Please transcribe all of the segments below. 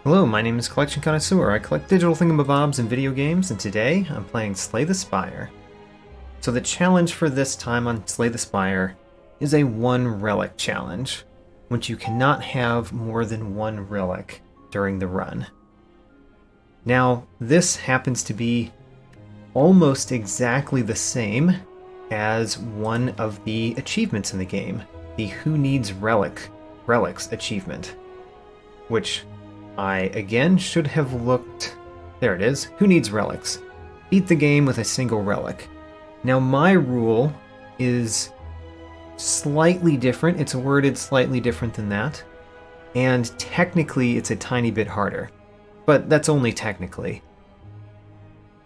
Hello, my name is Collection Connoisseur. I collect digital thingamabobs and video games, and today I'm playing Slay the Spire. So the challenge for this time on Slay the Spire is a One Relic challenge, which you cannot have more than one relic during the run. Now, this happens to be almost exactly the same as one of the achievements in the game, the Who Needs Relics achievement, which I again should have looked. There it is. Who Needs Relics? Beat the game with a single relic. Now my rule is slightly different. It's worded slightly different than that. And technically it's a tiny bit harder. But that's only technically.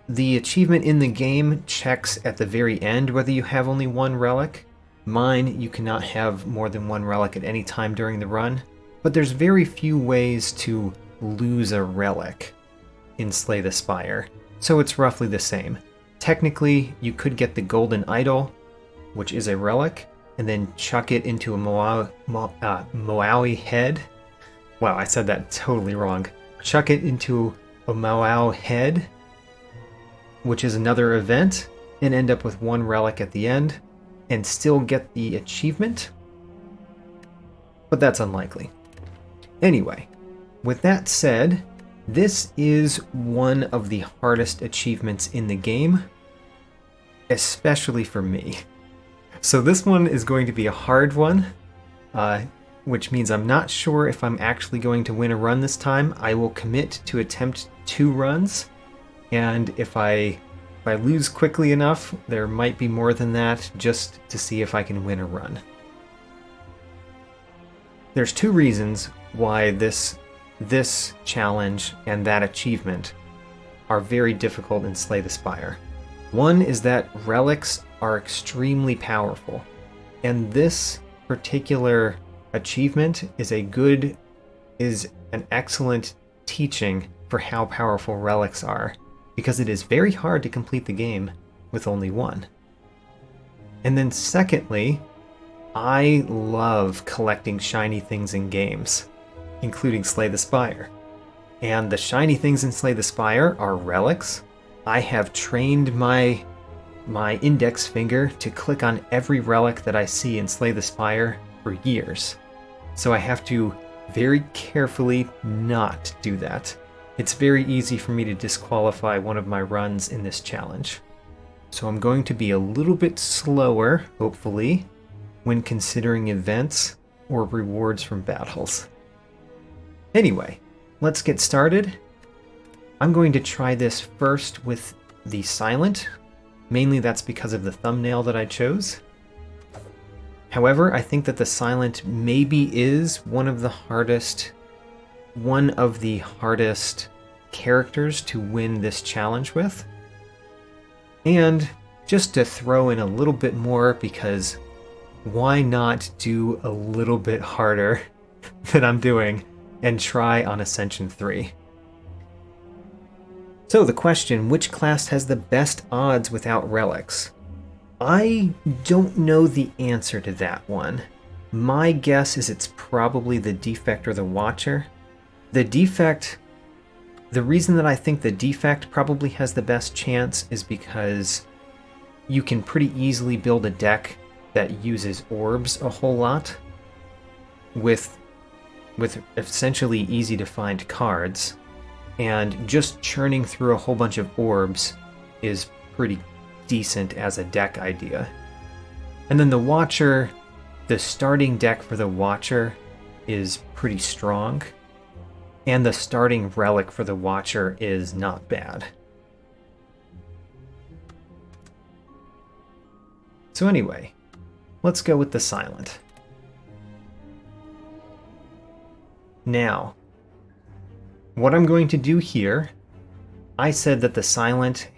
The achievement in the game checks at the very end whether you have only one relic. Mine, you cannot have more than one relic at any time during the run. But there's very few ways to lose a relic in Slay the Spire, so it's roughly the same. Technically, you could get the Golden Idol, which is a relic, and then chuck it into a Moaui head. Wow, I said that totally wrong. Chuck it into a Moau head, which is another event, and end up with one relic at the end, and still get the achievement. But that's unlikely. Anyway, with that said, this is one of the hardest achievements in the game, especially for me. So this one is going to be a hard one, which means I'm not sure if I'm actually going to win a run this time. I will commit to attempt 2 runs, and if I lose quickly enough, there might be more than that, just to see if I can win a run. There's 2 reasons why this challenge and that achievement are very difficult in Slay the Spire. One is that relics are extremely powerful, and this particular achievement is an excellent teaching for how powerful relics are, because it is very hard to complete the game with only one. And then secondly, I love collecting shiny things in games, including Slay the Spire. And the shiny things in Slay the Spire are relics. I have trained my index finger to click on every relic that I see in Slay the Spire for years. So I have to very carefully not do that. It's very easy for me to disqualify one of my runs in this challenge. So I'm going to be a little bit slower, hopefully, when considering events or rewards from battles. Anyway, let's get started. I'm going to try this first with the silent. Mainly that's because of the thumbnail that I chose. However, I think that the silent maybe is one of the hardest characters to win this challenge with. And just to throw in a little bit more, because why not do a little bit harder than I'm doing and try on Ascension 3. So the question, which class has the best odds without relics? I don't know the answer to that one. My guess is it's probably the Defect or the Watcher. The Defect, the reason that I think the Defect probably has the best chance is because you can pretty easily build a deck that uses orbs a whole lot with essentially easy to find cards, and just churning through a whole bunch of orbs is pretty decent as a deck idea. And then the Watcher, the starting deck for the Watcher is pretty strong, and the starting relic for the Watcher is not bad. So anyway, let's go with the silent. Now, what I'm going to do here, I said that the silent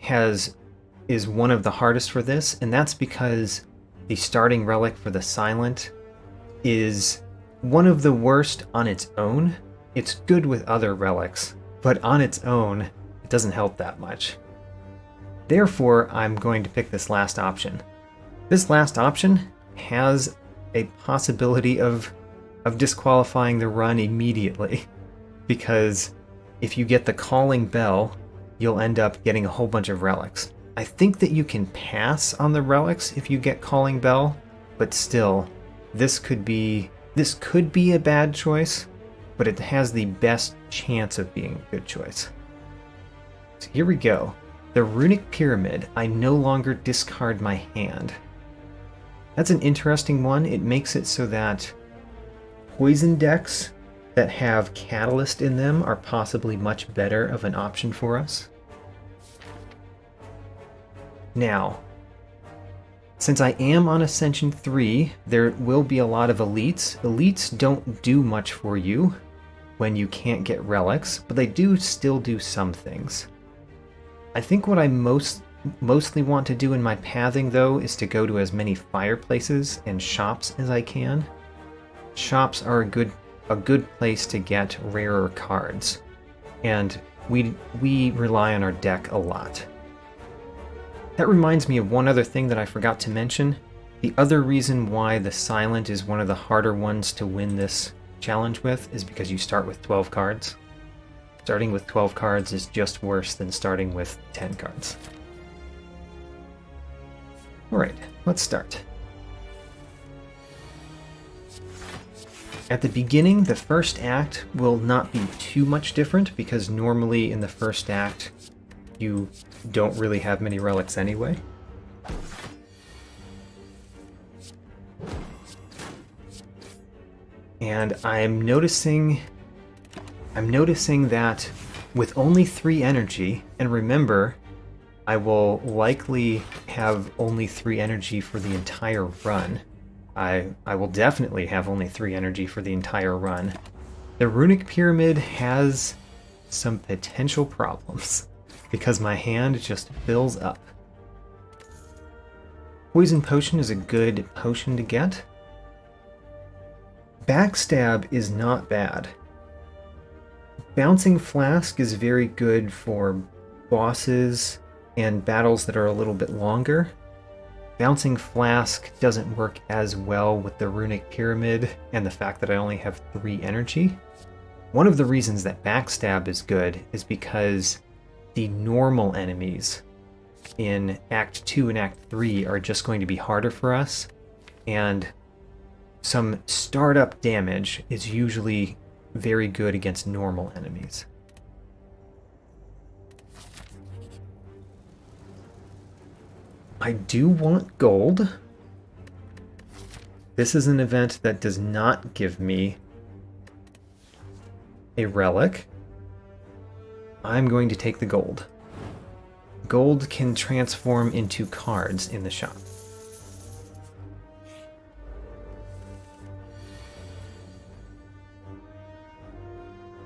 is one of the hardest for this, and that's because the starting relic for the silent is one of the worst on its own. It's good with other relics, but on its own, it doesn't help that much. Therefore, I'm going to pick this last option. This last option has a possibility of disqualifying the run immediately, because if you get the Calling Bell, you'll end up getting a whole bunch of relics. I think that you can pass on the relics if you get Calling Bell, but still, this could be a bad choice, but it has the best chance of being a good choice. So here we go. The Runic Pyramid, I no longer discard my hand. That's an interesting one. It makes it so that poison decks that have Catalyst in them are possibly much better of an option for us. Now, since I am on Ascension 3, there will be a lot of elites. Elites don't do much for you when you can't get relics, but they do still do some things. I think what I mostly want to do in my pathing, though, is to go to as many fireplaces and shops as I can. Shops are a good place to get rarer cards, and we rely on our deck a lot. That reminds me of one other thing that I forgot to mention. The other reason why the Silent is one of the harder ones to win this challenge with is because you start with 12 cards. Starting with 12 cards is just worse than starting with 10 cards. Alright, let's start. At the beginning, the first act will not be too much different because normally in the first act you don't really have many relics anyway. And I'm noticing that with only 3 energy, and remember, I will likely have only 3 energy for the entire run. I will definitely have only 3 energy for the entire run. The Runic Pyramid has some potential problems because my hand just fills up. Poison Potion is a good potion to get. Backstab is not bad. Bouncing Flask is very good for bosses and battles that are a little bit longer. Bouncing Flask doesn't work as well with the Runic Pyramid and the fact that I only have 3 energy. One of the reasons that Backstab is good is because the normal enemies in Act 2 and Act 3 are just going to be harder for us, and some startup damage is usually very good against normal enemies. I do want gold. This is an event that does not give me a relic. I'm going to take the gold. Gold can transform into cards in the shop.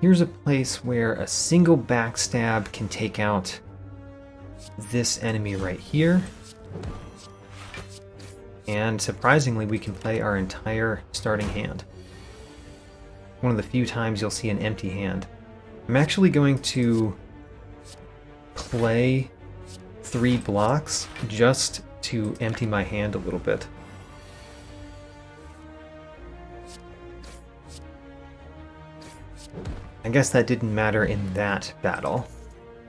Here's a place where a single backstab can take out this enemy right here. And surprisingly, we can play our entire starting hand. One of the few times you'll see an empty hand. I'm actually going to play 3 blocks just to empty my hand a little bit. I guess that didn't matter in that battle,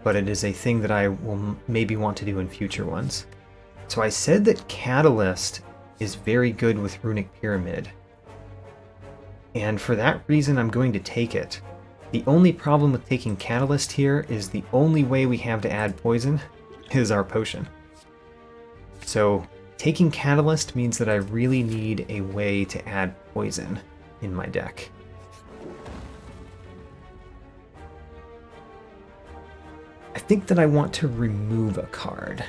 but it is a thing that I will maybe want to do in future ones. So I said that Catalyst is very good with Runic Pyramid, and for that reason I'm going to take it. The only problem with taking Catalyst here is the only way we have to add poison is our potion. So taking Catalyst means that I really need a way to add poison in my deck. I think that I want to remove a card,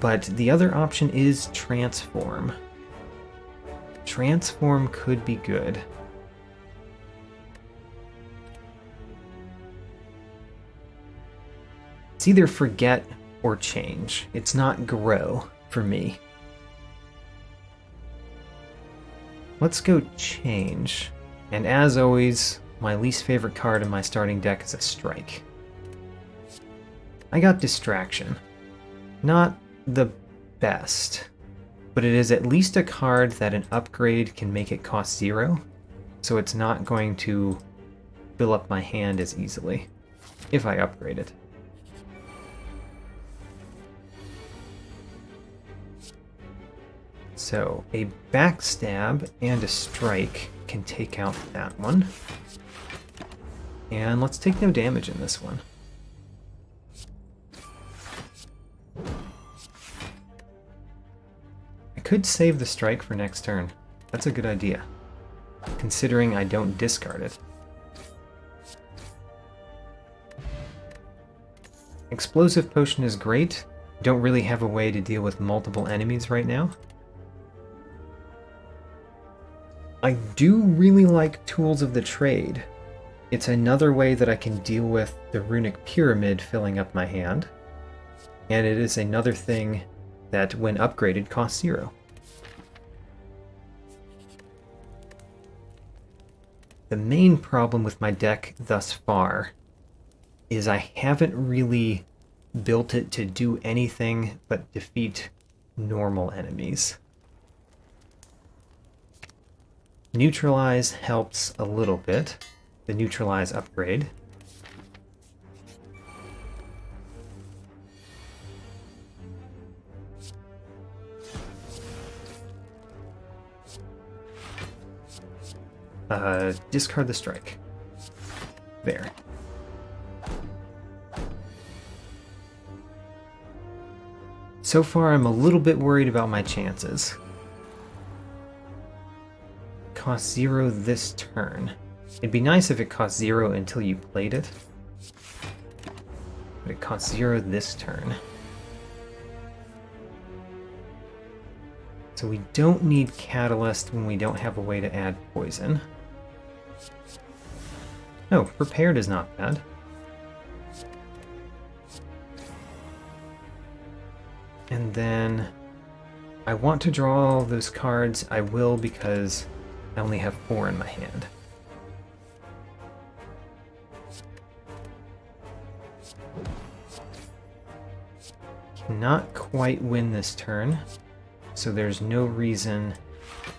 but the other option is Transform. Transform could be good. It's either Forget or Change. It's not Grow for me. Let's go Change. And as always, my least favorite card in my starting deck is a Strike. I got Distraction. Not the best, but it is at least a card that an upgrade can make it cost 0, so it's not going to fill up my hand as easily if I upgrade it. So a backstab and a strike can take out that one. And let's take no damage in this one. I could save the strike for next turn. That's a good idea, considering I don't discard it. Explosive Potion is great. Don't really have a way to deal with multiple enemies right now. I do really like Tools of the Trade. It's another way that I can deal with the Runic Pyramid filling up my hand. And it is another thing that, when upgraded, costs 0. The main problem with my deck thus far is I haven't really built it to do anything but defeat normal enemies. Neutralize helps a little bit, the Neutralize upgrade. Discard the strike. There. So far, I'm a little bit worried about my chances. Cost 0 this turn. It'd be nice if it cost 0 until you played it. But it costs 0 this turn. So we don't need Catalyst when we don't have a way to add poison. Oh, Prepared is not bad. And then I want to draw all those cards. I will, because I only have 4 in my hand. Cannot quite win this turn, so there's no reason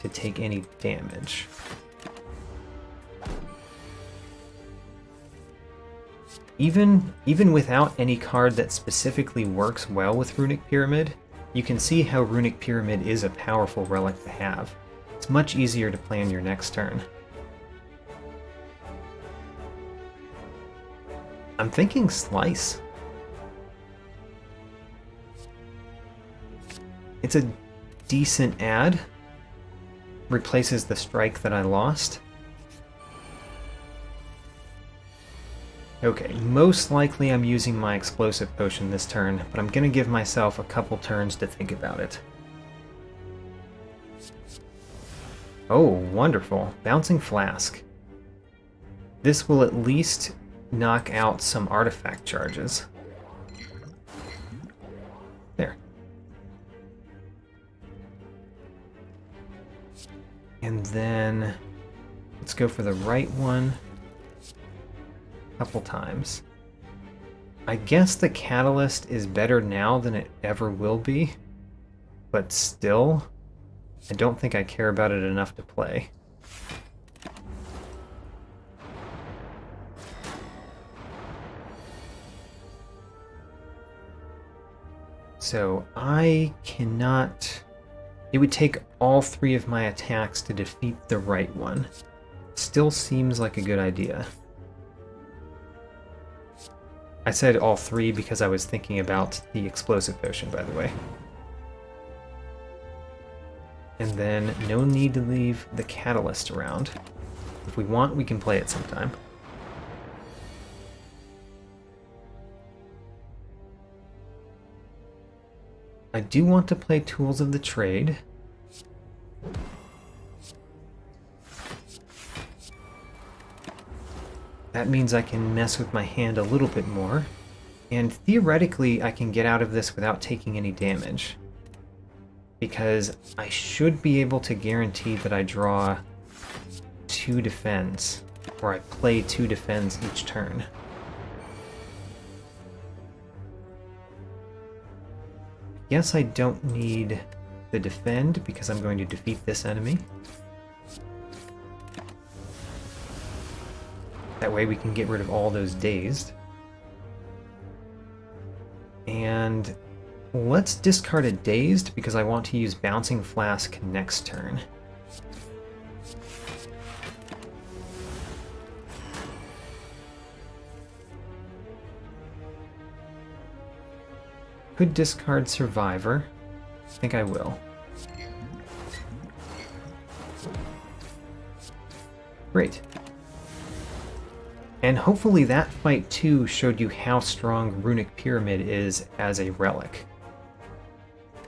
to take any damage. Even without any card that specifically works well with Runic Pyramid, you can see how Runic Pyramid is a powerful relic to have. It's much easier to plan your next turn. I'm thinking Slice. It's a decent add. Replaces the strike that I lost. Okay, most likely I'm using my Explosive Potion this turn, but I'm gonna give myself a couple turns to think about it. Oh, wonderful. Bouncing Flask. This will at least knock out some artifact charges. There. And then let's go for the right one a couple times. I guess the Catalyst is better now than it ever will be, but still, I don't think I care about it enough to play. So I cannot... It would take all 3 of my attacks to defeat the right one. Still seems like a good idea. I said all 3 because I was thinking about the Explosive Potion, by the way. And then no need to leave the Catalyst around. If we want, we can play it sometime. I do want to play Tools of the Trade. That means I can mess with my hand a little bit more, and theoretically I can get out of this without taking any damage, because I should be able to guarantee that I draw 2 defends, or I play 2 defends each turn. Yes, I don't need the defend because I'm going to defeat this enemy. That way we can get rid of all those dazed. And let's discard a dazed because I want to use Bouncing Flask next turn. Could discard Survivor. I think I will. Great. And hopefully that fight too showed you how strong Runic Pyramid is as a relic.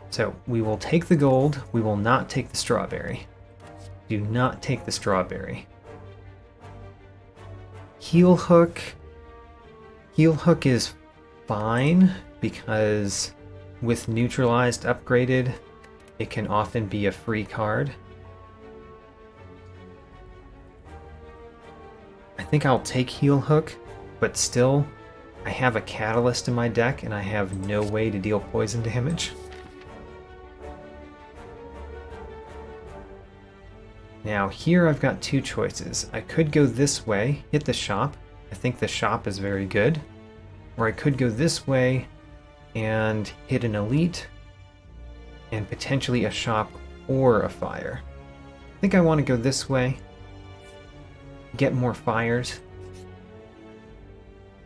So we will take the gold, we will not take the strawberry. Do not take the strawberry. Heel Hook. Heel Hook is fine because with neutralized upgraded, it can often be a free card. I think I'll take Heel Hook, but still, I have a Catalyst in my deck and I have no way to deal poison damage. Now here I've got two choices. I could go this way, hit the shop. I think the shop is very good. Or I could go this way and hit an elite and potentially a shop or a fire. I think I want to go this way. Get more fires.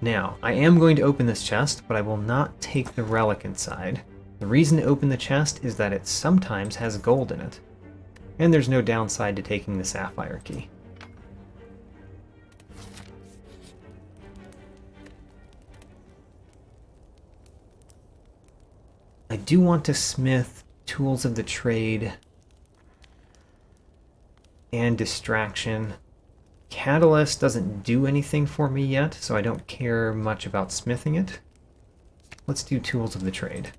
Now, I am going to open this chest, but I will not take the relic inside. The reason to open the chest is that it sometimes has gold in it. And there's no downside to taking the sapphire key. I do want to smith Tools of the Trade and Distraction. Catalyst doesn't do anything for me yet, so I don't care much about smithing it. Let's do Tools of the Trade.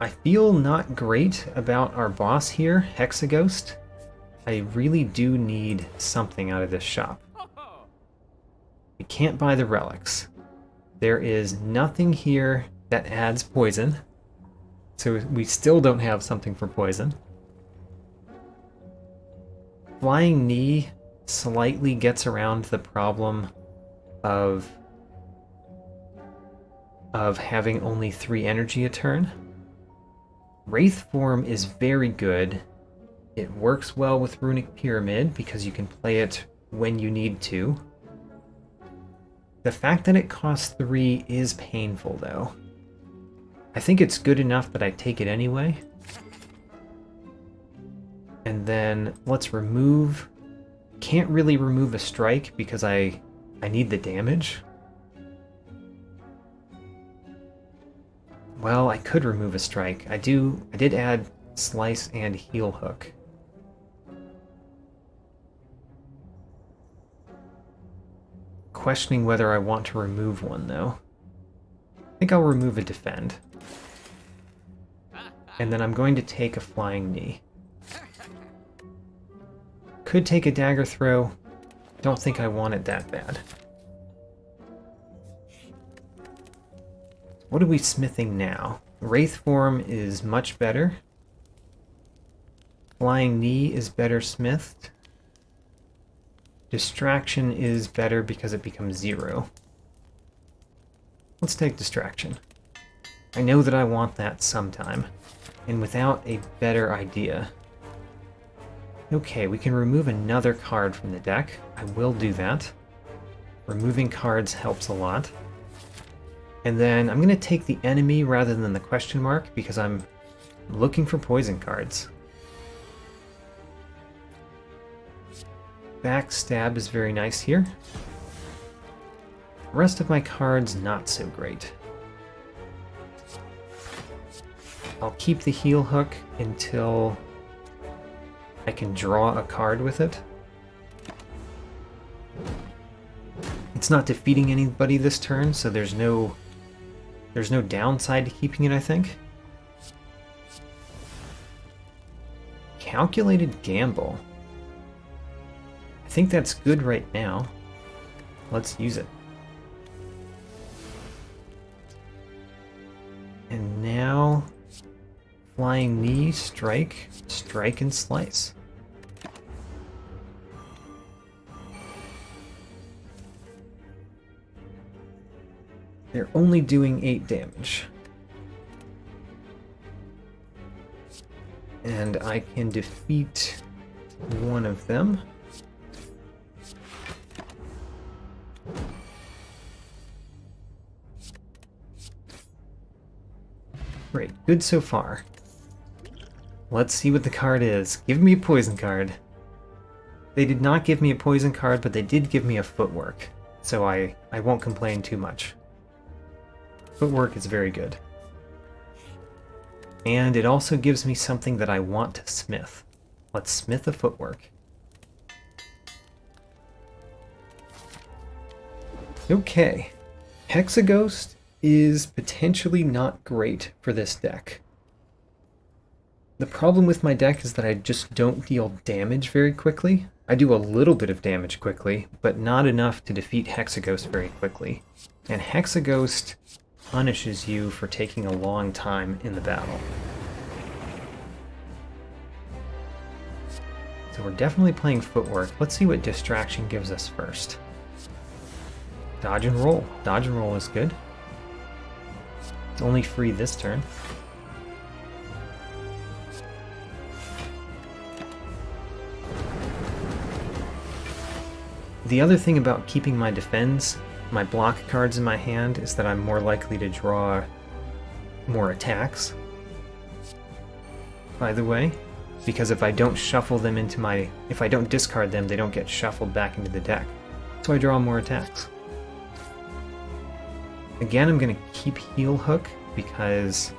I feel not great about our boss here, Hexaghost. I really do need something out of this shop. We can't buy the relics. There is nothing here that adds poison, so we still don't have something for poison. Flying Knee slightly gets around the problem of having only 3 energy a turn. Wraith Form is very good. It works well with Runic Pyramid because you can play it when you need to. The fact that it costs 3 is painful though. I think it's good enough that I take it anyway. And then let's remove... Can't really remove a strike because I need the damage. Well, I could remove a strike. I did add Slice and Heel Hook. Questioning whether I want to remove one though. I think I'll remove a Defend. And then I'm going to take a Flying Knee. Could take a Dagger Throw. Don't think I want it that bad. What are we smithing now? Wraith Form is much better. Flying Knee is better smithed. Distraction is better because it becomes 0. Let's take Distraction. I know that I want that sometime, and without a better idea. Okay, we can remove another card from the deck. I will do that. Removing cards helps a lot. And then I'm going to take the enemy rather than the question mark because I'm looking for poison cards. Backstab is very nice here. The rest of my cards not so great. I'll keep the Heel Hook until I can draw a card with it. It's not defeating anybody this turn, so there's no downside to keeping it, I think. Calculated Gamble. I think that's good right now. Let's use it. And now, Flying Knee, Strike, Strike and Slice. They're only doing 8 damage. And I can defeat one of them. Great, good so far. Let's see what the card is. Give me a poison card. They did not give me a poison card, but they did give me a footwork, so I won't complain too much. Footwork is very good. And it also gives me something that I want to smith. Let's smith a footwork. Okay. Hexaghost is potentially not great for this deck. The problem with my deck is that I just don't deal damage very quickly. I do a little bit of damage quickly, but not enough to defeat Hexaghost very quickly. And Hexaghost punishes you for taking a long time in the battle. So we're definitely playing footwork. Let's see what distraction gives us first. Dodge and roll. Dodge and roll is good. It's only free this turn. The other thing about keeping my defense, my block cards in my hand, is that I'm more likely to draw more attacks. By the way, because if I don't shuffle them into my... if I don't discard them, they don't get shuffled back into the deck. So I draw more attacks. Again, I'm going to keep Heel Hook because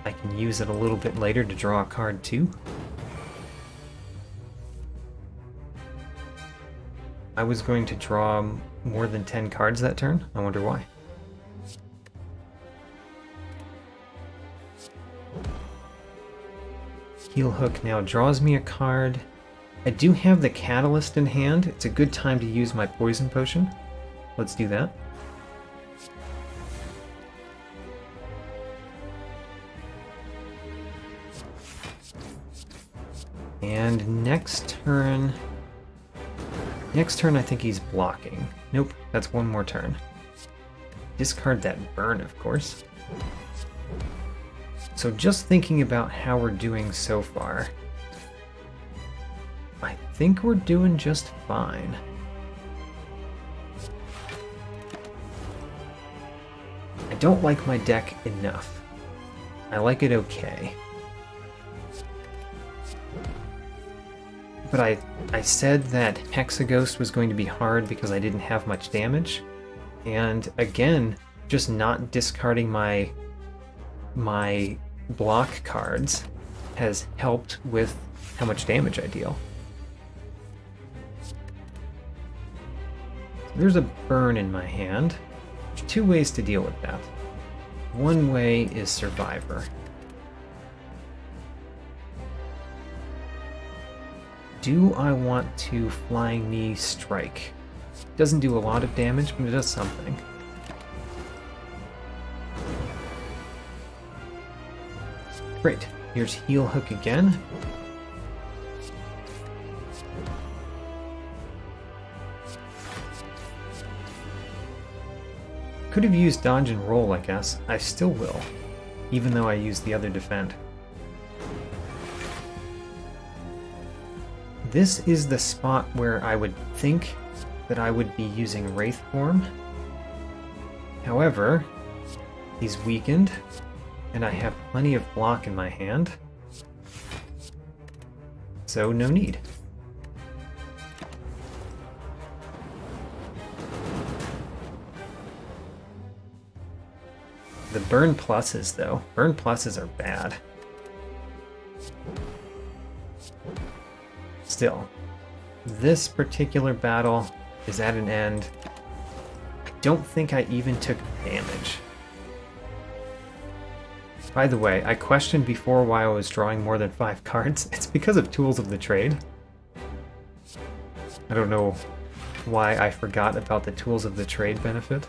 I can use it a little bit later to draw a card too. I was going to draw more than 10 cards that turn. I wonder why. Heel Hook now draws me a card. I do have the Catalyst in hand. It's a good time to use my Poison Potion. Let's do that. And next turn I think he's blocking. Nope, that's one more turn. Discard that burn, of course. So just thinking about how we're doing so far, I think we're doing just fine. I don't like my deck enough. I like it okay. But I said that Hexaghost was going to be hard because I didn't have much damage. And again, just not discarding my block cards has helped with how much damage I deal. There's a burn in my hand. There's two ways to deal with that. One way is Survivor. Do I want to Flying Knee Strike? Doesn't do a lot of damage, but it does something. Great. Here's Heel Hook again. Could have used Dodge and Roll, I guess. I still will, even though I used the other Defend. This is the spot where I would think that I would be using Wraith Form. However, he's weakened, and I have plenty of block in my hand, so no need. The burn pluses, though. Burn pluses are bad. Still, this particular battle is at an end. I don't think I even took damage. By the way, I questioned before why I was drawing more than 5 cards. It's because of Tools of the Trade. I don't know why I forgot about the Tools of the Trade benefit.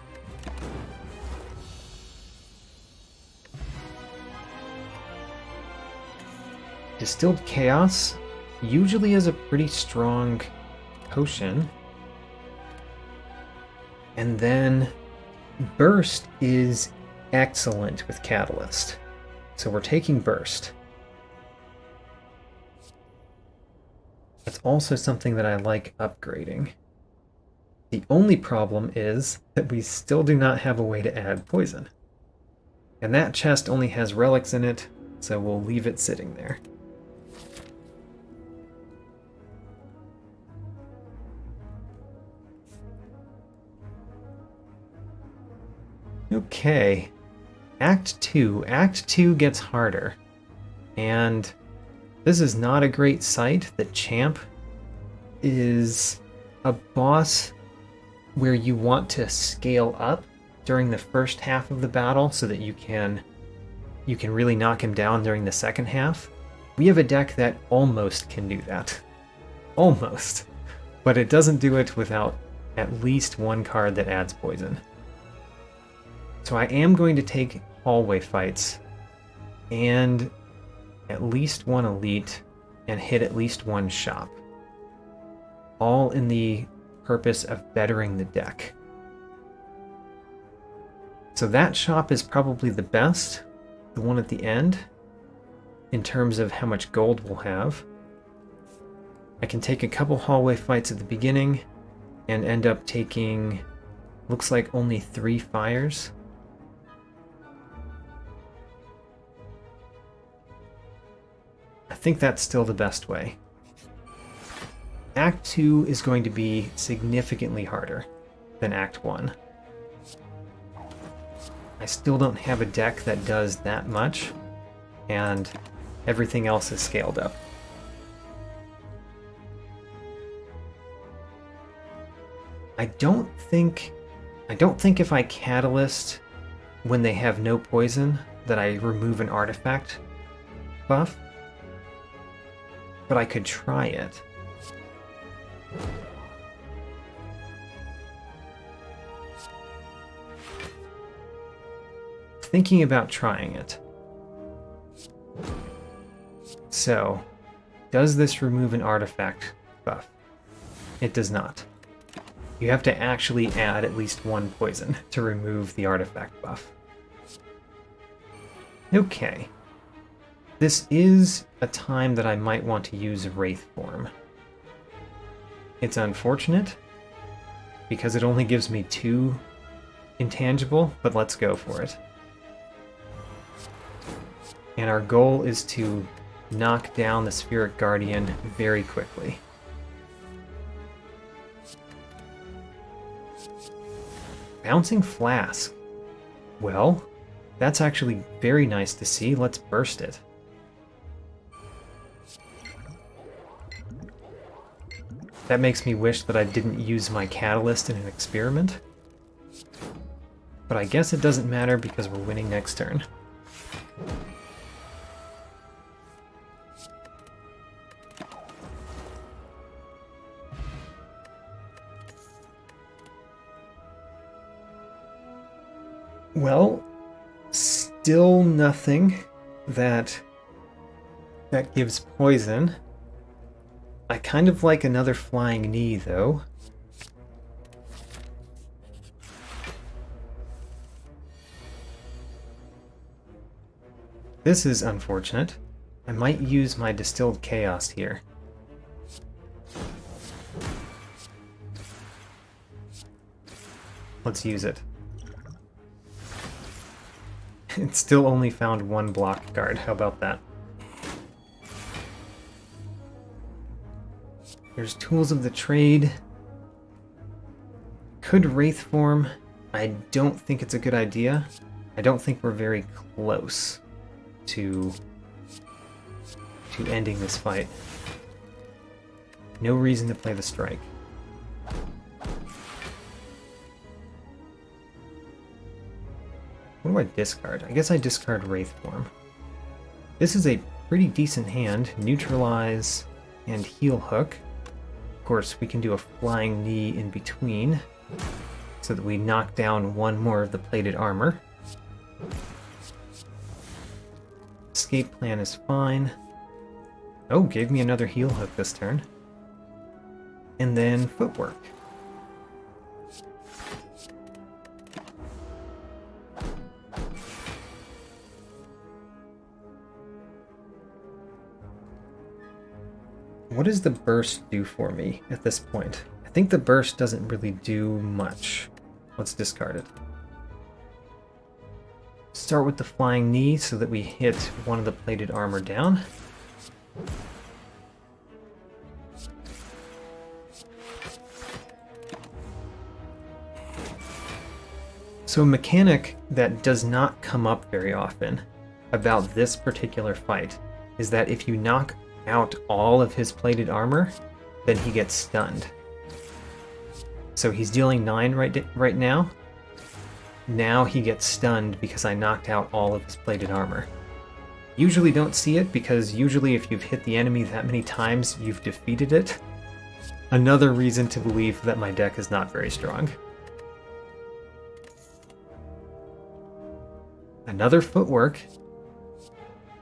Distilled Chaos usually is a pretty strong potion. And then Burst is excellent with Catalyst. So we're taking Burst. That's also something that I like upgrading. The only problem is that we still do not have a way to add poison. And that chest only has relics in it, so we'll leave it sitting there. Okay, Act 2. Act 2 gets harder. And this is not a great sight. The Champ is a boss where you want to scale up during the first half of the battle so that you can really knock him down during the second half. We have a deck that almost can do that. Almost. But it doesn't do it without at least one card that adds poison. So I am going to take hallway fights and at least one elite and hit at least one shop. All in the purpose of bettering the deck. So that shop is probably the best, the one at the end, in terms of how much gold we'll have. I can take a couple hallway fights at the beginning and end up taking, looks like only 3 fires. I think that's still the best way. Act 2 is going to be significantly harder than Act 1. I still don't have a deck that does that much, and everything else is scaled up. I don't think if I Catalyst when they have no poison that I remove an artifact buff, but I could try it. Thinking about trying it. So, does this remove an artifact buff? It does not. You have to actually add at least 1 poison to remove the artifact buff. Okay. This is a time that I might want to use Wraith form. It's unfortunate, because it only gives me 2 intangible, but let's go for it. And our goal is to knock down the Spheric Guardian very quickly. Bouncing Flask. Well, that's actually very nice to see. Let's burst it. That makes me wish that I didn't use my Catalyst in an experiment. But I guess it doesn't matter because we're winning next turn. Well, still nothing that gives poison. I kind of like another Flying Knee, though. This is unfortunate. I might use my Distilled Chaos here. Let's use it. It still only found 1 block guard. How about that? There's Tools of the Trade. Could Wraith form. I don't think it's a good idea. I don't think we're very close to ending this fight. No reason to play the strike. What do I discard? I guess I discard Wraith form. This is a pretty decent hand. Neutralize and Heel Hook. Of course, we can do a Flying Knee in between so that we knock down 1 more of the plated armor. Escape plan is fine. Oh, gave me another Heel Hook this turn. And then Footwork. What does the burst do for me at this point? I think the burst doesn't really do much. Let's discard it. Start with the flying knee so that we hit one of the plated armor down. So a mechanic that does not come up very often about this particular fight is that if you knock out all of his plated armor, then he gets stunned. So he's dealing 9 right now. Now he gets stunned because I knocked out all of his plated armor. Usually don't see it because usually if you've hit the enemy that many times, you've defeated it. Another reason to believe that my deck is not very strong. Another footwork.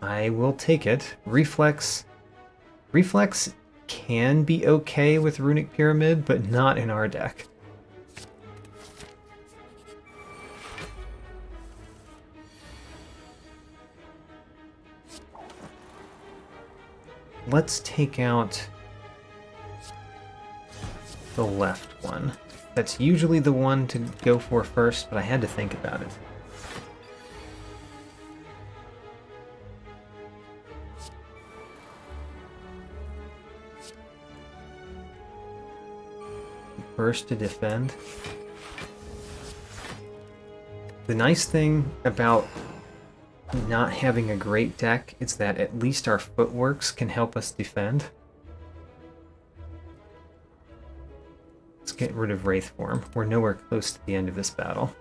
I will take it. Reflex. Reflex can be okay with Runic Pyramid, but not in our deck. Let's take out the left one. That's usually the one to go for first, but I had to think about it. Burst to defend. The nice thing about not having a great deck is that at least our footworks can help us defend. Let's get rid of Wraith Form. We're nowhere close to the end of this battle.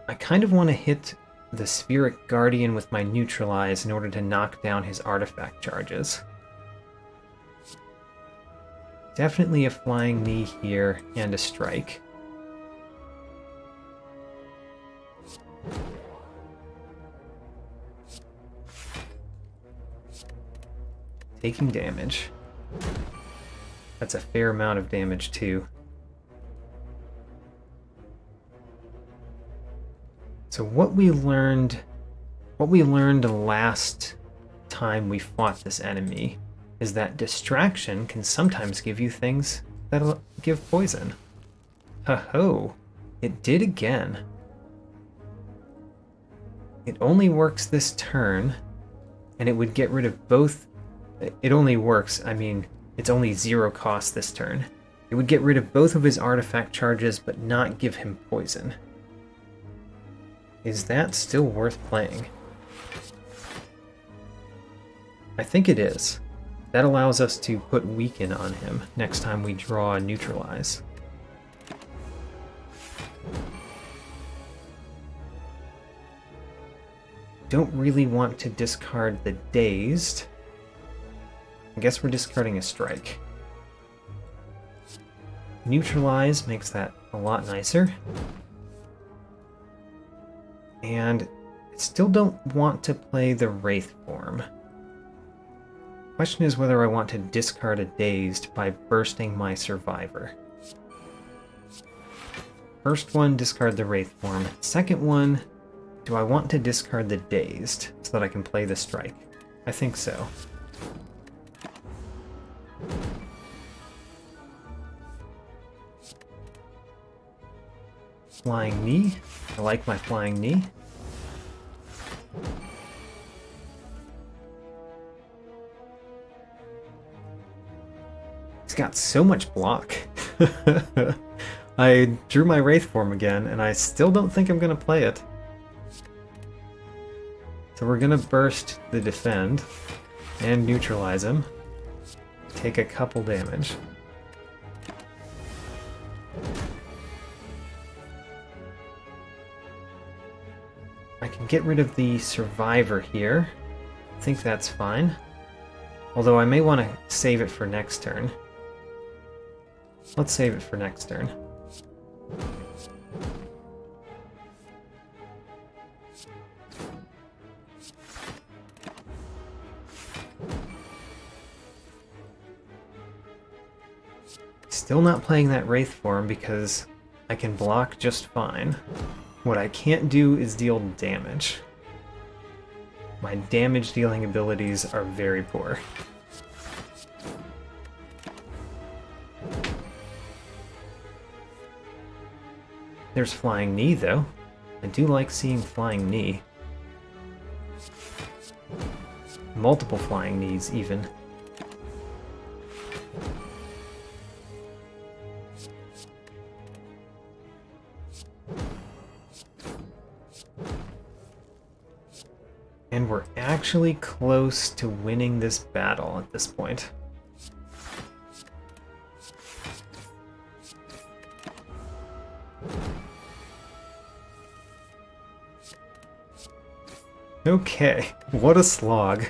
I kind of want to hit the Spirit Guardian with my Neutralize in order to knock down his artifact charges. Definitely a flying knee here and a strike. Taking damage. That's a fair amount of damage too. So what we learned last time we fought this enemy is that distraction can sometimes give you things that'll give poison. Ho-ho! It did again. It only works this turn, and it would get rid of both. It only works, I mean, it's only 0 cost this turn. It would get rid of both of his artifact charges, but not give him poison. Is that still worth playing? I think it is. That allows us to put Weaken on him next time we draw a Neutralize. Don't really want to discard the Dazed. I guess we're discarding a Strike. Neutralize makes that a lot nicer. And I still don't want to play the Wraith Form. Question is whether I want to discard a Dazed by bursting my Survivor. First one, discard the Wraith Form. Second one, do I want to discard the Dazed so that I can play the Strike? I think so. Flying Knee. I like my Flying Knee. He's got so much block. I drew my Wraith Form again, and I still don't think I'm going to play it. So we're going to burst the Defend and neutralize him. Take a couple damage. I can get rid of the Survivor here. I think that's fine. Although I may want to save it for next turn. Let's save it for next turn. Still not playing that Wraith Form because I can block just fine. What I can't do is deal damage. My damage dealing abilities are very poor. There's Flying Knee, though. I do like seeing Flying Knee. Multiple Flying Knees, even. And we're actually close to winning this battle at this point. Okay, what a slog.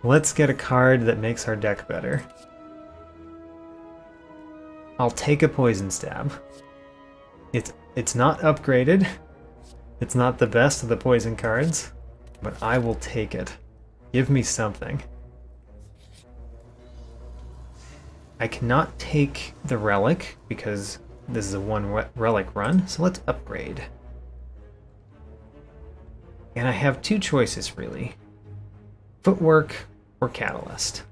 Let's get a card that makes our deck better. I'll take a Poison Stab. It's not upgraded. It's not the best of the poison cards, but I will take it. Give me something. I cannot take the relic because this is a One Relic Run, so let's upgrade. And I have two choices, really. Footwork or Catalyst.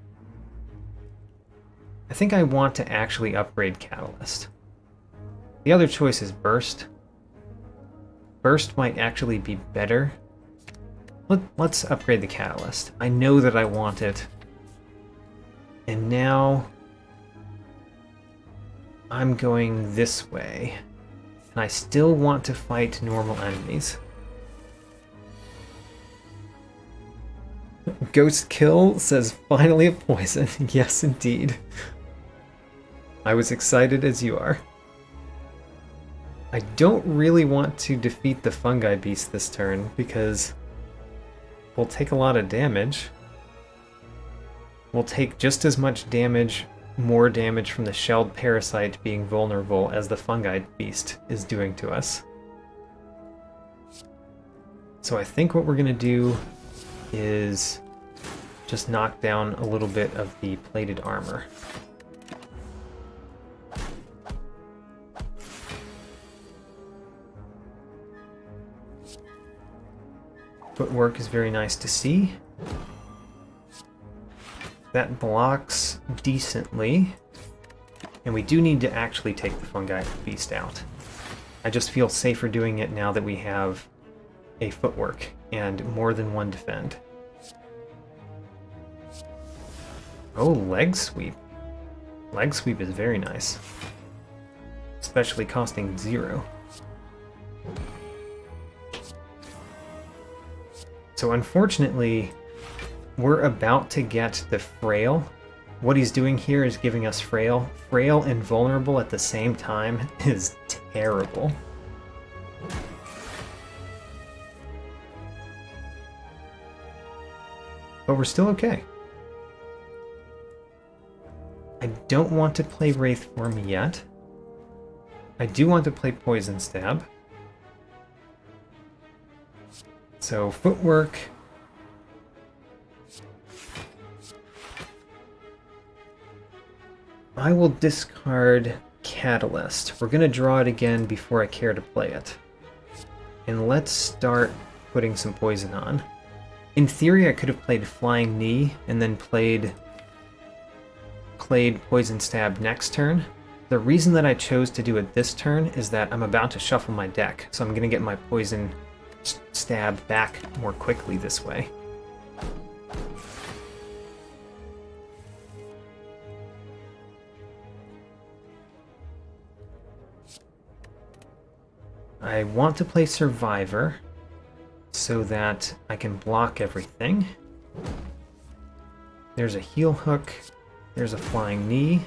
I think I want to actually upgrade Catalyst. The other choice is Burst. Burst might actually be better. Let's upgrade the Catalyst. I know that I want it. And now I'm going this way. And I still want to fight normal enemies. Ghost Kill says, finally a poison. Yes, indeed. I was excited as you are. I don't really want to defeat the Fungi Beast this turn because we'll take a lot of damage. We'll take just as much damage, more damage from the Shelled Parasite being vulnerable as the Fungi Beast is doing to us. So I think what we're going to do is just knock down a little bit of the plated armor. Footwork is very nice to see. That blocks decently. And we do need to actually take the Fungi Beast out. I just feel safer doing it now that we have a Footwork and more than one defend. Oh, Leg Sweep. Leg Sweep is very nice. Especially costing 0. So unfortunately, we're about to get the Frail. What he's doing here is giving us Frail. Frail and Vulnerable at the same time is terrible. But we're still okay. I don't want to play Wraith Form yet. I do want to play Poison Stab. So, Footwork. I will discard Catalyst. We're going to draw it again before I care to play it. And let's start putting some poison on. In theory, I could have played Flying Knee and then played Poison Stab next turn. The reason that I chose to do it this turn is that I'm about to shuffle my deck, so I'm going to get my Poison Stab back more quickly this way. I want to play Survivor so that I can block everything. There's a Heel Hook. There's a Flying Knee.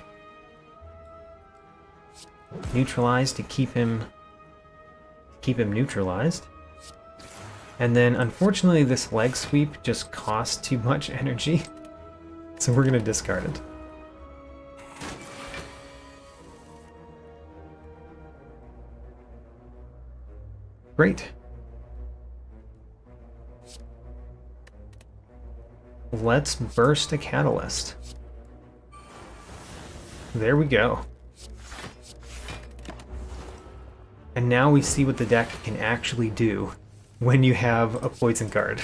Neutralize to keep him neutralized. And then unfortunately this Leg Sweep just costs too much energy. So we're going to discard it. Great. Let's burst a Catalyst. There we go. And now we see what the deck can actually do when you have a poison card.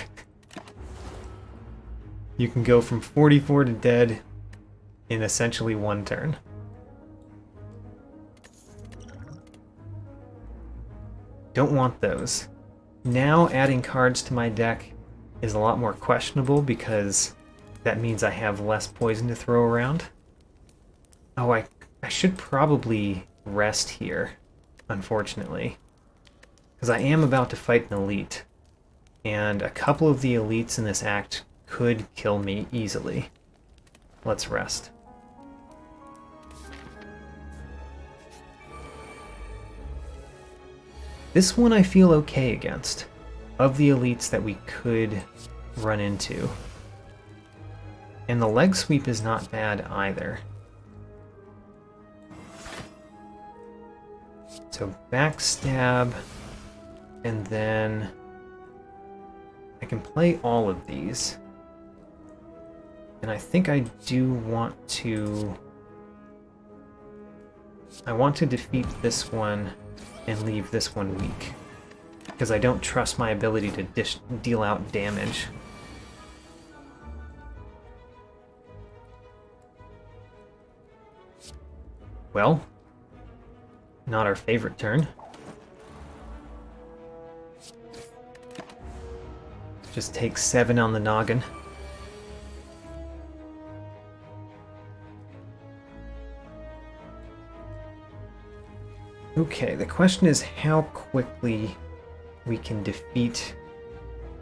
You can go from 44 to dead in essentially one turn. Don't want those. Now adding cards to my deck is a lot more questionable because that means I have less poison to throw around. Oh, I should probably rest here, unfortunately. Because I am about to fight an elite. And a couple of the elites in this act could kill me easily. Let's rest. This one I feel okay against, of the elites that we could run into. And the leg sweep is not bad either. So backstab, and then I can play all of these. And I think I do want to... I want to defeat this one and leave this one weak, because I don't trust my ability to deal out damage. Well, not our favorite turn. Just take 7 on the noggin. Okay, the question is how quickly we can defeat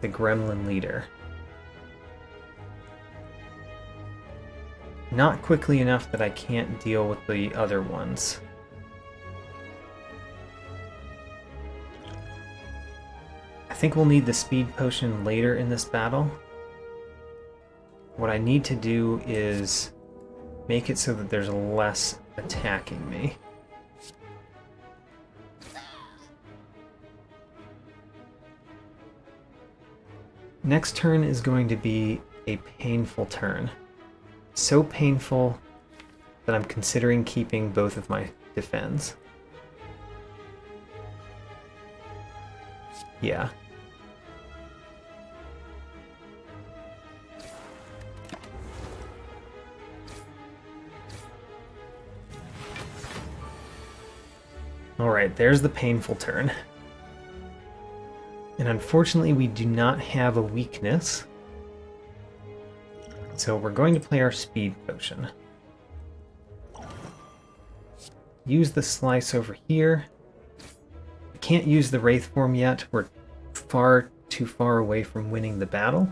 the gremlin leader. Not quickly enough that I can't deal with the other ones. I think we'll need the speed potion later in this battle. What I need to do is make it so that there's less attacking me. Next turn is going to be a painful turn. So painful that I'm considering keeping both of my defends. Yeah. Alright, there's the painful turn. And unfortunately, we do not have a weakness. So we're going to play our speed potion. Use the slice over here. We can't use the Wraith form yet. We're far too far away from winning the battle.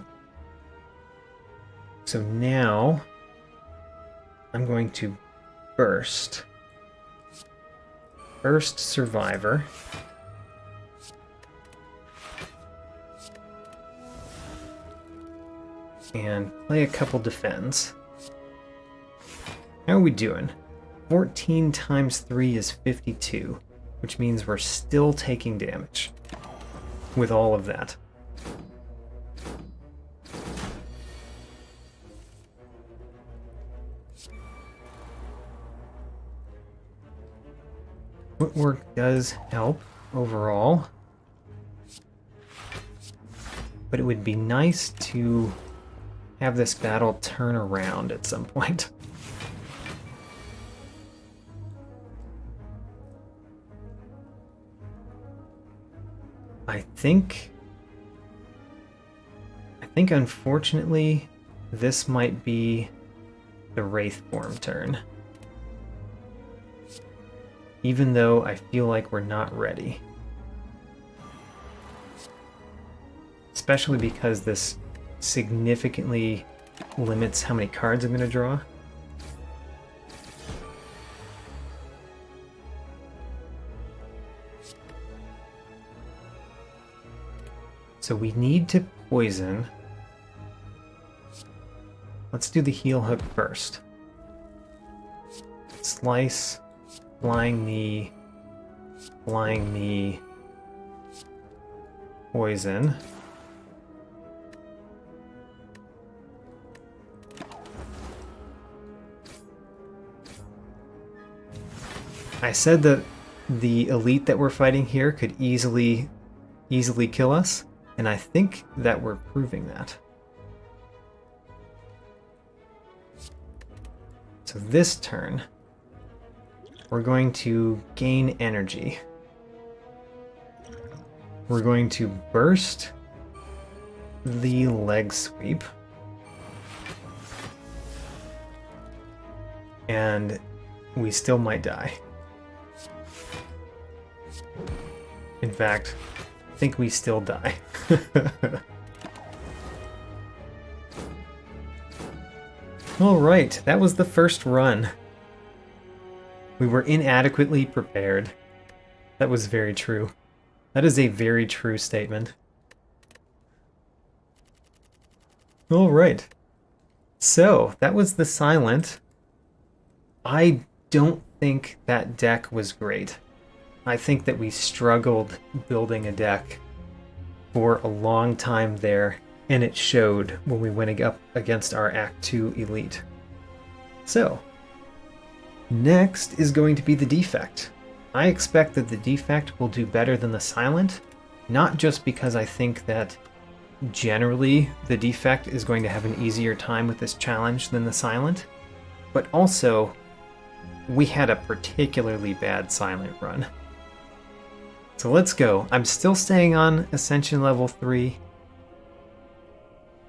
So now I'm going to burst. Burst Survivor. And play a couple defends. How are we doing? 14 times 3 is 52, which means we're still taking damage with all of that. Footwork does help overall, but it would be nice to have this battle turn around at some point. I think unfortunately this might be the Wraith form turn. Even though I feel like we're not ready. Especially because this significantly limits how many cards I'm going to draw. So we need to poison. Let's do the heal hook first. Slice, flying knee, poison. I said that the elite that we're fighting here could easily kill us, and I think that we're proving that. So this turn, we're going to gain energy. We're going to burst the leg sweep. And we still might die. In fact, I think we still die. Alright, that was the first run. We were inadequately prepared. That was very true. That is a very true statement. Alright. So, that was the Silent. I don't think that deck was great. I think that we struggled building a deck for a long time there, and it showed when we went up against our Act 2 Elite. So, next is going to be the Defect. I expect that the Defect will do better than the Silent, not just because I think that generally the Defect is going to have an easier time with this challenge than the Silent, but also we had a particularly bad Silent run. So let's go. I'm still staying on Ascension level 3.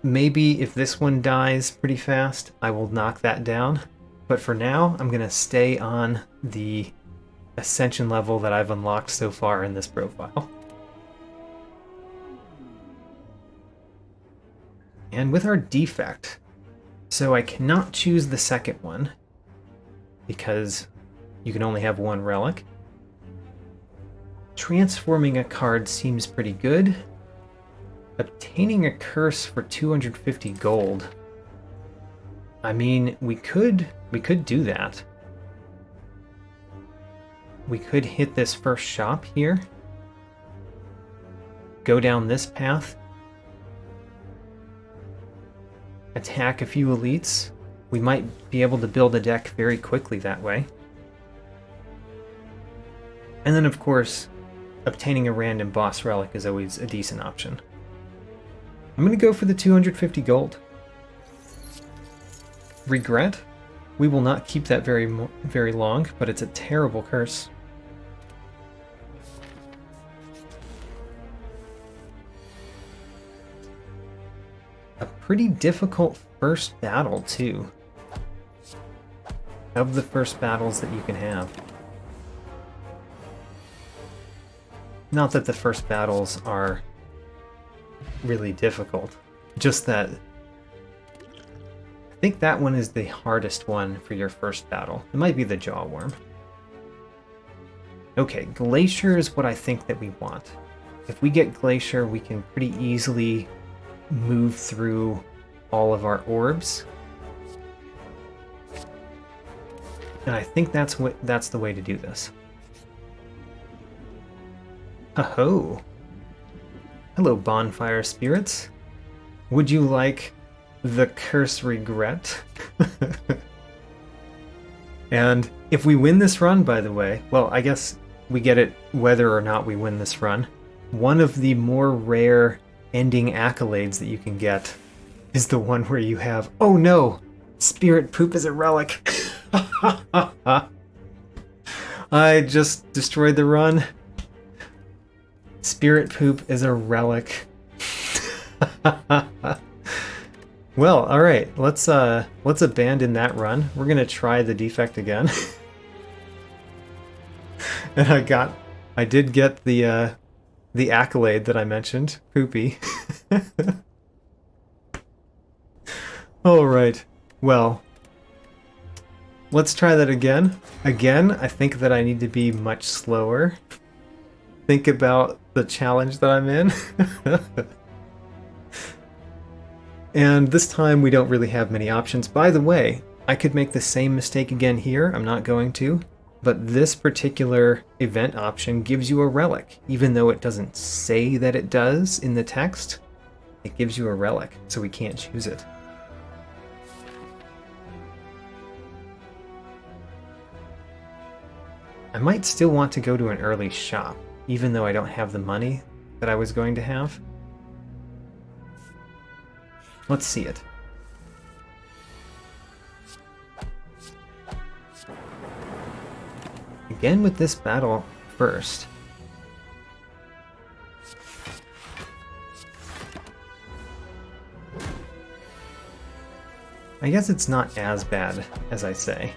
Maybe if this one dies pretty fast, I will knock that down. But for now, I'm going to stay on the Ascension level that I've unlocked so far in this profile. And with our Defect, so I cannot choose the second one, because you can only have one relic. Transforming a card seems pretty good. Obtaining a curse for 250 gold. I mean, we could do that. We could hit this first shop here. Go down this path. Attack a few elites. We might be able to build a deck very quickly that way. And then, of course, obtaining a random boss relic is always a decent option. I'm going to go for the 250 gold. Regret? We will not keep that very long, but it's a terrible curse. A pretty difficult first battle, too. Of the first battles that you can have. Not that the first battles are really difficult, just that I think that one is the hardest one for your first battle. It might be the Jawworm. Okay, Glacier is what I think that we want. If we get Glacier, we can pretty easily move through all of our orbs. And I think that's the way to do this. Ho-ho! Hello, Bonfire Spirits. Would you like the Curse Regret? And if we win this run, by the way, well, I guess we get it whether or not we win this run. One of the more rare ending accolades that you can get is the one where you have, oh no, Spirit Poop is a relic. I just destroyed the run. Spirit Poop is a relic. Well, all right, let's abandon that run. We're gonna try the Defect again. And I did get the accolade that I mentioned, Poopy. All right, well, let's try that again. Again, I think that I need to be much slower. Think about the challenge that I'm in. And this time we don't really have many options. By the way, I could make the same mistake again here. I'm not going to. But this particular event option gives you a relic. Even though it doesn't say that it does in the text, it gives you a relic, so we can't choose it. I might still want to go to an early shop, even though I don't have the money that I was going to have. Let's see it. Again with this battle first. I guess it's not as bad as I say.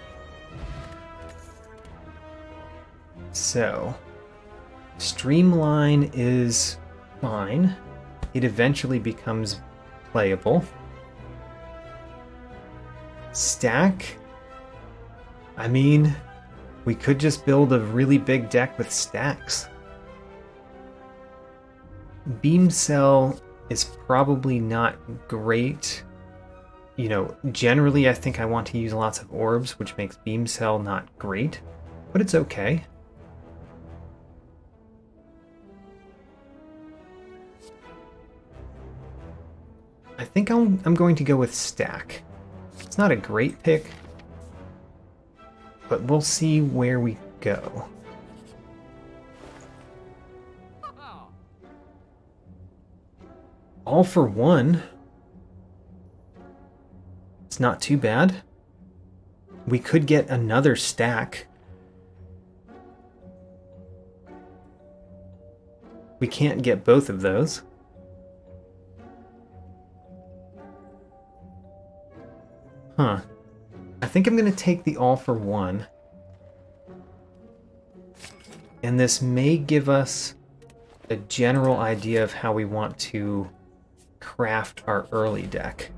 So, Streamline is fine. It eventually becomes playable. Stack? I mean, we could just build a really big deck with stacks. Beam Cell is probably not great. You know, generally I think I want to use lots of orbs, which makes Beam Cell not great, but it's okay. I think I'm going to go with Stack. It's not a great pick, but we'll see where we go. All for one. It's not too bad. We could get another stack. We can't get both of those. Huh. I think I'm going to take the all for one. And this may give us a general idea of how we want to craft our early deck.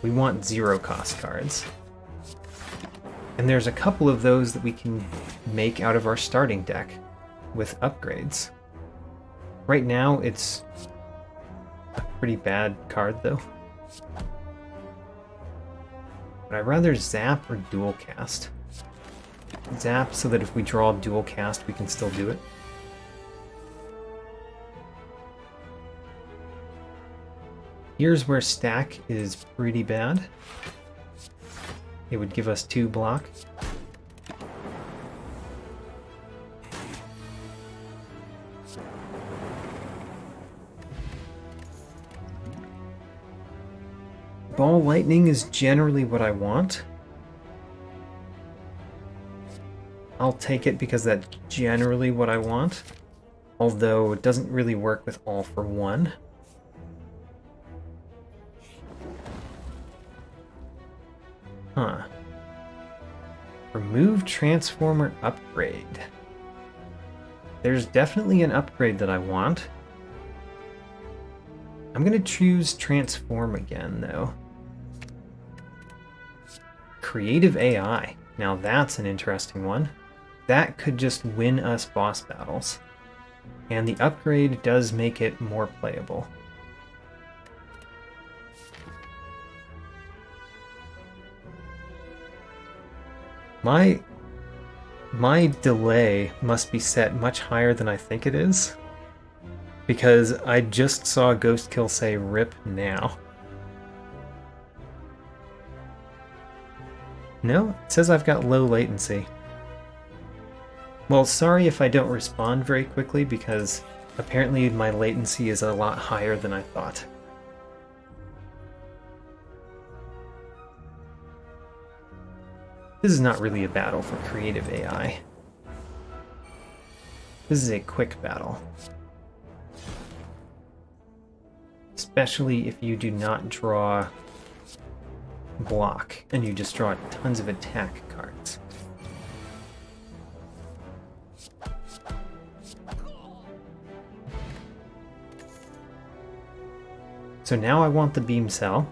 We want 0 cost cards. And there's a couple of those that we can make out of our starting deck with upgrades. Right now it's a pretty bad card though. But I'd rather zap or dual cast. Zap so that if we draw dual cast we can still do it. Here's where stack is pretty bad. It would give us 2 block. Ball lightning is generally what I want. I'll take it because that's generally what I want. Although it doesn't really work with all for one. Huh. Remove transformer upgrade. There's definitely an upgrade that I want. I'm gonna choose transform again though. Creative AI. Now that's an interesting one. That could just win us boss battles. And the upgrade does make it more playable. My delay must be set much higher than I think it is, because I just saw Ghostkill say rip now. No, it says I've got low latency. Well, sorry if I don't respond very quickly, because apparently my latency is a lot higher than I thought. This is not really a battle for creative AI. This is a quick battle. Especially if you do not draw block, and you just draw tons of attack cards. So now I want the Beam Cell,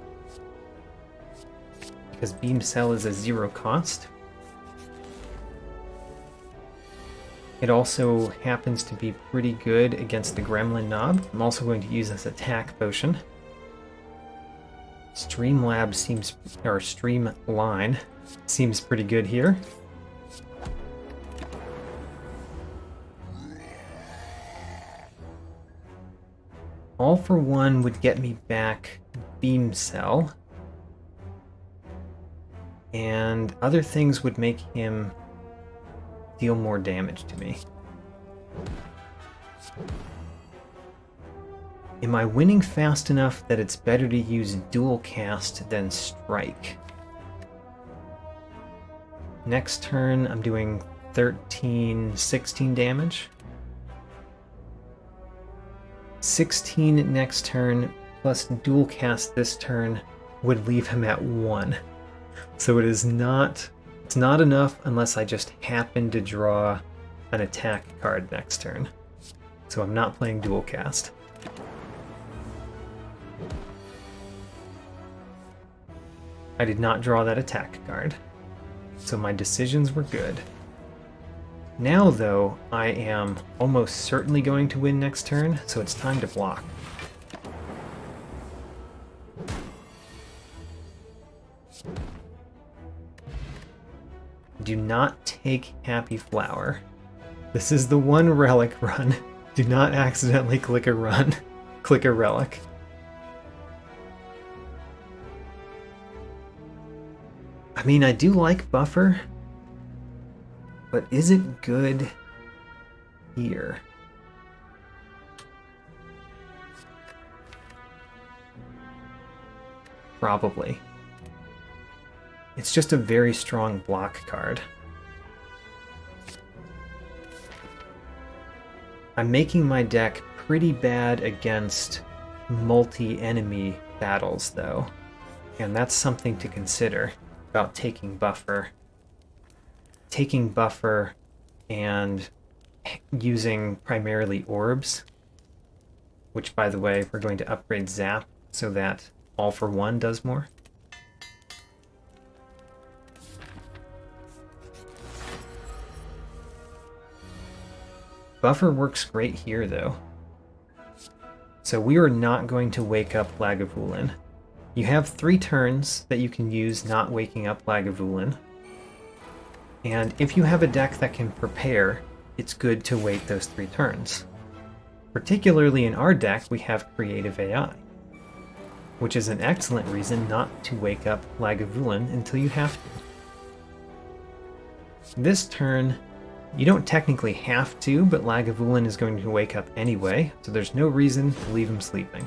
because Beam Cell is a 0 cost. It also happens to be pretty good against the Gremlin Knob. I'm also going to use this attack potion. Streamline seems pretty good here. All for one would get me back Beam Cell. And other things would make him deal more damage to me. Am I winning fast enough that it's better to use dual cast than strike? Next turn, I'm doing 13, 16 damage. 16 next turn, plus dual cast this turn would leave him at 1. So it's not enough unless I just happen to draw an attack card next turn. So I'm not playing dual cast. I did not draw that attack card, so my decisions were good. Now, though, I am almost certainly going to win next turn, so it's time to block. Do not take Happy Flower. This is the One Relic Run. Do not accidentally click a run. Click a relic. I mean, I do like Buffer, but is it good here? Probably. It's just a very strong block card. I'm making my deck pretty bad against multi-enemy battles, though, and that's something to consider about taking Buffer. Taking Buffer and using primarily orbs, which, by the way, we're going to upgrade Zap so that All for One does more. Buffer works great here, though. So we are not going to wake up Lagavulin. You have 3 turns that you can use not waking up Lagavulin. And if you have a deck that can prepare, it's good to wait those 3 turns. Particularly in our deck, we have Creative AI, which is an excellent reason not to wake up Lagavulin until you have to. This turn, you don't technically have to, but Lagavulin is going to wake up anyway, so there's no reason to leave him sleeping.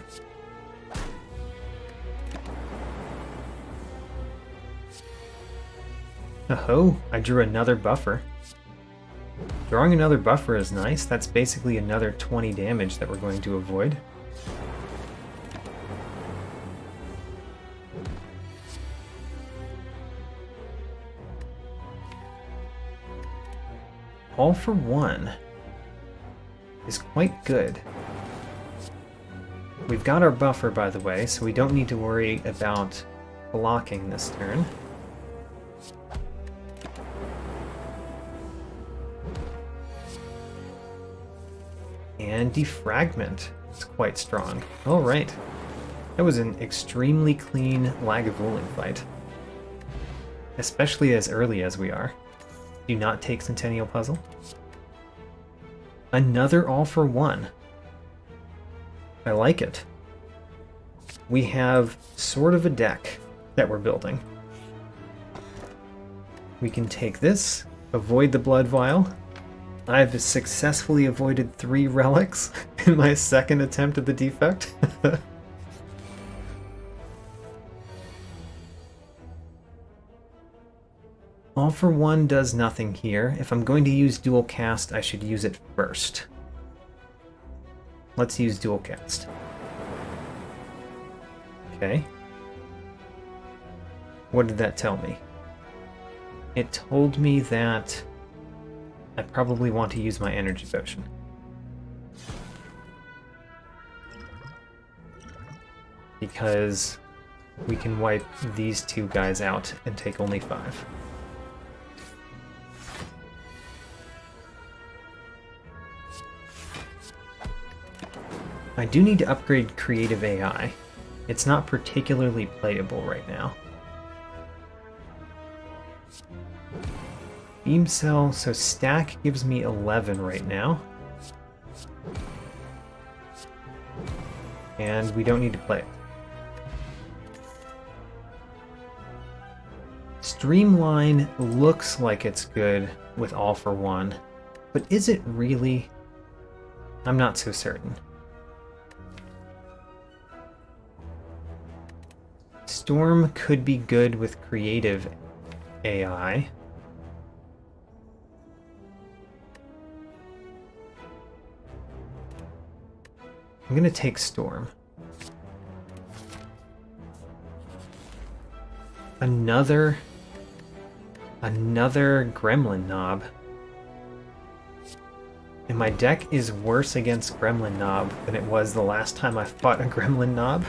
Oh, I drew another Buffer. Drawing another Buffer is nice. That's basically another 20 damage that we're going to avoid. All for One is quite good. We've got our Buffer, by the way, so we don't need to worry about blocking this turn. And Defragment is quite strong. Alright. That was an extremely clean Lagavulin fight. Especially as early as we are. Do not take Centennial Puzzle. Another All for One. I like it. We have sort of a deck that we're building. We can take this, avoid the Blood Vial. I've successfully avoided 3 relics in my second attempt at the Defect. All for One does nothing here. If I'm going to use Dual Cast, I should use it first. Let's use Dual Cast. Okay. What did that tell me? It told me that I probably want to use my Energy Potion. Because we can wipe these 2 guys out and take only 5. I do need to upgrade Creative AI. It's not particularly playable right now. Beam Cell, so stack gives me 11 right now. And we don't need to play it. Streamline looks like it's good with All for One, but is it really? I'm not so certain. Storm could be good with Creative AI. I'm gonna take Storm. Another Gremlin Knob. And my deck is worse against Gremlin Knob than it was the last time I fought a Gremlin Knob.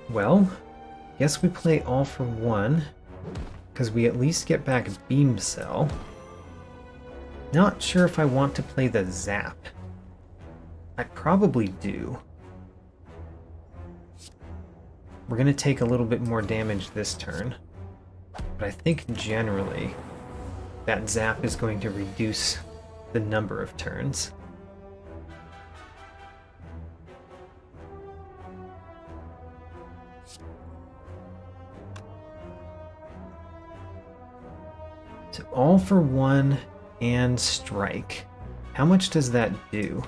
Well, guess we play All for One, because we at least get back Beam Cell. Not sure if I want to play the Zap. I probably do. We're going to take a little bit more damage this turn, but I think generally that Zap is going to reduce the number of turns. So All for One and Strike. How much does that do?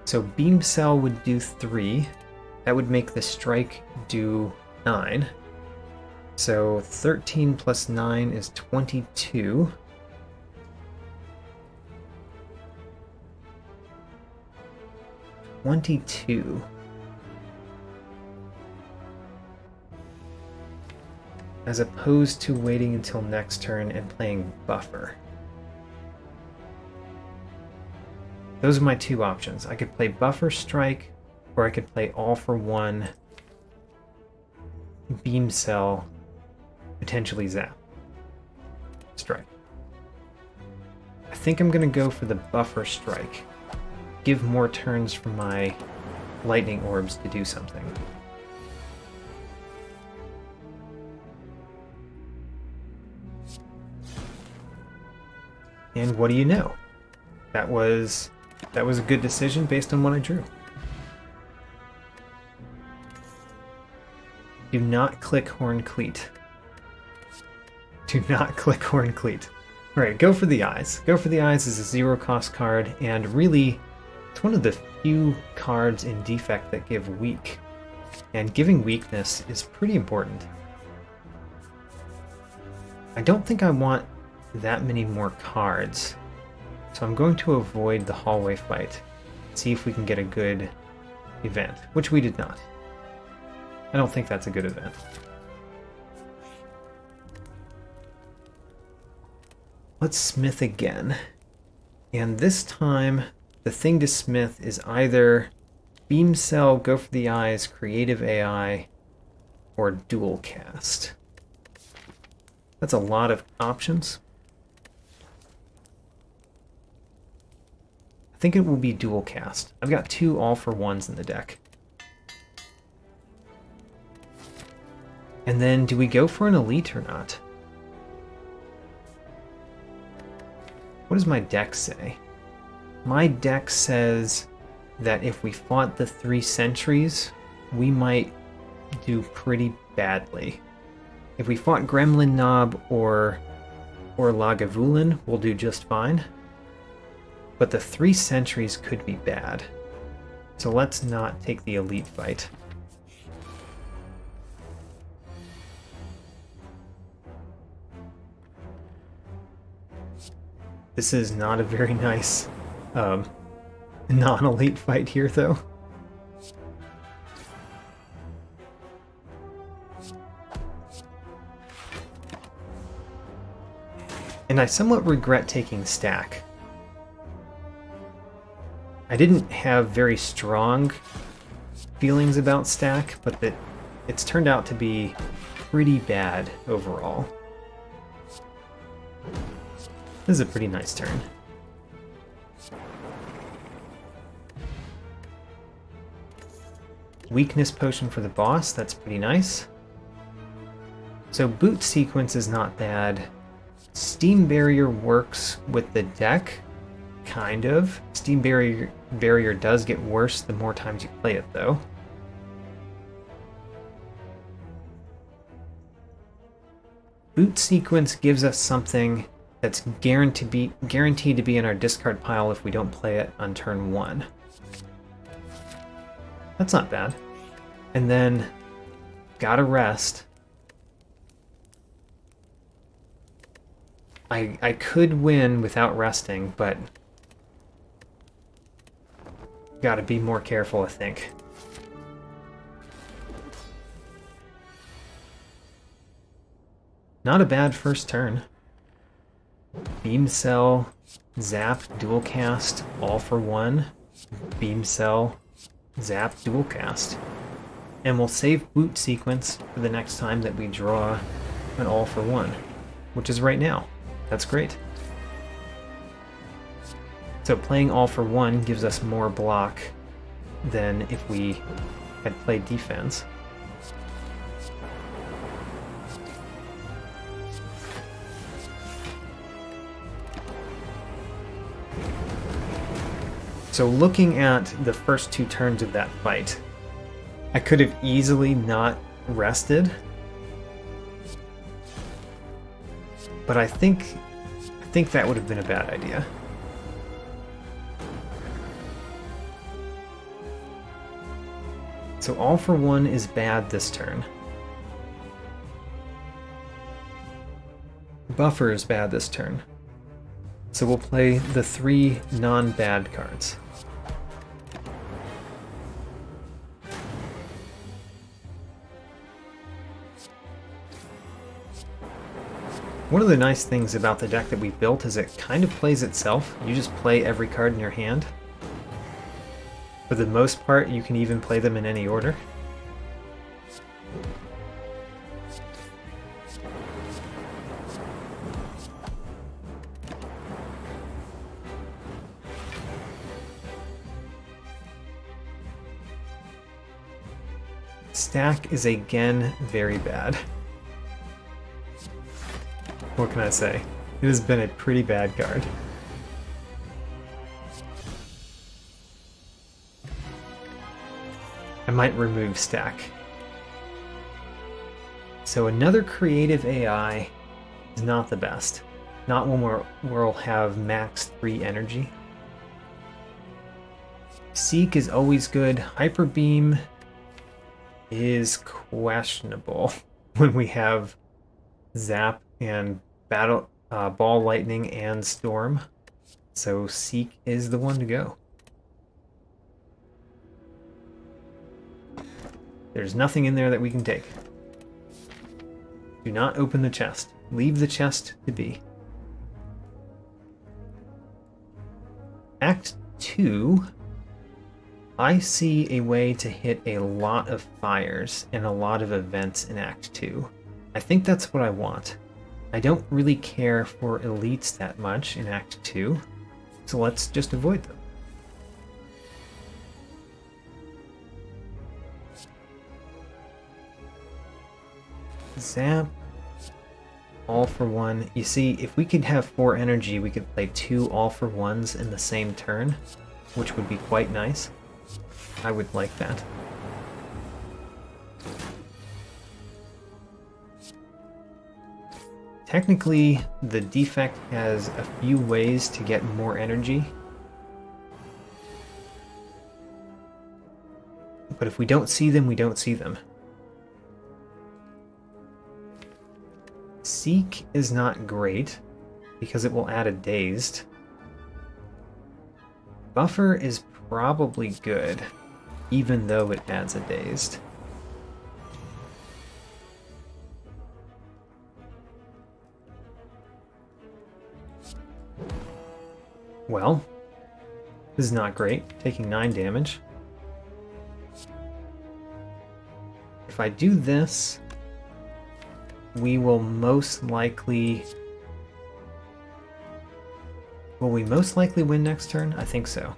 So Beam Cell would do 3. That would make the Strike do 9. So 13 plus 9 is 22. As opposed to waiting until next turn and playing Buffer. Those are my two options. I could play Buffer Strike, or I could play All for One, Beam Cell, potentially Zap. Strike. I think I'm going to go for the Buffer Strike. Give more turns for my Lightning Orbs to do something. And what do you know? That was a good decision based on what I drew. Do not click Horn Cleat. Do not click Horn Cleat. Alright, go for the Eyes. Go for the Eyes is a 0-cost card, and really, it's one of the few cards in Defect that give weak. And giving weakness is pretty important. I don't think I want that many more cards, so I'm going to avoid the hallway fight, see if we can get a good event, which we did not. I don't think that's a good event. Let's smith again, and this time the thing to smith is either Beam Cell, Go for the Eyes, Creative AI, or Dual Cast. That's a lot of options. I think it will be Dual Cast. I've got 2 All for Ones in the deck. And then, do we go for an Elite or not? What does my deck say? My deck says that if we fought the 3 Sentries, we might do pretty badly. If we fought Gremlin Knob or Lagavulin, we'll do just fine. But the 3 Sentries could be bad. So let's not take the Elite fight. This is not a very nice non-elite fight here, though. And I somewhat regret taking Stack. I didn't have very strong feelings about Stack, but it's turned out to be pretty bad overall. This is a pretty nice turn. Weakness potion for the boss, that's pretty nice. So boot sequence is not bad. Steam barrier works with the deck, kind of. Steam barrier does get worse the more times you play it, though. Boot sequence gives us something that's guaranteed to be in our discard pile if we don't play it on turn 1. That's not bad. And then, gotta rest. I could win without resting, but gotta be more careful, I think. Not a bad first turn. Beam Cell, Zap, Dual Cast, all for one. Beam Cell, Zap, Dual Cast. And we'll save Boot Sequence for the next time that we draw an all for one, which is right now. That's great. So playing all for one gives us more block than if we had played defense. So looking at the first two turns of that fight, I could have easily not rested, but I think that would have been a bad idea. So all for one is bad this turn. Buffer is bad this turn. So we'll play the 3 non-bad cards. One of the nice things about the deck that we built is it kind of plays itself. You just play every card in your hand. For the most part, you can even play them in any order. Stack is again very bad. What can I say? It has been a pretty bad card. I might remove Stack. So another creative AI is not the best. Not when we'll have max 3 energy. Seek is always good. Hyper Beam is questionable when we have Zap and Ball Lightning and Storm. So Seek is the one to go. There's nothing in there that we can take. Do not open the chest. Leave the chest to be. Act 2, I see a way to hit a lot of fires and a lot of events in Act 2. I think that's what I want. I don't really care for elites that much in Act 2, so let's just avoid them. Zap, all for one. You see, if we could have 4 energy, we could play 2 all for ones in the same turn, which would be quite nice. I would like that. Technically, the Defect has a few ways to get more energy. But if we don't see them, we don't see them. Seek is not great, because it will add a dazed. Buffer is probably good, even though it adds a dazed. Well, this is not great, taking 9 damage. If I do this, we will most likely... Will we most likely win next turn? I think so.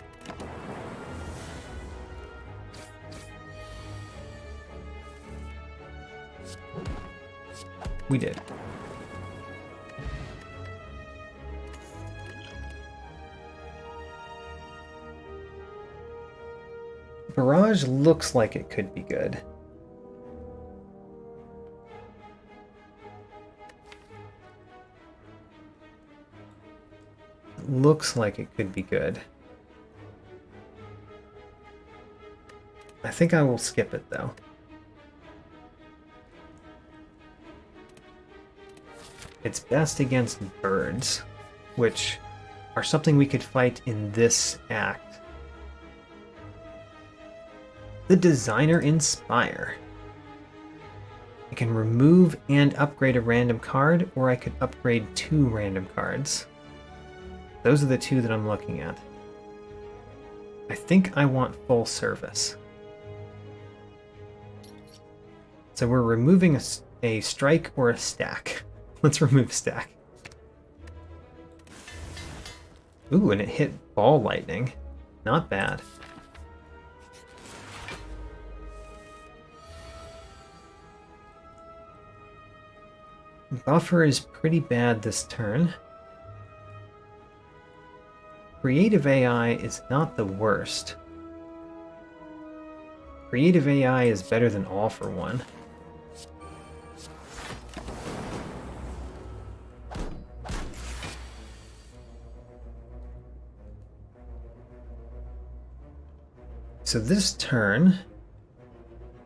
We did. Barrage looks like it could be good. Looks like it could be good. I think I will skip it though. It's best against birds, which are something we could fight in this act. The Designer in Spire. I can remove and upgrade a random card, or I could upgrade 2 random cards. Those are the 2 that I'm looking at. I think I want full service. So we're removing a strike or a stack. Let's remove stack. Ooh, and it hit ball lightning. Not bad. Buffer is pretty bad this turn. Creative AI is not the worst. Creative AI is better than All for One. So this turn,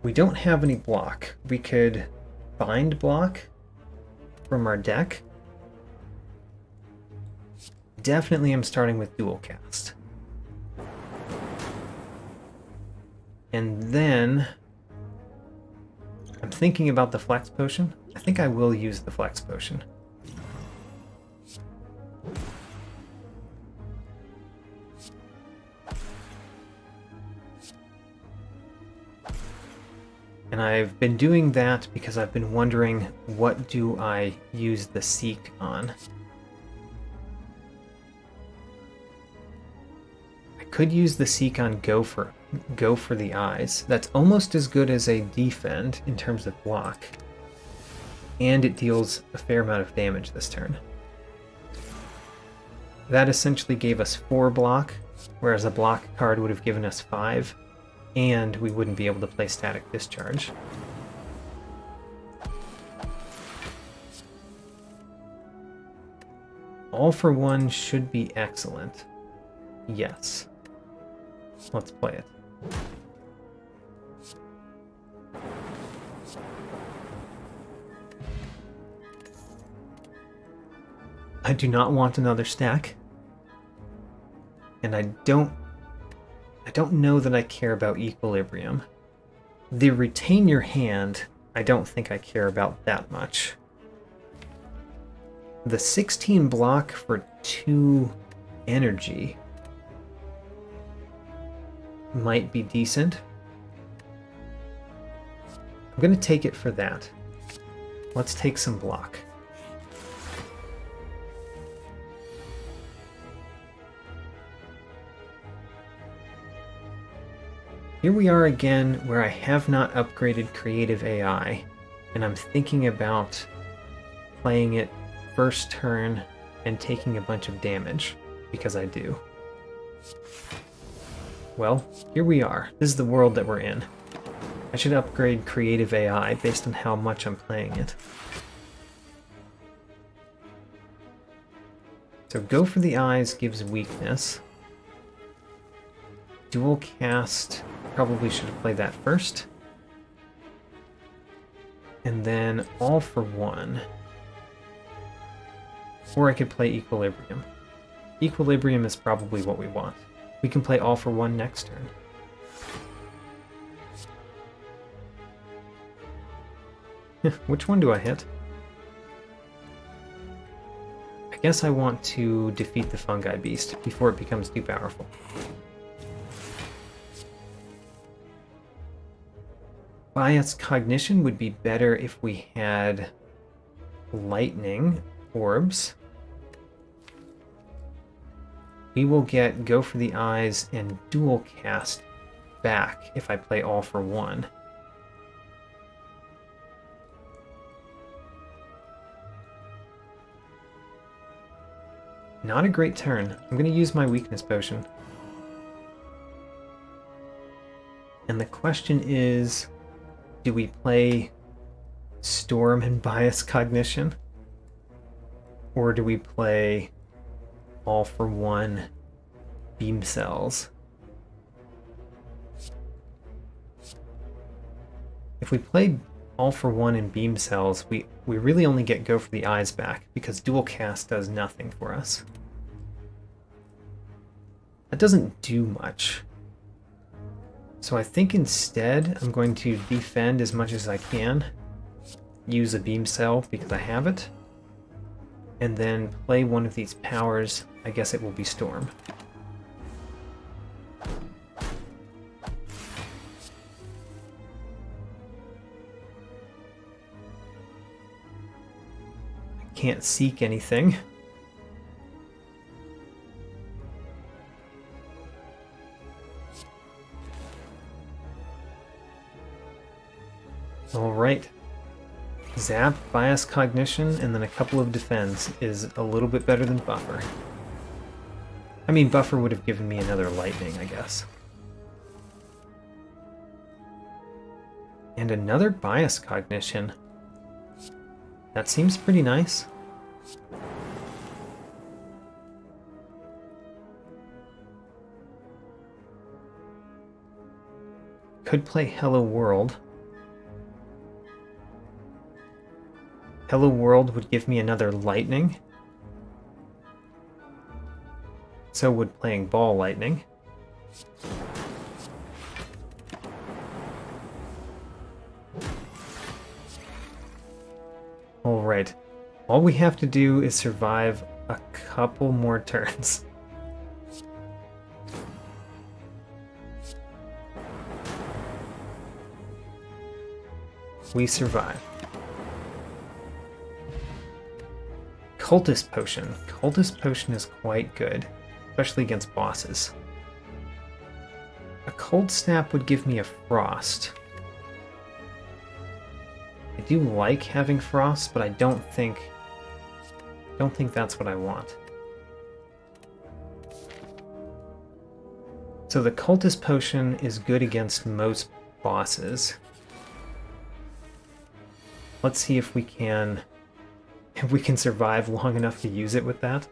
we don't have any block. We could bind block from our deck. Definitely I'm starting with dual cast. And then I'm thinking about the flex potion. I think I will use the flex potion. And I've been doing that because I've been wondering, what do I use the Seek on? I could use the Seek on Go for the Eyes. That's almost as good as a Defend in terms of block. And it deals a fair amount of damage this turn. That essentially gave us 4 block, whereas a block card would have given us 5. And we wouldn't be able to play Static Discharge. All for One should be excellent. Yes. Let's play it. I do not want another stack. And I don't know that I care about Equilibrium. The Retain Your Hand, I don't think I care about that much. The 16 block for 2 energy might be decent. I'm going to take it for that. Let's take some block. Here we are again where I have not upgraded Creative AI, and I'm thinking about playing it first turn and taking a bunch of damage, because I do. Well, here we are. This is the world that we're in. I should upgrade Creative AI based on how much I'm playing it. So Go for the Eyes gives weakness. Dual Cast, probably should have played that first. And then All for One. Or I could play Equilibrium. Equilibrium is probably what we want. We can play All for One next turn. Which one do I hit? I guess I want to defeat the Fungi Beast before it becomes too powerful. Bias Cognition would be better if we had Lightning Orbs. We will get Go for the Eyes and Dual Cast back if I play All for One. Not a great turn. I'm going to use my Weakness Potion. And the question is, do we play Storm and Bias Cognition? Or do we play All for One Beam Cells? If we play all for one in beam cells, we really only get go for the eyes back because dual cast does nothing for us. That doesn't do much. So I think instead I'm going to defend as much as I can, use a beam cell because I have it, and then play one of these powers. I guess it will be Storm. I can't seek anything. Alright. Zap, Bias Cognition, and then a couple of Defends is a little bit better than Buffer. I mean, Buffer would have given me another Lightning, I guess. And another Bias Cognition. That seems pretty nice. Could play Hello World. Hello World would give me another Lightning. So would playing Ball Lightning. Alright. All we have to do is survive a couple more turns. We survive. Cultist Potion. Cultist Potion is quite good, especially against bosses. A Cold Snap would give me a Frost. I do like having Frost, but I don't think that's what I want. So the Cultist Potion is good against most bosses. Let's see if we can survive long enough to use it with that.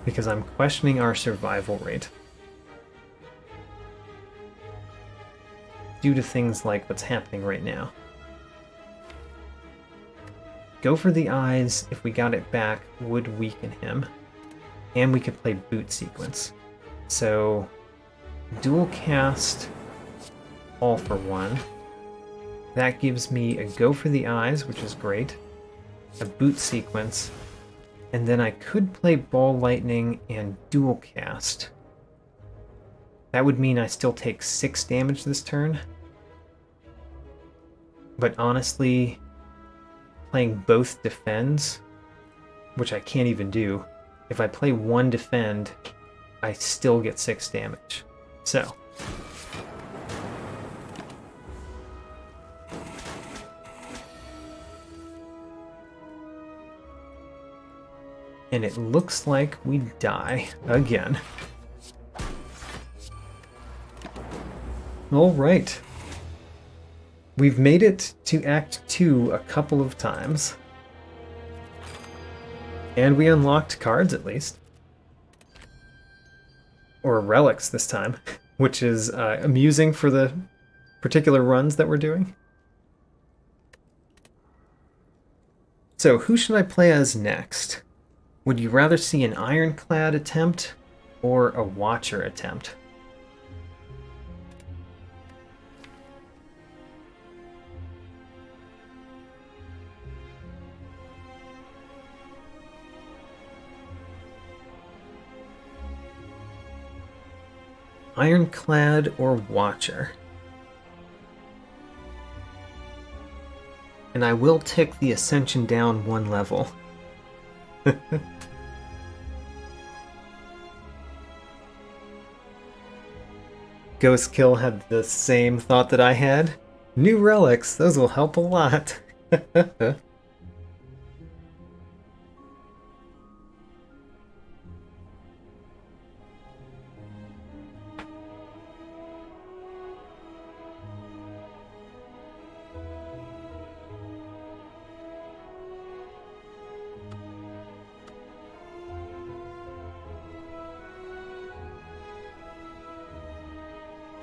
Because I'm questioning our survival rate. Due to things like what's happening right now. Go for the eyes, if we got it back, would weaken him. And we could play boot sequence. So, dual cast, all for one. That gives me a go for the eyes, which is great. A boot sequence. And then I could play Ball Lightning and dual cast. That would mean I still take 6 damage this turn. But honestly, playing both defends, which I can't even do, if I play one defend, I still get 6 damage. So. And it looks like we die again. Alright. We've made it to Act 2 a couple of times. And we unlocked cards, at least. Or relics this time, which is amusing for the particular runs that we're doing. So, who should I play as next? Would you rather see an Ironclad attempt or a Watcher attempt? Ironclad or Watcher? And I will tick the Ascension down 1 level. Ghostkill had the same thought that I had. New relics, those will help a lot.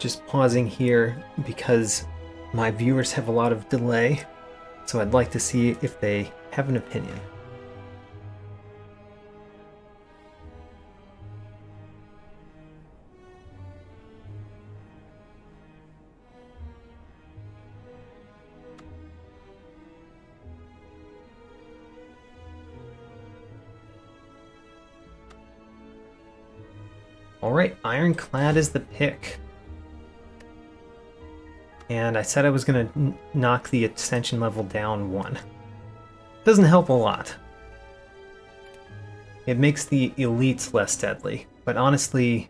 just pausing here because my viewers have a lot of delay, so I'd like to see if they have an opinion. Alright, Ironclad is the pick. And I said I was going to knock the ascension level down 1. Doesn't help a lot. It makes the elites less deadly, but honestly,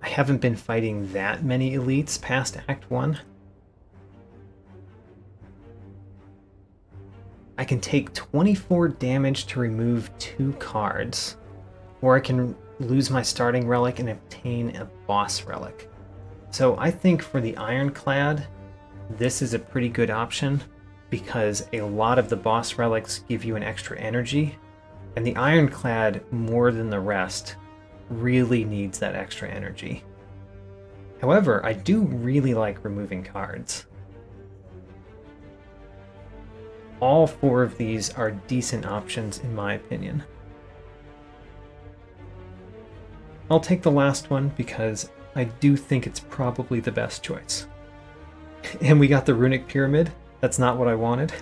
I haven't been fighting that many elites past Act 1. I can take 24 damage to remove 2 cards, or I can lose my starting relic and obtain a boss relic. So I think for the Ironclad, this is a pretty good option because a lot of the boss relics give you an extra energy, and the Ironclad, more than the rest, really needs that extra energy. However, I do really like removing cards. All 4 of these are decent options in my opinion. I'll take the last one because I do think it's probably the best choice. And we got the Runic Pyramid. That's not what I wanted.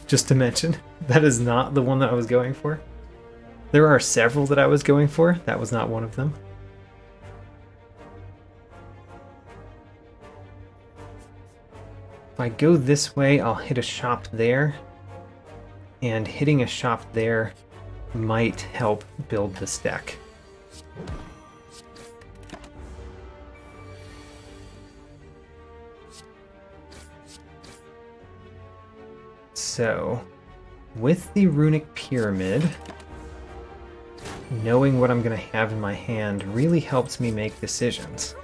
Just to mention, that is not the one that I was going for. There are several that I was going for. That was not one of them. If I go this way, I'll hit a shop there. And hitting a shop there might help build this deck. So, with the Runic Pyramid, knowing what I'm going to have in my hand really helps me make decisions.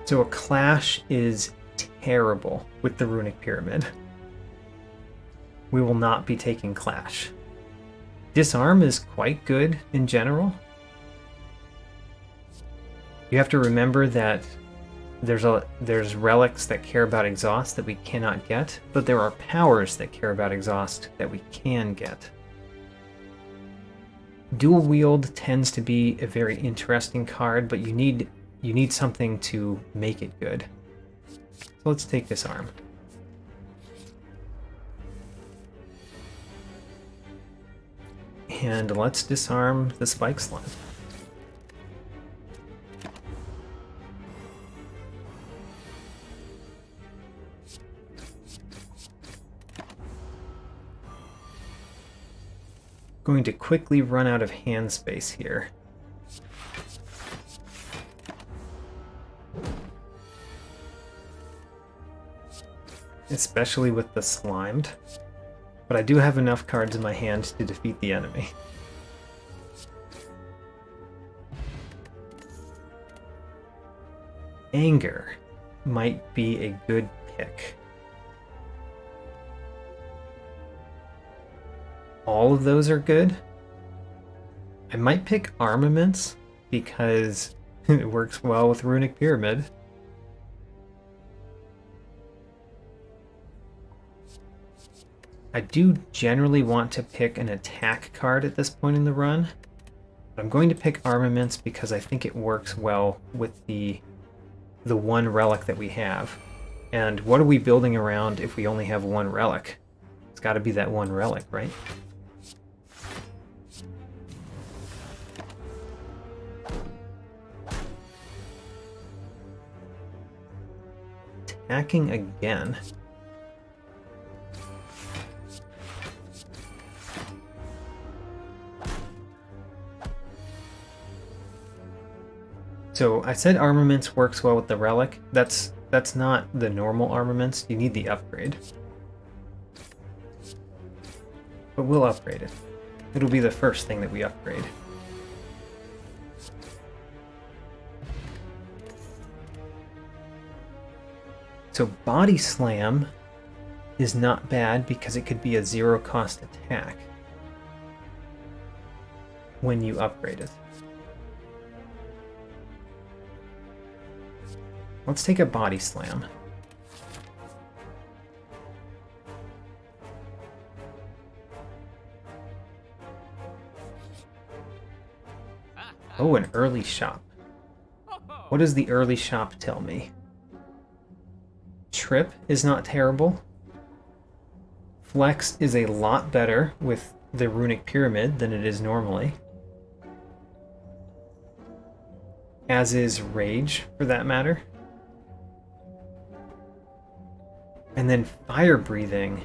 So a clash is terrible with the Runic Pyramid. We will not be taking clash. Disarm is quite good in general. You have to remember that there's relics that care about exhaust that we cannot get, but there are powers that care about exhaust that we can get. Dual wield tends to be a very interesting card, but you need something to make it good. So let's take disarm. And let's disarm the spike slime. Going to quickly run out of hand space here. Especially with the slimed. But I do have enough cards in my hand to defeat the enemy. Anger might be a good pick. All of those are good. I might pick armaments because it works well with Runic Pyramid. I do generally want to pick an attack card at this point in the run, but I'm going to pick armaments because I think it works well with the one relic that we have. And what are we building around if we only have one relic? It's got to be that one relic, right? Attacking again. So I said armaments works well with the relic. That's not the normal armaments. You need the upgrade. But we'll upgrade it. It'll be the first thing that we upgrade. So Body Slam is not bad because it could be a zero-cost attack when you upgrade it. Let's take a body slam. Oh, an early shop. What does the early shop tell me? Trip is not terrible. Flex is a lot better with the runic pyramid than it is normally. As is rage, for that matter. And then fire breathing.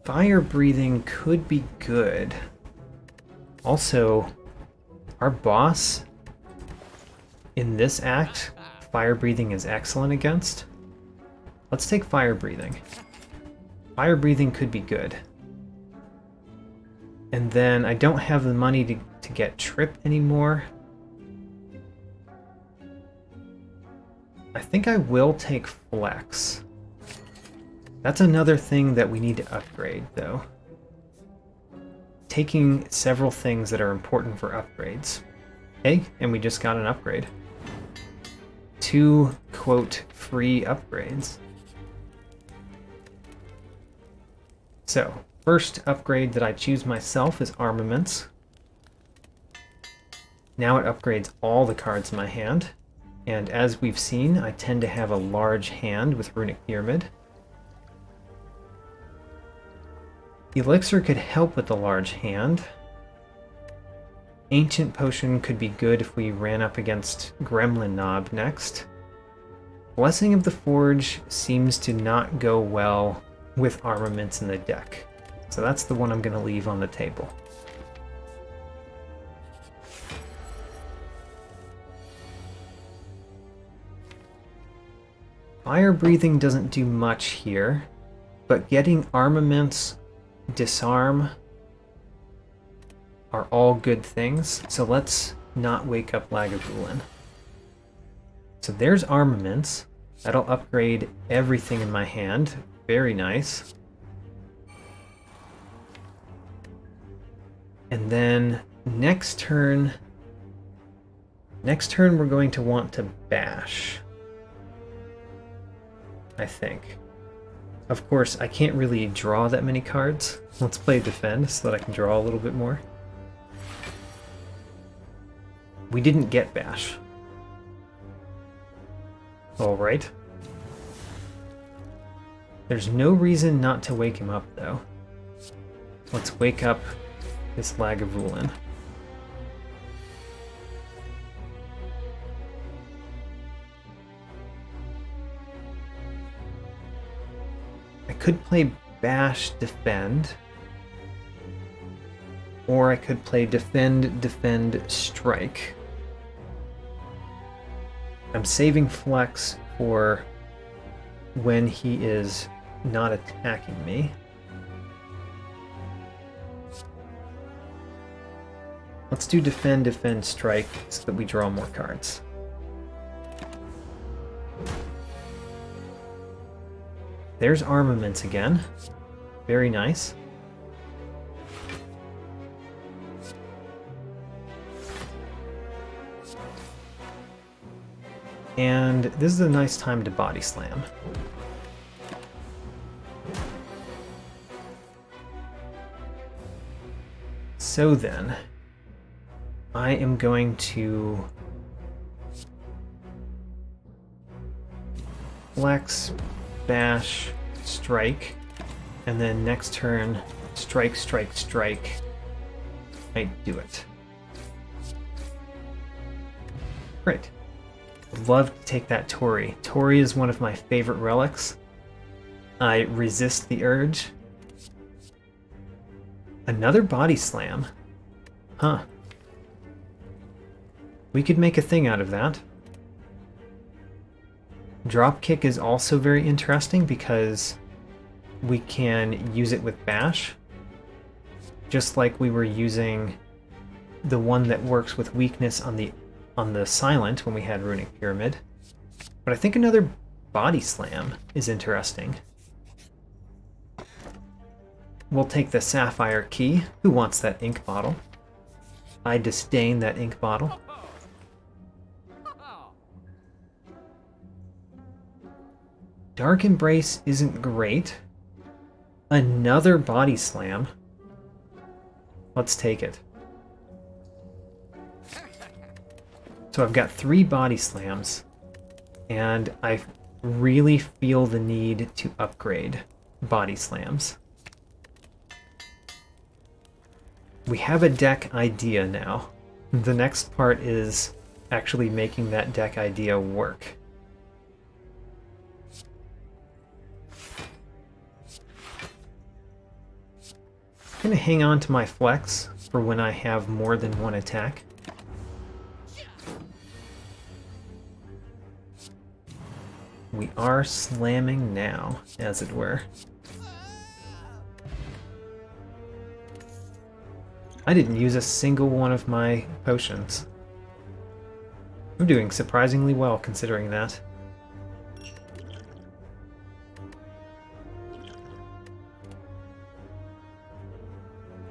Fire breathing could be good. Also, our boss in this act, fire breathing is excellent against. Let's take fire breathing. Fire breathing could be good. And then I don't have the money to get trip anymore. I think I will take flex. That's another thing that we need to upgrade, though. Taking several things that are important for upgrades. Hey, and we just got an upgrade. 2, quote, free upgrades. So, first upgrade that I choose myself is armaments. Now it upgrades all the cards in my hand. And as we've seen, I tend to have a large hand with Runic Pyramid. Elixir could help with the large hand. Ancient Potion could be good if we ran up against Gremlin Knob next. Blessing of the Forge seems to not go well with armaments in the deck. So that's the one I'm going to leave on the table. Fire breathing doesn't do much here, but getting armaments, disarm are all good things, so let's not wake up Lagavulin. So there's armaments. That'll upgrade everything in my hand. Very nice. And then next turn we're going to want to bash, I think. Of course, I can't really draw that many cards. Let's play defend so that I can draw a little bit more. We didn't get bash. Alright. There's no reason not to wake him up, though. Let's wake up this Lagavulin. I could play bash, defend. Or I could play defend, defend, strike. I'm saving flex for when he is not attacking me. Let's do defend, defend, strike so that we draw more cards. There's armaments again. Very nice. And this is a nice time to body slam. So then, I am going to flex, bash, strike, and then next turn, strike, strike, strike. I do it. Great. I'd love to take that Tori. Tori is one of my favorite relics. I resist the urge. Another body slam. Huh. We could make a thing out of that. Dropkick is also very interesting because we can use it with bash. Just like we were using the one that works with weakness on the silent when we had Runic Pyramid. But I think another body slam is interesting. We'll take the Sapphire Key. Who wants that ink bottle? I disdain that ink bottle. Dark Embrace isn't great. Another Body Slam. Let's take it. So I've got 3 Body Slams, and I really feel the need to upgrade Body Slams. We have a deck idea now. The next part is actually making that deck idea work. I'm going to hang on to my flex for when I have more than one attack. We are slamming now, as it were. I didn't use a single one of my potions. I'm doing surprisingly well considering that.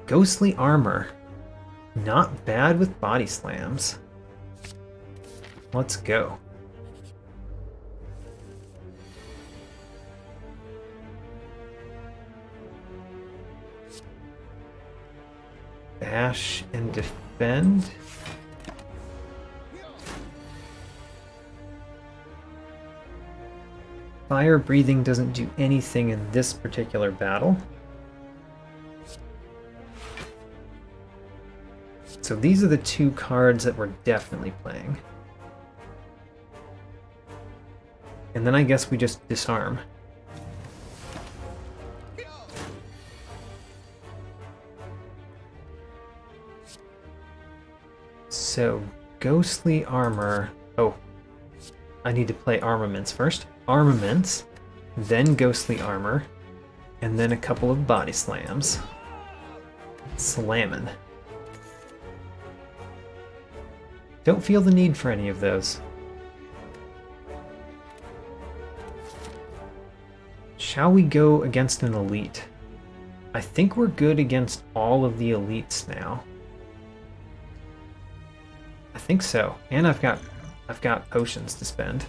Ghostly Armor. Not bad with Body Slams. Let's go. Bash and defend. Fire breathing doesn't do anything in this particular battle. So these are the 2 cards that we're definitely playing. And then I guess we just disarm. So, Ghostly Armor. Oh, I need to play Armaments first. Armaments, then Ghostly Armor, and then a couple of Body Slams. Slammin'. Don't feel the need for any of those. Shall we go against an elite? I think we're good against all of the elites now. I think so. And I've got potions to spend.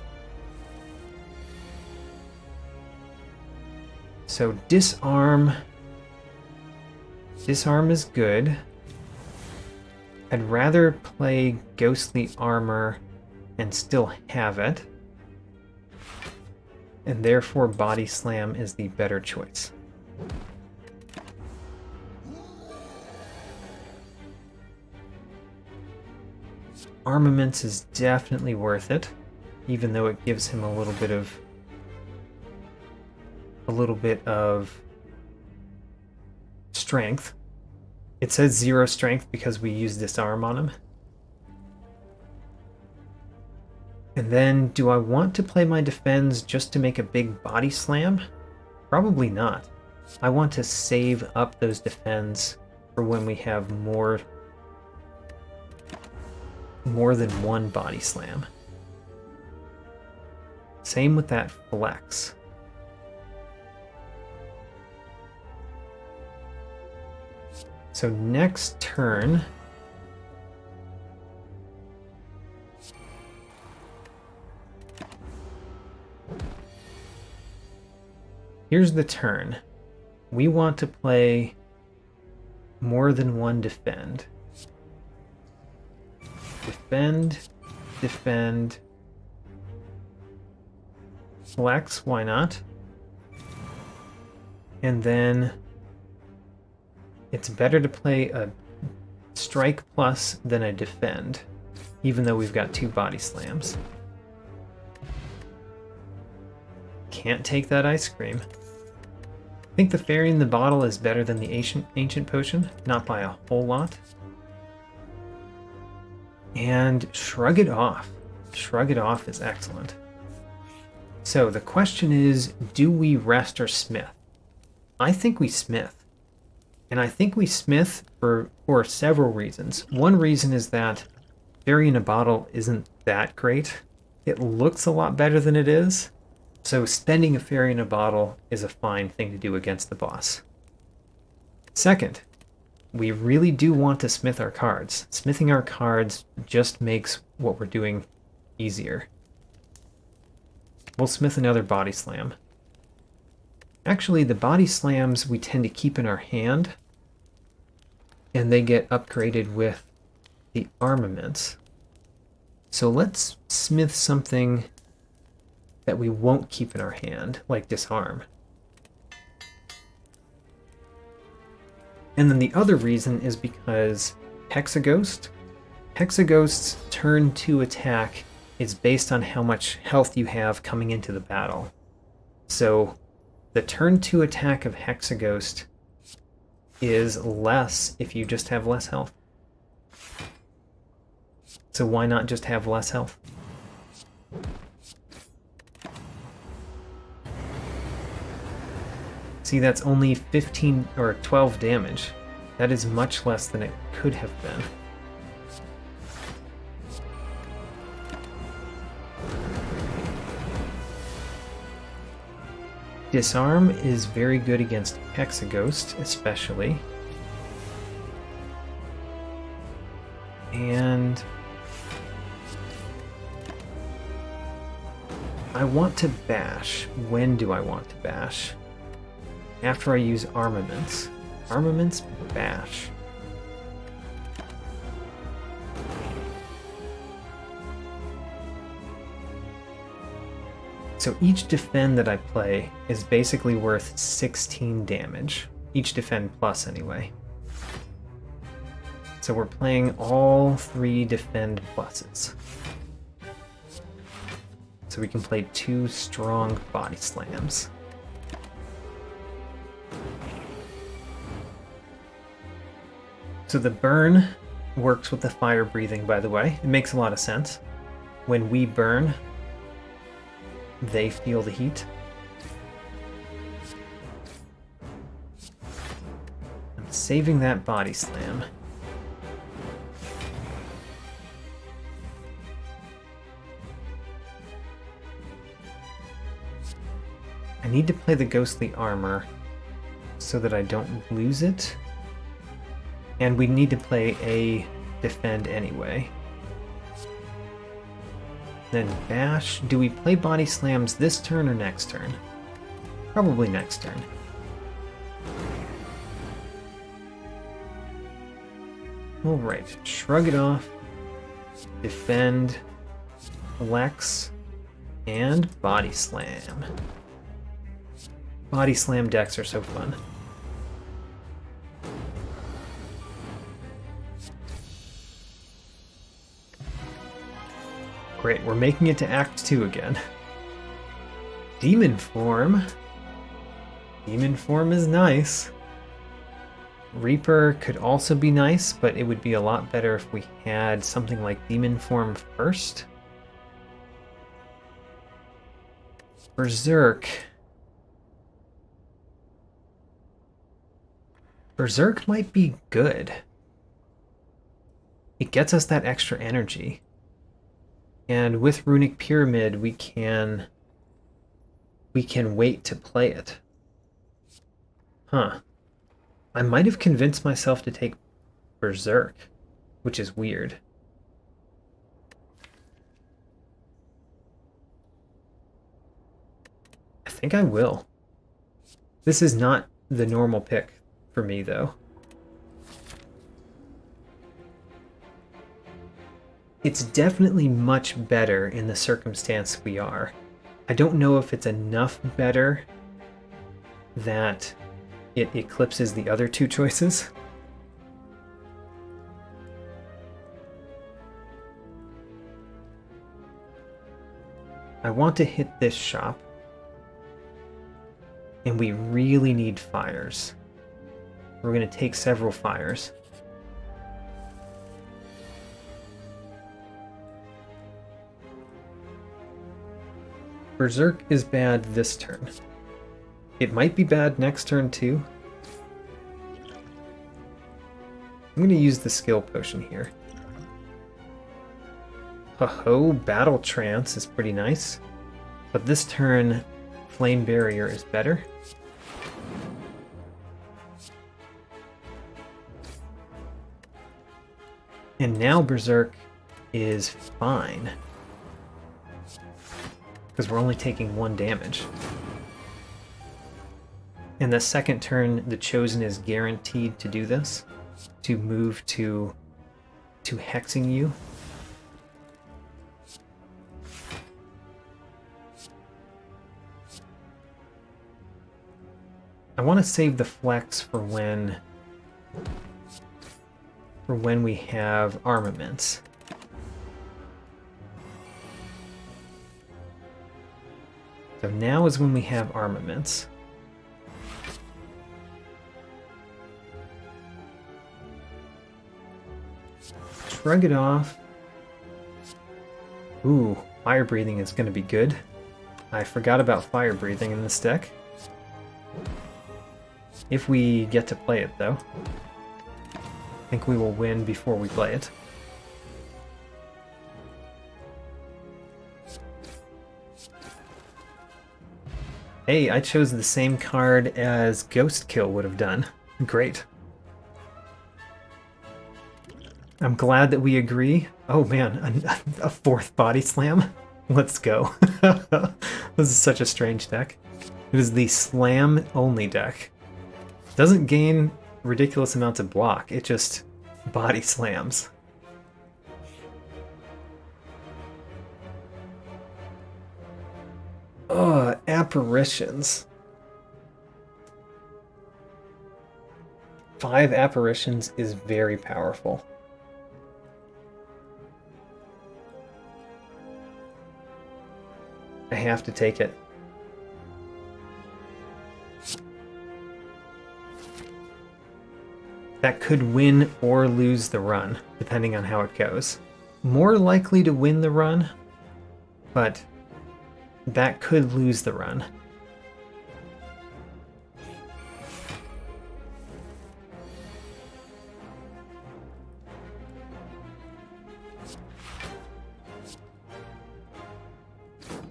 So disarm. Disarm is good. I'd rather play Ghostly Armor and still have it. And therefore Body Slam is the better choice. Armaments is definitely worth it, even though it gives him a little bit of strength. It says 0 strength because we use disarm on him. And then, do I want to play my defense just to make a big Body Slam? Probably not. I want to save up those defense for when we have more than one Body Slam. Same with that flex. So next turn, here's the turn. We want to play more than one defend. Defend, defend, flex, why not? And then it's better to play a strike plus than a defend, even though we've got 2 Body Slams. Can't take that ice cream. I think the Fairy in the Bottle is better than the Ancient Potion, not by a whole lot. And Shrug It Off. Shrug It Off is excellent. So the question is, do we rest or smith? I think we smith. And I think we smith for several reasons. One reason is that Fairy in a Bottle isn't that great. It looks a lot better than it is. So spending a Fairy in a Bottle is a fine thing to do against the boss. Second, we really do want to smith our cards. Smithing our cards just makes what we're doing easier. We'll smith another Body Slam. Actually, the body slams we tend to keep in our hand, and they get upgraded with the armaments. So let's smith something that we won't keep in our hand, like disarm. And then the other reason is because Hexaghost. Hexaghost's turn 2 attack is based on how much health you have coming into the battle. So the turn 2 attack of Hexaghost is less if you just have less health. So why not just have less health? See, that's only 15 or 12 damage. That is much less than it could have been. Disarm is very good against Hexaghost, especially. And I want to bash. When do I want to bash? After I use armaments. Armaments, bash. So each defend that I play is basically worth 16 damage. Each defend plus, anyway. So we're playing all 3 defend pluses. So we can play 2 strong body slams. So the burn works with the fire breathing, by the way. It makes a lot of sense. When we burn, they feel the heat. I'm saving that body slam. I need to play the ghostly armor so that I don't lose it. And we need to play a defend anyway. Then bash. Do we play body slams this turn or next turn? Probably next turn. Alright, shrug it off. Defend. Flex. And body slam. Body slam decks are so fun. Great, we're making it to Act 2 again. Demon form. Demon form is nice. Reaper could also be nice, but it would be a lot better if we had something like demon form first. Berserk. Berserk might be good. It gets us that extra energy. And with Runic Pyramid, we can wait to play it. Huh. I might have convinced myself to take Berserk, which is weird. I think I will. This is not the normal pick for me, though. It's definitely much better in the circumstance we are. I don't know if it's enough better that it eclipses the other 2 choices. I want to hit this shop. And we really need fires. We're going to take several fires. Berserk is bad this turn. It might be bad next turn too. I'm going to use the skill potion here. Ho-ho, Battle Trance is pretty nice. But this turn, Flame Barrier is better. And now Berserk is fine. Because we're only taking 1 damage. In the second turn, the Chosen is guaranteed to do this, to move to hexing you. I want to save the flex for when we have armaments. So now is when we have armaments. Shrug it off. Ooh, fire breathing is going to be good. I forgot about fire breathing in this deck. If we get to play it, though. I think we will win before we play it. Hey, I chose the same card as Ghost Kill would have done. Great. I'm glad that we agree. Oh man, a fourth body slam? Let's go. This is such a strange deck. It is the slam only deck. Doesn't gain ridiculous amounts of block, it just body slams. Ugh, apparitions. 5 apparitions is very powerful. I have to take it. That could win or lose the run, depending on how it goes. More likely to win the run, but that could lose the run.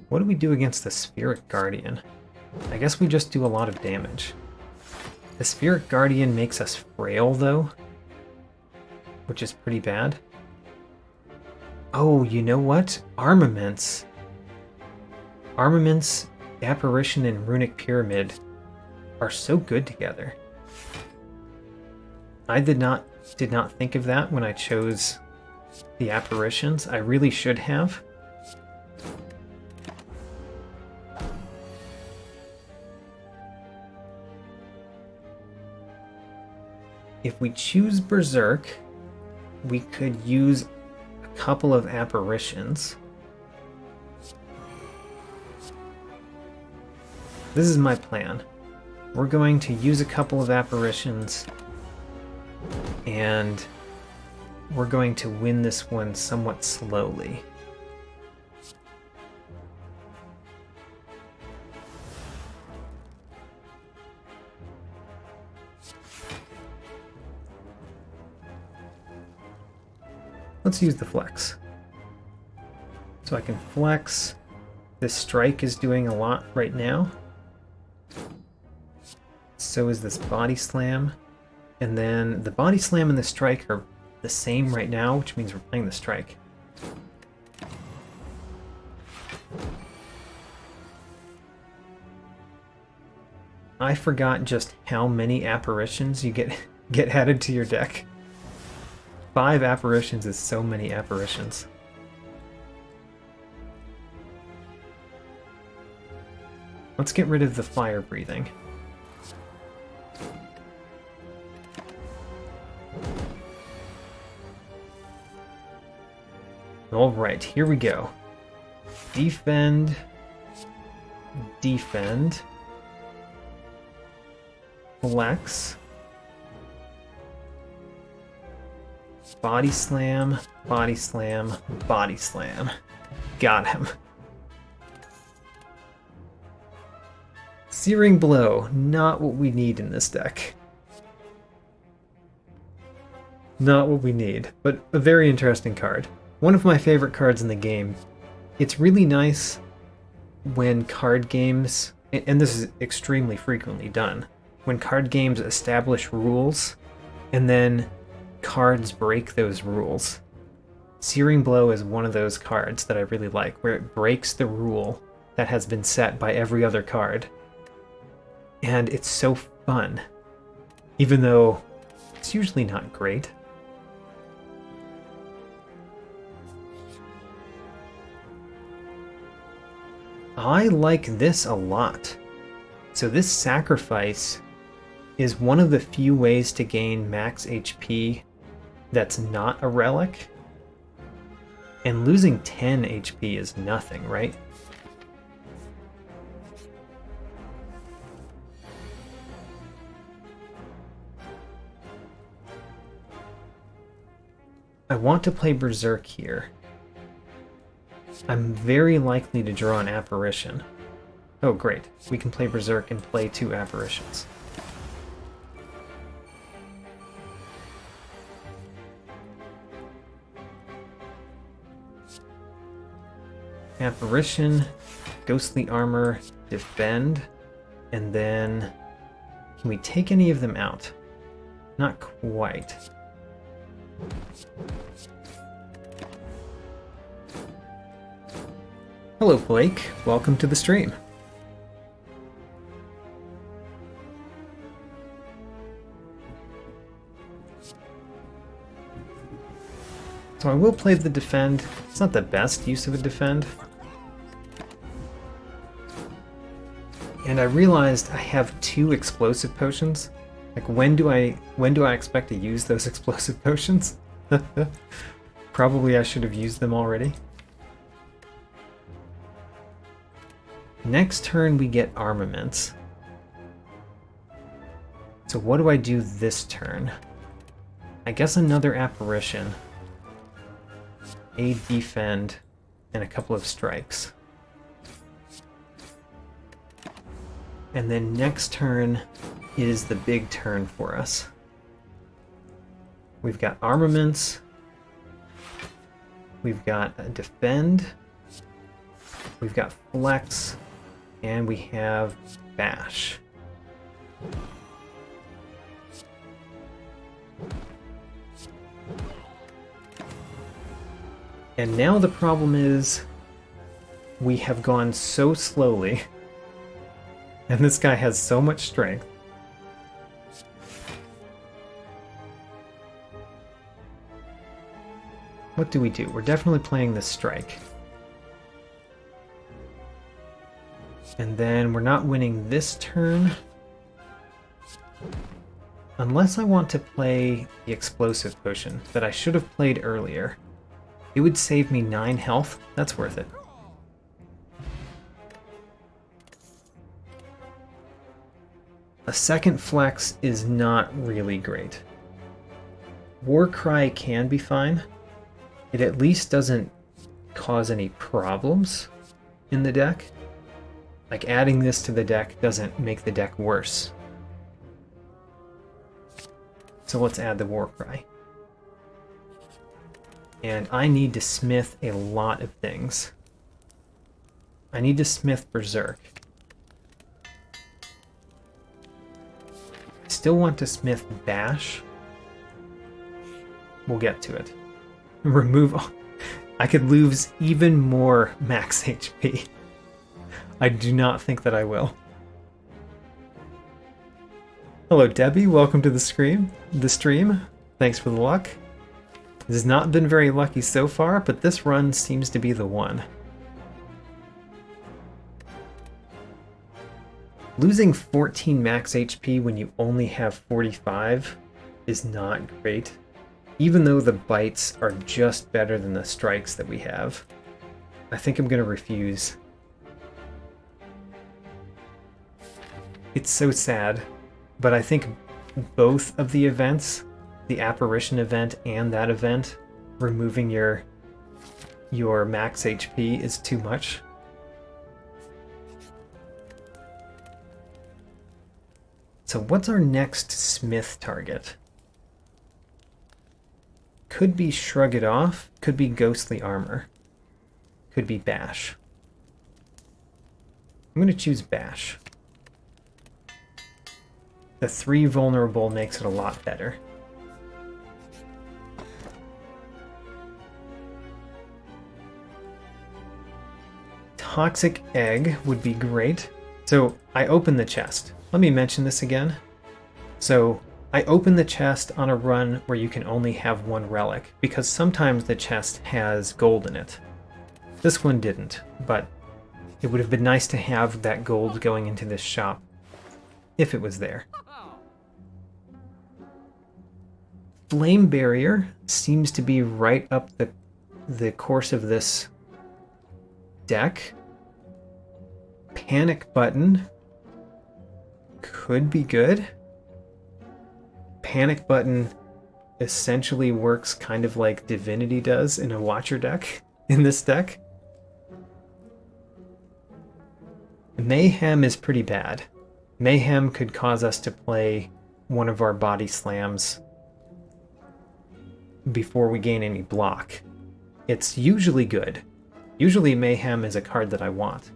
What do we do against the Spirit Guardian? I guess we just do a lot of damage. The Spirit Guardian makes us frail, though, which is pretty bad. Oh, you know what? Armaments. Armaments, Apparition, and Runic Pyramid are so good together. I did not think of that when I chose the Apparitions. I really should have. If we choose Berserk, we could use a couple of Apparitions. This is my plan. We're going to use a couple of Apparitions, and we're going to win this one somewhat slowly. Let's use the flex. So I can flex. This strike is doing a lot right now. So is this body slam. And then the body slam and the strike are the same right now, which means we're playing the strike. I forgot just how many apparitions you get added to your deck. 5 apparitions is so many apparitions. Let's get rid of the fire breathing. Alright, here we go. Defend. Defend. Flex. Body slam, body slam, body slam. Got him. Searing Blow, not what we need in this deck. Not what we need, but a very interesting card. One of my favorite cards in the game. It's really nice when card games, and this is extremely frequently done, when card games establish rules and then cards break those rules. Searing Blow is one of those cards that I really like, where it breaks the rule that has been set by every other card. And it's so fun, even though it's usually not great. I like this a lot. So this sacrifice is one of the few ways to gain max HP that's not a relic. And losing 10 HP is nothing, right? I want to play Berserk here. I'm very likely to draw an apparition. Oh great, we can play Berserk and play 2 apparitions. Apparition, Ghostly Armor, Defend, and then can we take any of them out? Not quite. Hello Blake, welcome to the stream. So I will play the Defend. It's not the best use of a Defend. And I realized I have 2 explosive potions. Like when do I expect to use those explosive potions? Probably I should have used them already. Next turn we get armaments. So what do I do this turn? I guess another apparition. A defend and a couple of strikes. And then next turn is the big turn for us. We've got armaments. We've got a defend. We've got flex. And we have bash. And now the problem is we have gone so slowly. And this guy has so much strength. What do we do? We're definitely playing the strike. And then we're not winning this turn. Unless I want to play the explosive potion that I should have played earlier. It would save me 9 health. That's worth it. A second flex is not really great. Warcry can be fine. It at least doesn't cause any problems in the deck. Like adding this to the deck doesn't make the deck worse. So let's add the Warcry. And I need to smith a lot of things. I need to smith Berserk. I still want to smith Bash. We'll get to it. Remove... I could lose even more max HP. I do not think that I will. Hello Debbie, welcome to the stream. Thanks for the luck. This has not been very lucky so far, but this run seems to be the one. Losing 14 max HP when you only have 45 is not great, even though the bites are just better than the strikes that we have. I think I'm going to refuse. It's so sad, but I think both of the events, the apparition event and that event, removing your max HP is too much. So what's our next smith target? Could be Shrug It Off, could be Ghostly Armor, could be Bash. I'm going to choose Bash. The 3 vulnerable makes it a lot better. Toxic Egg would be great. So I open the chest. let me mention this again. So I opened the chest on a run where you can only have one relic, because sometimes the chest has gold in it. This one didn't, but it would have been nice to have that gold going into this shop, if it was there. Flame Barrier seems to be right up the course of this deck. Panic Button could be good. Panic Button essentially works kind of like Divinity does in a Watcher deck, in this deck. Mayhem is pretty bad. Mayhem could cause us to play one of our body slams before we gain any block. It's usually good. Usually Mayhem is a card that I want.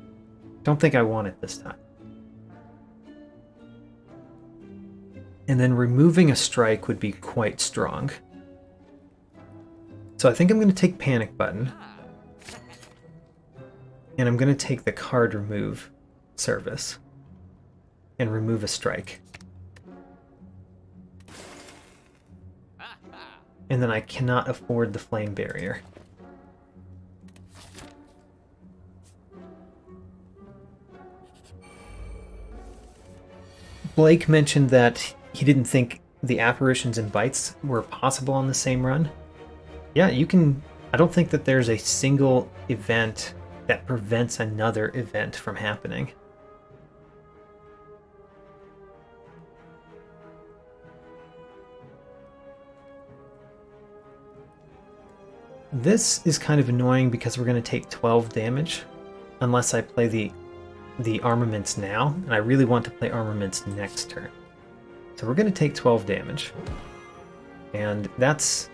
Don't think I want it this time. And then removing a strike would be quite strong. So I think I'm going to take Panic Button. And I'm going to take the card remove service. And remove a strike. And then I cannot afford the Flame Barrier. Blake mentioned that he didn't think the apparitions and bites were possible on the same run. Yeah, you can... I don't think that there's a single event that prevents another event from happening. This is kind of annoying because we're going to take 12 damage unless I play the armaments now, and I really want to play armaments next turn. So we're going to take 12 damage, and that's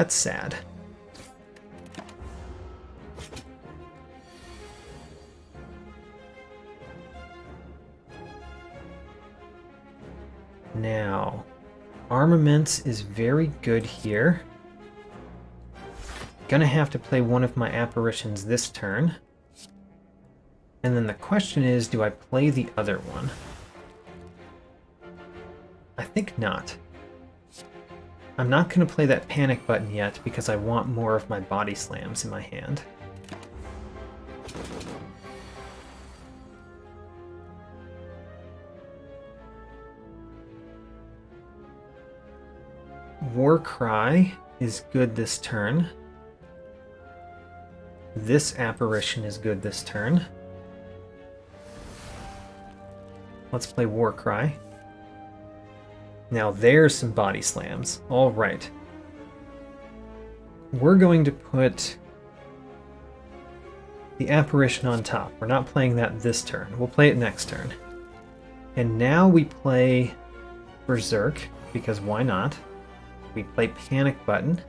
sad. Now, armaments is very good here. Gonna have to play one of my apparitions this turn. And then the question is, do I play the other one? I think not. I'm not gonna play that Panic Button yet because I want more of my body slams in my hand. Warcry is good this turn. This apparition is good this turn. Let's play Warcry. Now there's some body slams. All right. We're going to put the apparition on top. We're not playing that this turn. We'll play it next turn. And now we play Berserk, because why not? We play Panic Button.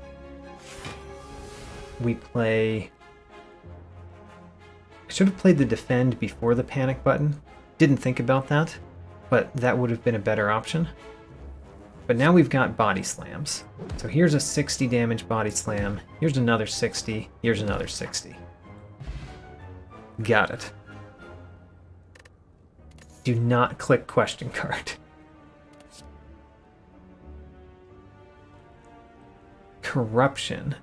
We play... I should have played the Defend before the Panic Button. Didn't think about that, but that would have been a better option. But now we've got body slams. So here's a 60 damage body slam. Here's another 60. Here's another 60. Got it. Do not click question card. Corruption.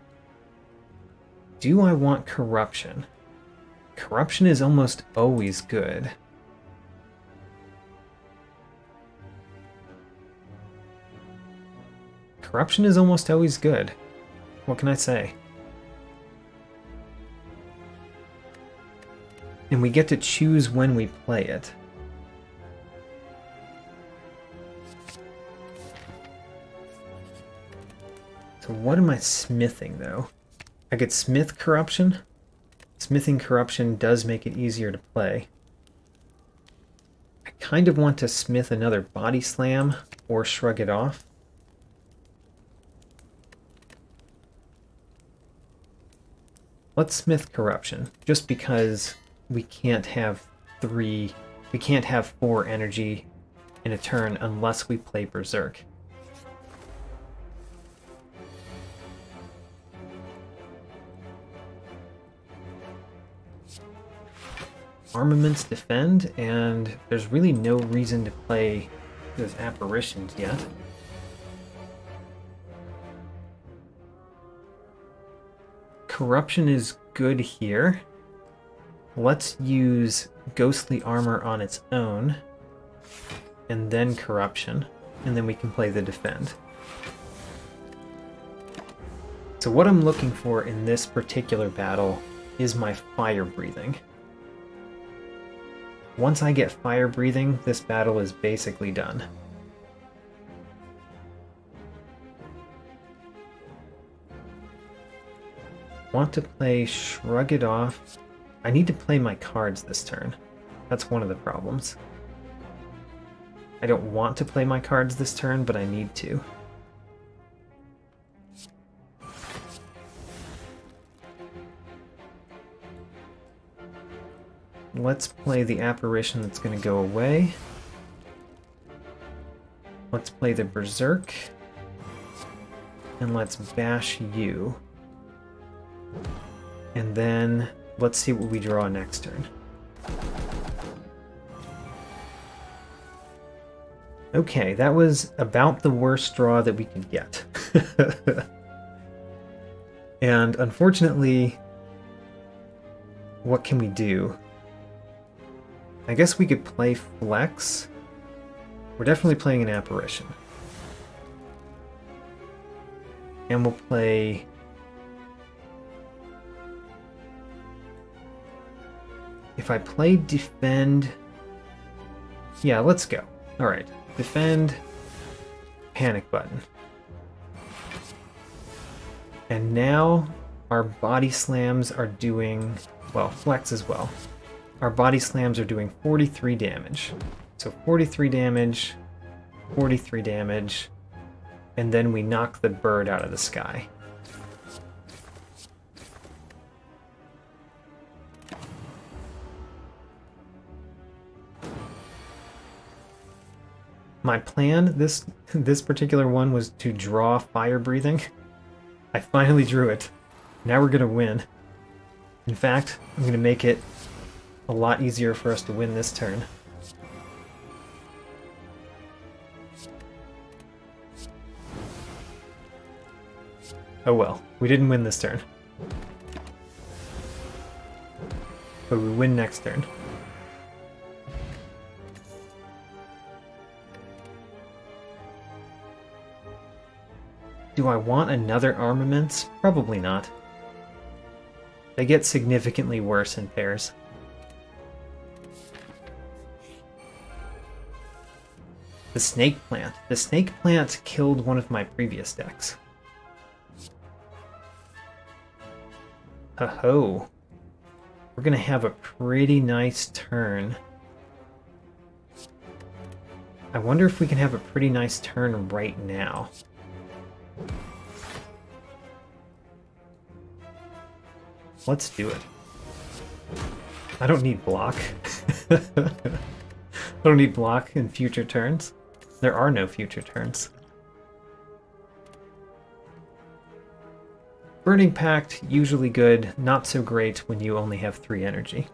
Do I want Corruption? Corruption is almost always good. Corruption is almost always good. What can I say? And we get to choose when we play it. So what am I smithing, though? I could smith Corruption. Smithing Corruption does make it easier to play. I kind of want to smith another body slam or shrug it off. Let's smith Corruption, just because we can't have 4 energy in a turn unless we play Berserk. armaments defend, and there's really no reason to play those apparitions yet. Corruption is good here. Let's use ghostly armor on its own, and then corruption, and then we can play the defend. So what I'm looking for in this particular battle is my fire breathing. Once I get fire breathing, this battle is basically done. Want to play Shrug It Off. I need to play my cards this turn. That's one of the problems. I don't want to play my cards this turn, but I need to. Let's play the apparition that's going to go away. Let's play the Berserk. And let's bash you. And then let's see what we draw next turn. Okay, that was about the worst draw that we could get. And unfortunately, what can we do? I guess we could play Flex. We're definitely playing an apparition. And we'll play... If I play Defend... Yeah, let's go. Alright. Defend. Panic button. And now our body slams are doing... Well, Flex as well. Our body slams are doing 43 damage. So 43 damage, 43 damage, and then we knock the bird out of the sky. My plan this particular one was to draw fire breathing. I finally drew it. Now we're gonna win. In fact, I'm gonna make it a lot easier for us to win this turn. Oh well, we didn't win this turn. But we win next turn. Do I want another armaments? Probably not. They get significantly worse in pairs. The Snake Plant. The Snake Plant killed one of my previous decks. Ho-ho. We're gonna have a pretty nice turn. I wonder if we can have a pretty nice turn right now. Let's do it. I don't need block. I don't need block in future turns. There are no future turns. Burning Pact, usually good, not so great when you only have 3 energy.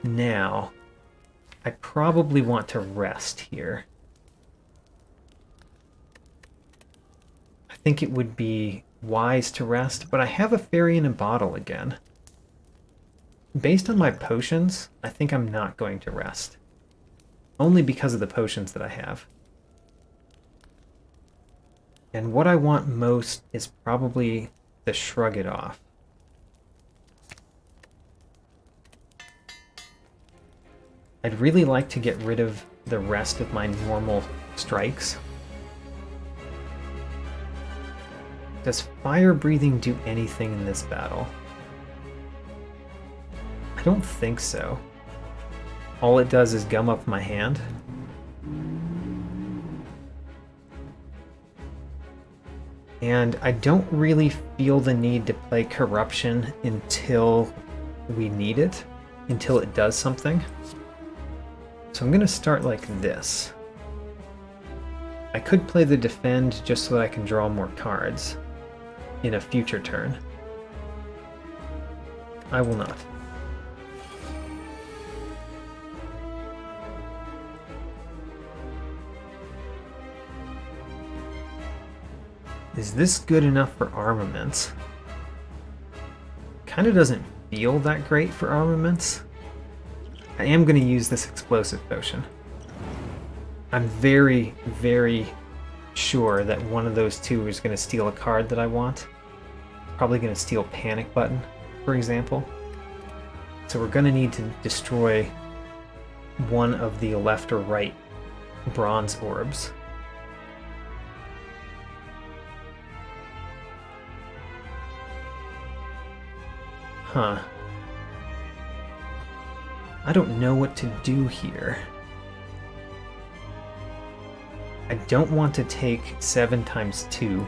Now, I probably want to rest here. I think it would be wise to rest, but I have a fairy in a bottle again. Based on my potions, I think I'm not going to rest. Only because of the potions that I have. And what I want most is probably the Shrug It Off. I'd really like to get rid of the rest of my normal strikes. Does fire breathing do anything in this battle? I don't think so. All it does is gum up my hand. And I don't really feel the need to play corruption until we need it, until it does something. So I'm going to start like this. I could play the defend just so that I can draw more cards in a future turn. I will not. Is this good enough for armaments? Kinda doesn't feel that great for armaments. I am going to use this explosive potion. I'm very, very sure that one of those two is going to steal a card that I want. Probably going to steal Panic Button, for example. So we're going to need to destroy one of the left or right bronze orbs. Huh. I don't know what to do here. I don't want to take 7 times 2,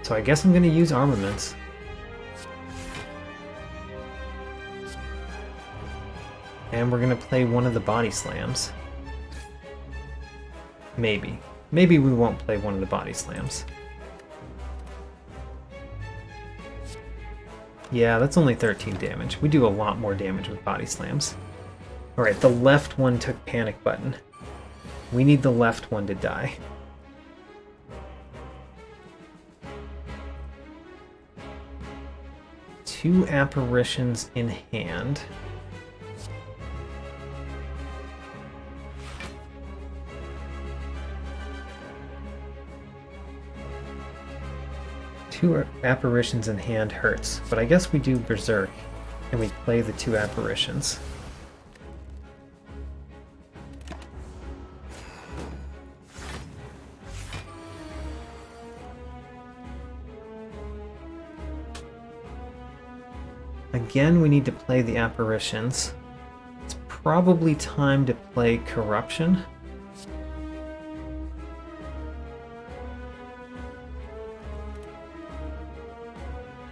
so I guess I'm going to use armaments. And we're going to play one of the body slams. Maybe. Maybe we won't play one of the body slams. Yeah, that's only 13 damage. We do a lot more damage with body slams. Alright, the left one took Panic Button. We need the left one to die. Two apparitions in hand. Two apparitions in hand hurts, but I guess we do Berserk, and we play the two apparitions. Again, we need to play the apparitions. It's probably time to play Corruption.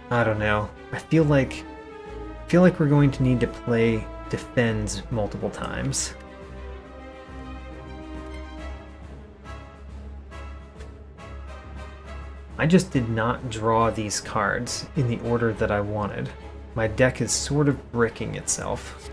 I don't know. I feel like we're going to need to play Defends multiple times. I just did not draw these cards in the order that I wanted. My deck is sort of bricking itself.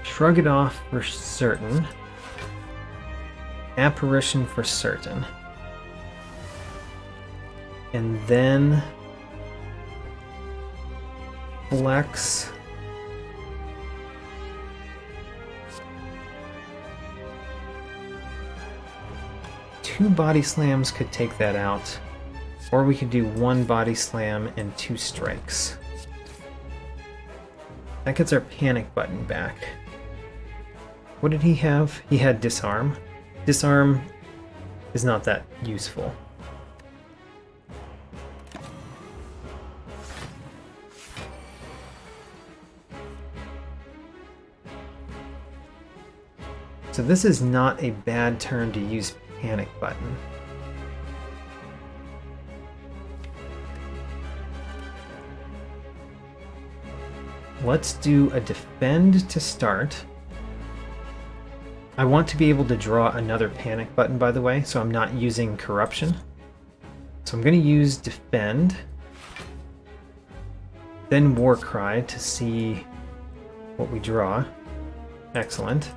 Shrug it off for certain. Apparition for certain. And then flex. Two body slams could take that out, or we could do one body slam and 2 strikes. That gets our Panic Button back. What did he have? He had Disarm. Disarm is not that useful. So this is not a bad turn to use Panic Button. Let's do a Defend to start. I want to be able to draw another Panic Button, by the way, so I'm not using Corruption. So I'm going to use Defend, then Warcry to see what we draw. Excellent.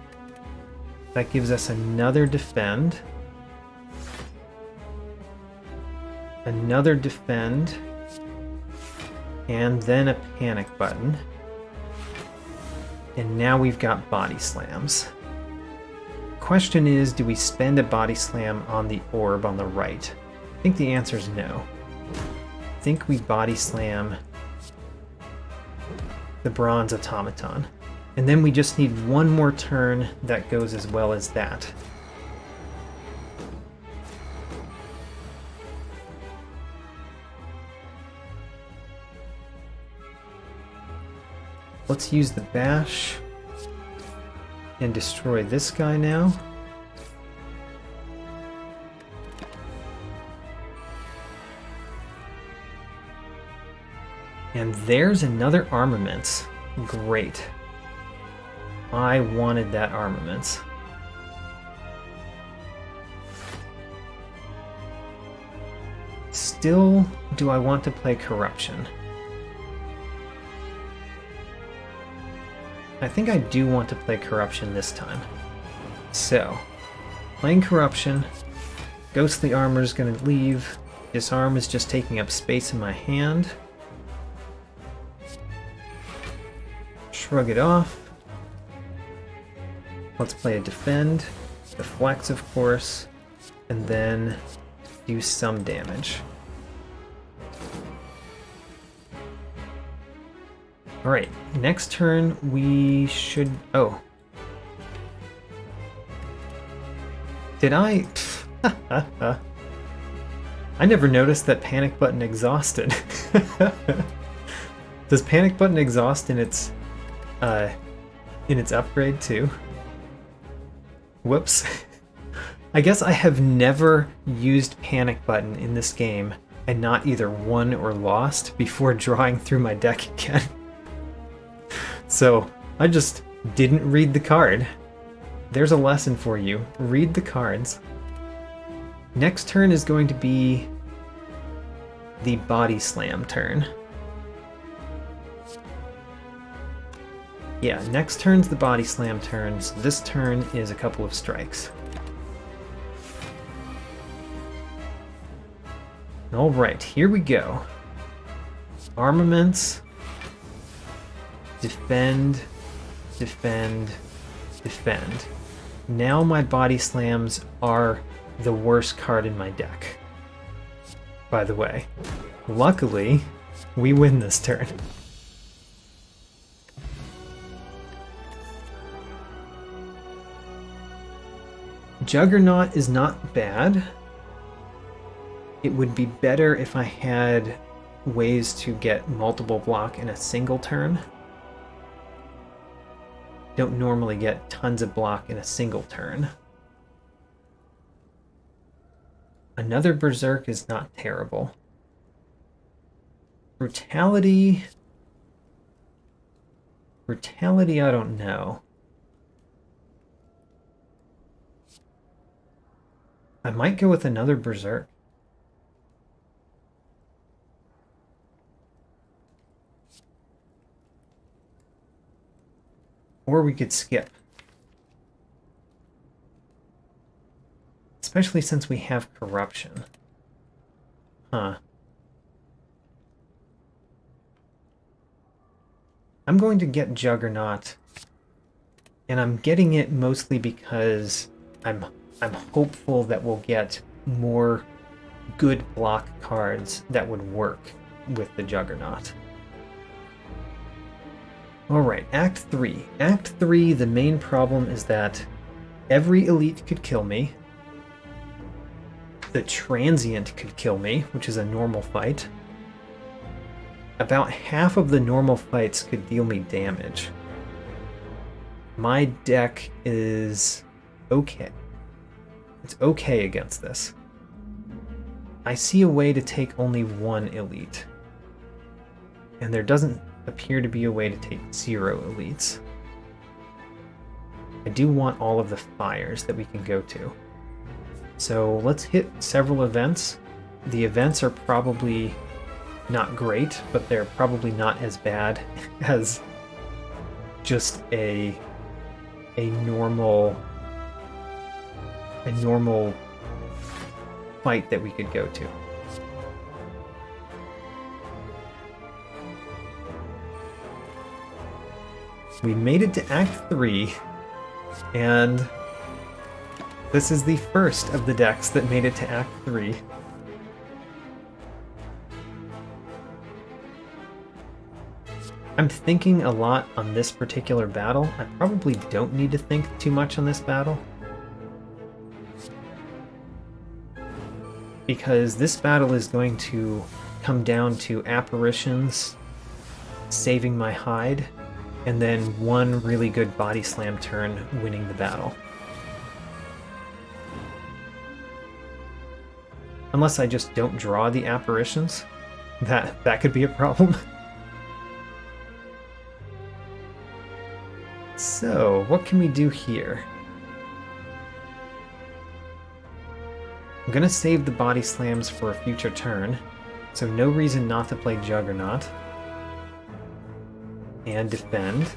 That gives us another Defend, another Defend, and then a Panic Button. And now we've got Body Slams. Question is, do we spend a body slam on the orb on the right? I think the answer is no. I think we body slam the bronze automaton. And then we just need one more turn that goes as well as that. Let's use the bash and destroy this guy now. And there's another armaments. Great. I wanted that armaments. Still, do I want to play corruption? I think I do want to play corruption this time. So, playing corruption, ghostly armor is going to leave. Disarm is just taking up space in my hand. Shrug it off. Let's play a defend, deflects of course, and then do some damage. Alright, next turn we should... oh. Did I... I never noticed that panic button exhausted. Does panic button exhaust in its upgrade too? Whoops. I guess I have never used panic button in this game and not either won or lost before drawing through my deck again. So I just didn't read the card. There's a lesson for you. Read the cards. Next turn is going to be the body slam turn. Yeah, next turn's the body slam turn, so this turn is a couple of strikes. Alright, here we go. Armaments. Defend, defend, defend. Now my body slams are the worst card in my deck. By the way, luckily, we win this turn. Juggernaut is not bad. It would be better if I had ways to get multiple block in a single turn. Don't normally get tons of block in a single turn. Another Berserk is not terrible. Brutality... Brutality, I don't know. I might go with another Berserk. Or we could skip. Especially since we have corruption. Huh. I'm going to get Juggernaut. And I'm getting it mostly because I'm hopeful that we'll get more good block cards that would work with the Juggernaut. Alright, Act 3. Act 3, the main problem is that every elite could kill me. The transient could kill me, which is a normal fight. About half of the normal fights could deal me damage. My deck is okay. It's okay against this. I see a way to take only one elite. And there doesn't appear to be a way to take 0 elites. I do want all of the fires that we can go to. So let's hit several events. The events are probably not great, but they're probably not as bad as just a normal fight that we could go to. We made it to Act 3, and this is the first of the decks that made it to Act 3. I'm thinking a lot on this particular battle. I probably don't need to think too much on this battle, because this battle is going to come down to apparitions saving my hide and then one really good body slam turn winning the battle. Unless I just don't draw the apparitions, that could be a problem. So, what can we do here? I'm gonna save the body slams for a future turn, so no reason not to play Juggernaut. And defend.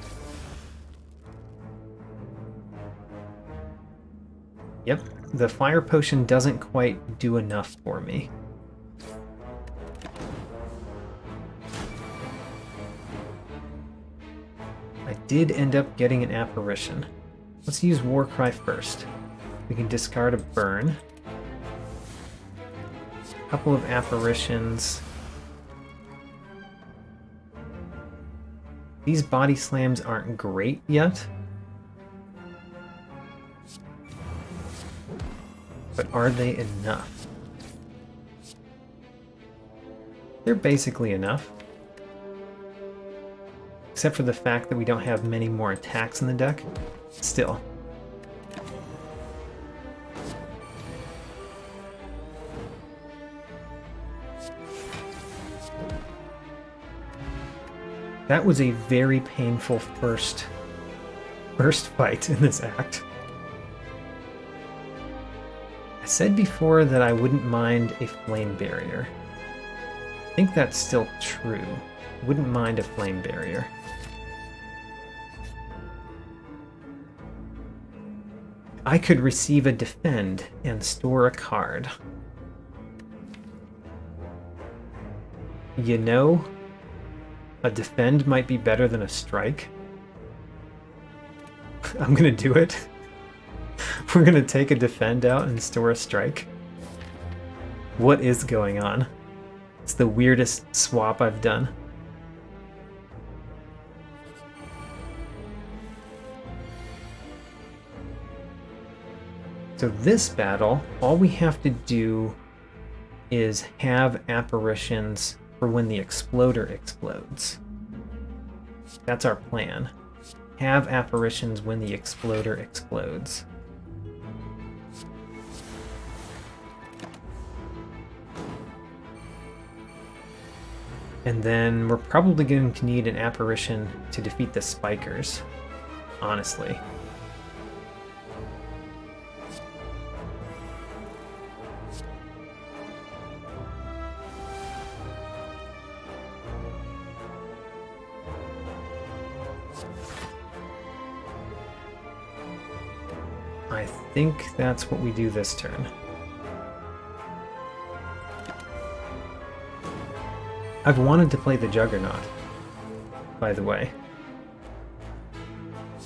Yep, the fire potion doesn't quite do enough for me. I did end up getting an apparition. Let's use Warcry first. We can discard a burn. A couple of apparitions. These body slams aren't great yet. But are they enough? They're basically enough. Except for the fact that we don't have many more attacks in the deck. Still. That was a very painful first fight in this act. I said before that I wouldn't mind a flame barrier. I think that's still true. Wouldn't mind a flame barrier. I could receive a defend and store a card. You know, a defend might be better than a strike. I'm gonna do it. We're gonna take a defend out and store a strike. What is going on? It's the weirdest swap I've done. So this battle, all we have to do is have apparitions for when the exploder explodes. That's our plan. Have apparitions when the exploder explodes. And then we're probably going to need an apparition to defeat the spikers, honestly. I think that's what we do this turn. I've wanted to play the Juggernaut, by the way.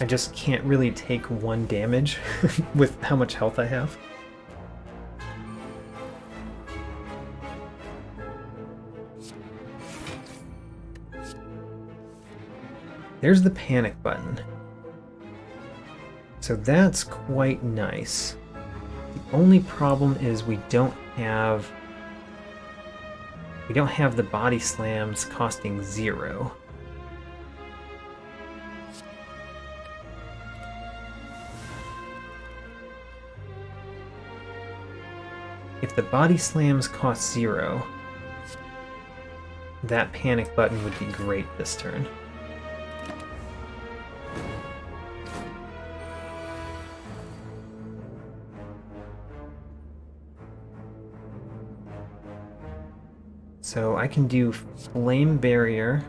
I just can't really take one damage with how much health I have. There's the panic button. So that's quite nice. The only problem is we don't have the body slams costing 0. If the body slams cost 0, that panic button would be great this turn. So I can do Flame Barrier,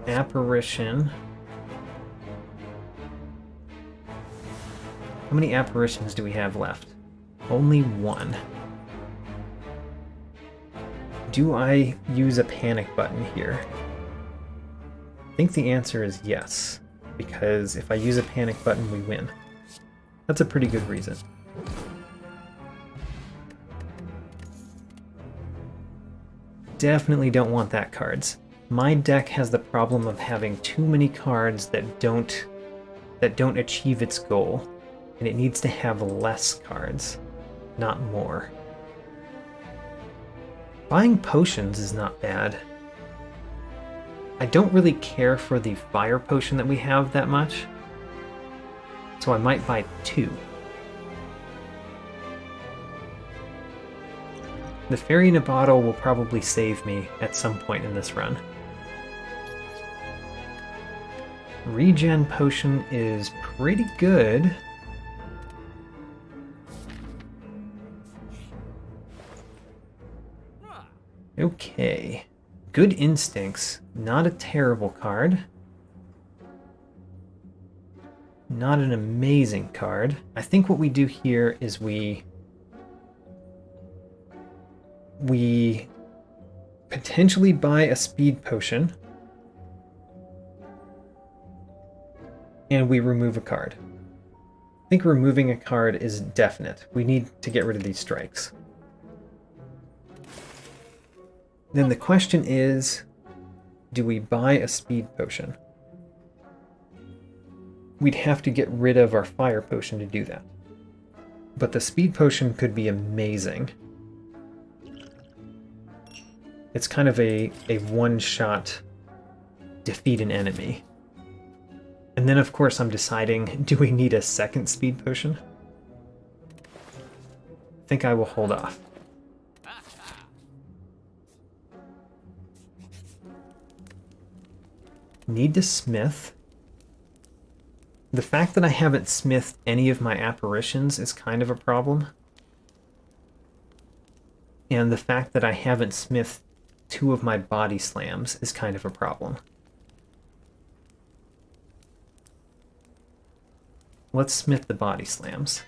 Apparition. How many apparitions do we have left? Only 1. Do I use a panic button here? I think the answer is yes, because if I use a panic button, we win. That's a pretty good reason. Definitely don't want that cards. My deck has the problem of having too many cards that don't achieve its goal, and it needs to have less cards, not more. Buying potions is not bad. I don't really care for the fire potion that we have that much, so I might buy 2. The fairy in a bottle will probably save me at some point in this run. Regen potion is pretty good. Okay. Good Instincts. Not a terrible card. Not an amazing card. I think what we do here is we potentially buy a speed potion and we remove a card. I think removing a card is definite. We need to get rid of these strikes. Then the question is, do we buy a speed potion? We'd have to get rid of our fire potion to do that. But the speed potion could be amazing. It's kind of a one-shot defeat an enemy. And then of course I'm deciding, do we need a second speed potion? I think I will hold off. Need to smith. The fact that I haven't smithed any of my apparitions is kind of a problem. And the fact that I haven't smithed 2 of my body slams is kind of a problem. Let's smith the body slams.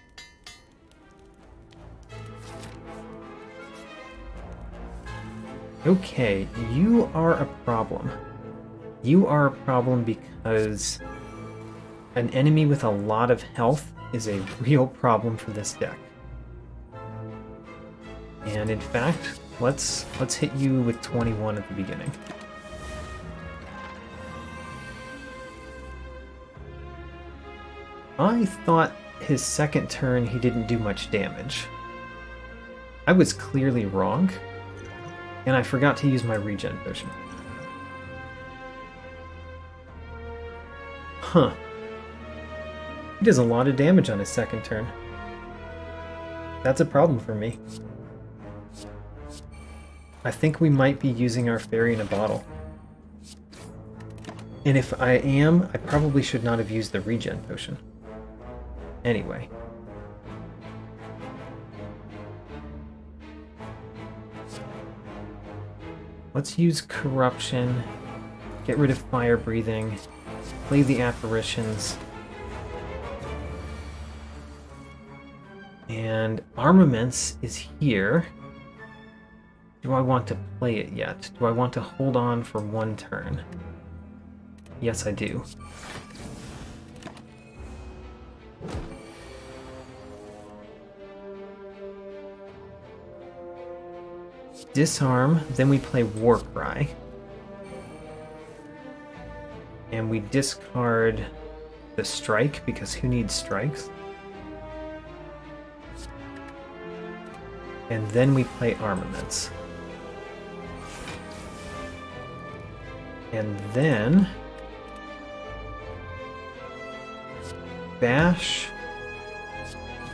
Okay, you are a problem. You are a problem because an enemy with a lot of health is a real problem for this deck. And in fact, let's hit you with 21 at the beginning. I thought his second turn he didn't do much damage. I was clearly wrong, and I forgot to use my regen potion. Huh. He does a lot of damage on his second turn. That's a problem for me. I think we might be using our fairy in a bottle. And if I am, I probably should not have used the regen potion. Anyway. Let's use corruption, get rid of fire breathing, play the apparitions, and armaments is here. Do I want to play it yet? Do I want to hold on for 1 turn? Yes, I do. Disarm, then we play Warcry. And we discard the strike, because who needs strikes? And then we play armaments. And then bash,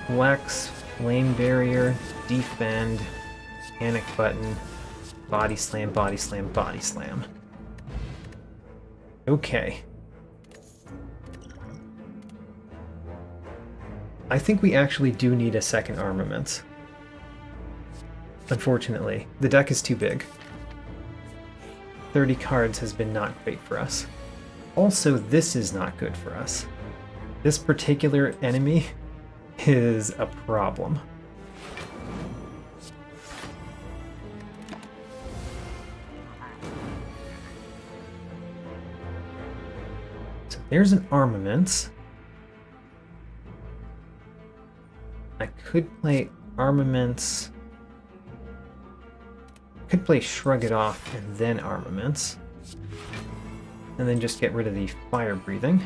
flex, flame barrier, defend, panic button, body slam, body slam, body slam. Okay. I think we actually do need a second armaments. Unfortunately, the deck is too big. 30 cards has been not great for us. Also, this is not good for us. This particular enemy is a problem. So there's an armaments. I could play armaments. Could play Shrug It Off and then armaments. And then just get rid of the fire breathing.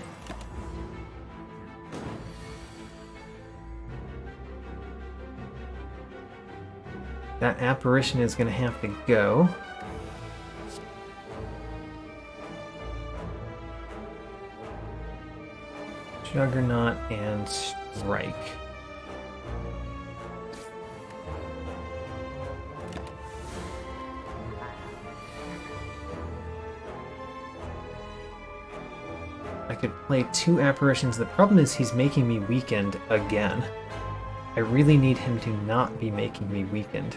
That apparition is going to have to go. Juggernaut and Strike. I could play 2 apparitions. The problem is he's making me weakened again. I really need him to not be making me weakened.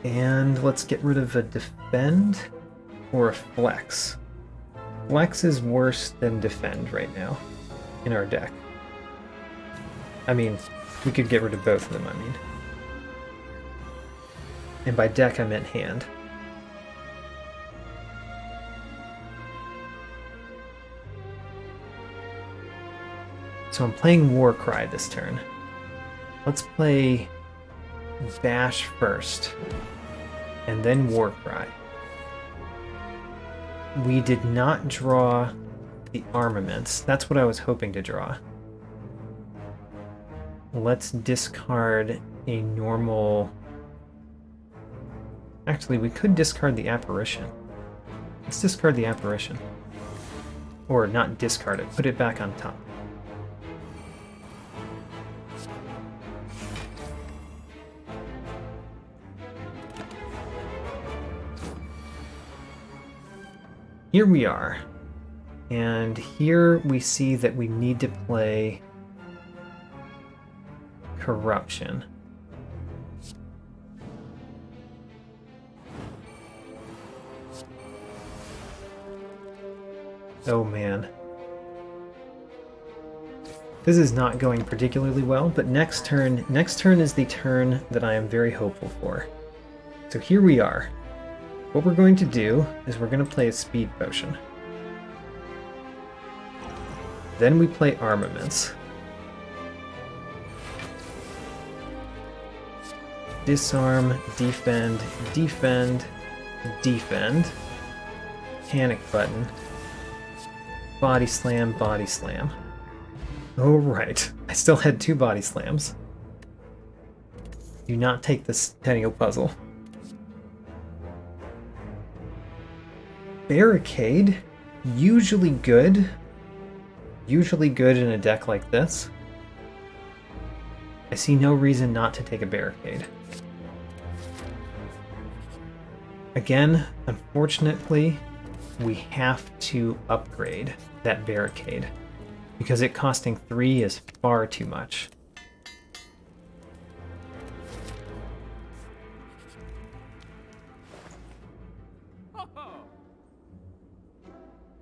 And let's get rid of a defend or a flex. Flex is worse than defend right now in our deck. I mean, we could get rid of both of them, I mean. And by deck, I meant hand. So I'm playing Warcry this turn. Let's play Bash first, and then Warcry. We did not draw the armaments. That's what I was hoping to draw. Let's discard a normal... Actually, we could discard the apparition. Let's discard the apparition. Or not discard it, put it back on top. Here we are. And here we see that we need to play Corruption. Oh man. This is not going particularly well, but next turn is the turn that I am very hopeful for. So here we are. What we're going to do is we're going to play a speed potion. Then we play armaments. Disarm, defend, defend, defend. Panic button. Body slam, body slam. Oh right, I still had 2 body slams. Do not take this Centennial puzzle. Barricade, usually good. Usually good in a deck like this. I see no reason not to take a barricade. Again, unfortunately, we have to upgrade that barricade because it costing 3 is far too much.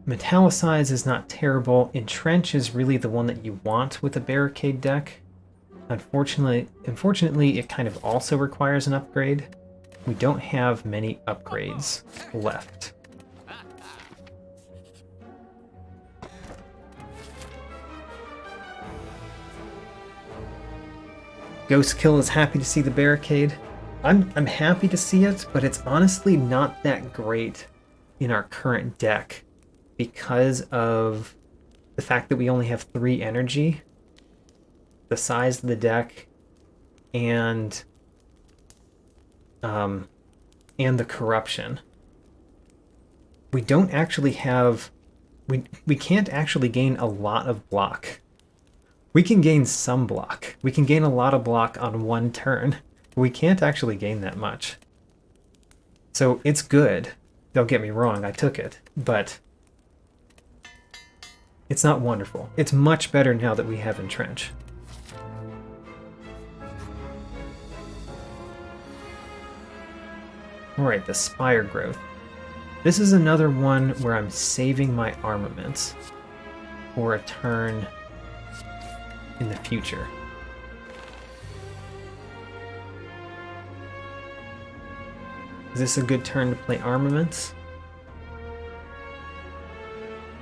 Metallicize is not terrible. Entrench is really the one that you want with a barricade deck. Unfortunately, it kind of also requires an upgrade. We don't have many upgrades left. Ghostkill is happy to see the barricade. I'm happy to see it, but it's honestly not that great in our current deck because of the fact that we only have 3 energy, the size of the deck, and the corruption. We don't actually have... We can't actually gain a lot of block. We can gain some block. We can gain a lot of block on 1 turn. We can't actually gain that much. So it's good. Don't get me wrong, I took it, but it's not wonderful. It's much better now that we have Entrench. Alright, the Spire growth. This is another one where I'm saving my armaments for a turn in the future. Is this a good turn to play armaments?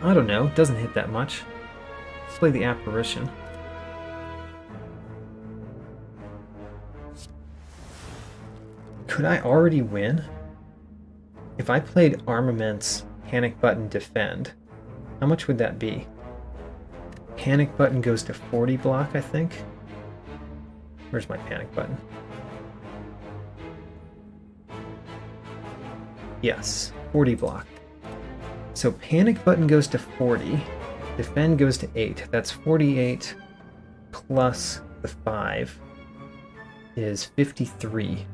I don't know, it doesn't hit that much. Let's play the apparition. Could I already win? If I played armaments, panic button, defend, how much would that be? Panic button goes to 40 block, I think. Where's my panic button? Yes, 40 block. So panic button goes to 40. Defend goes to 8. That's 48 plus the 5 is 53.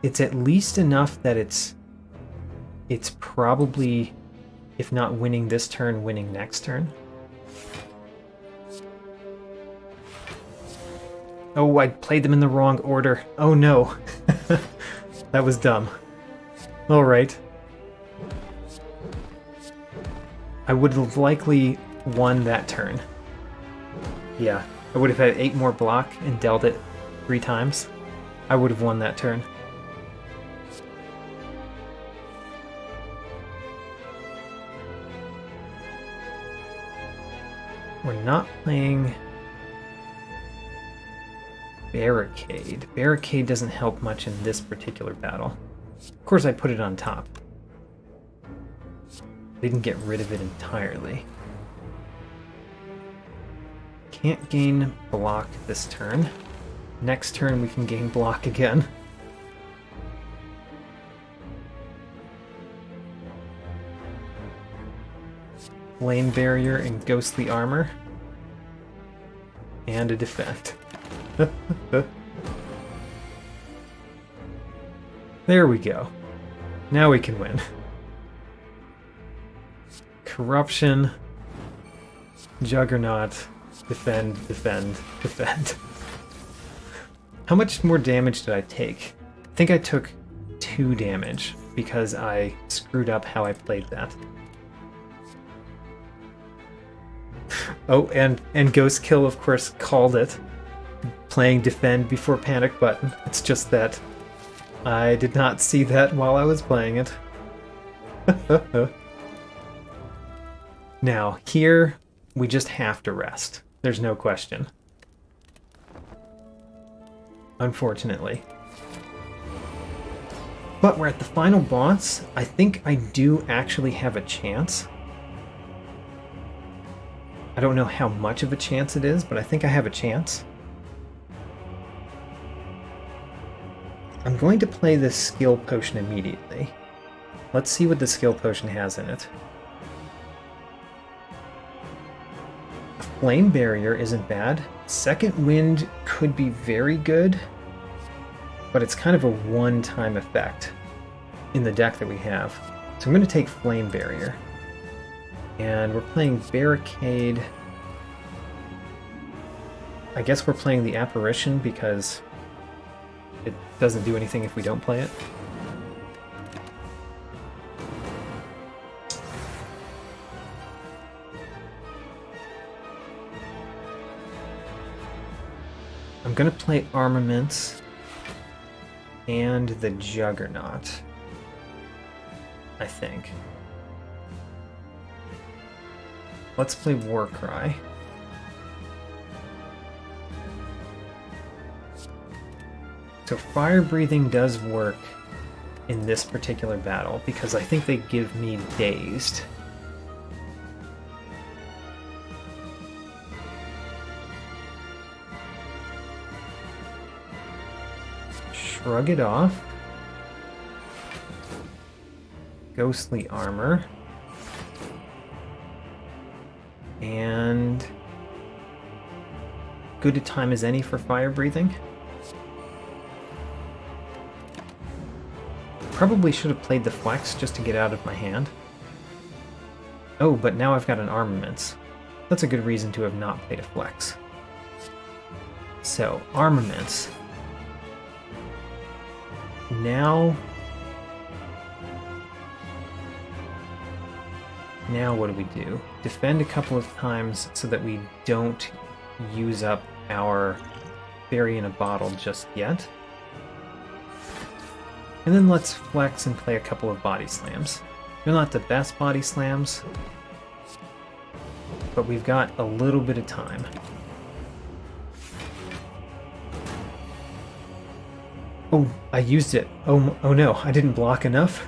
It's at least enough that it's probably, if not winning this turn, winning next turn. Oh, I played them in the wrong order. Oh no. That was dumb. Alright. I would have likely won that turn. Yeah, I would have had 8 more block and dealt it 3 times. I would have won that turn. We're not playing Barricade. Barricade doesn't help much in this particular battle. Of course I put it on top. Didn't get rid of it entirely. Can't gain block this turn. Next turn we can gain block again. Flame barrier and ghostly armor. And a defect. There we go. Now we can win. Corruption. Juggernaut. Defend, defend, defend. How much more damage did I take? I think I took 2 damage because I screwed up how I played that. Oh, and Ghost Kill, of course, called it. Playing defend before panic button. It's just that I did not see that while I was playing it. Now, here, we just have to rest. There's no question. Unfortunately. But we're at the final boss. I think I do actually have a chance. I don't know how much of a chance it is, but I think I have a chance. I'm going to play this skill potion immediately. Let's see what the skill potion has in it. A flame barrier isn't bad. Second wind could be very good, but it's kind of a one-time effect in the deck that we have. So I'm going to take flame barrier. And we're playing Barricade. I guess we're playing the Apparition because it doesn't do anything if we don't play it. I'm going to play Armaments and the Juggernaut, I think. Let's play Warcry. So fire breathing does work in this particular battle because I think they give me dazed. Shrug it off. Ghostly armor. And good a time as any for fire breathing. Probably should have played the flex just to get out of my hand. Oh, but now I've got an armaments. That's a good reason to have not played a flex. So, armaments. Now what do we do? Defend a couple of times so that we don't use up our Fairy in a Bottle just yet. And then let's flex and play a couple of body slams. They're not the best body slams, but we've got a little bit of time. Oh, I used it. Oh no, I didn't block enough.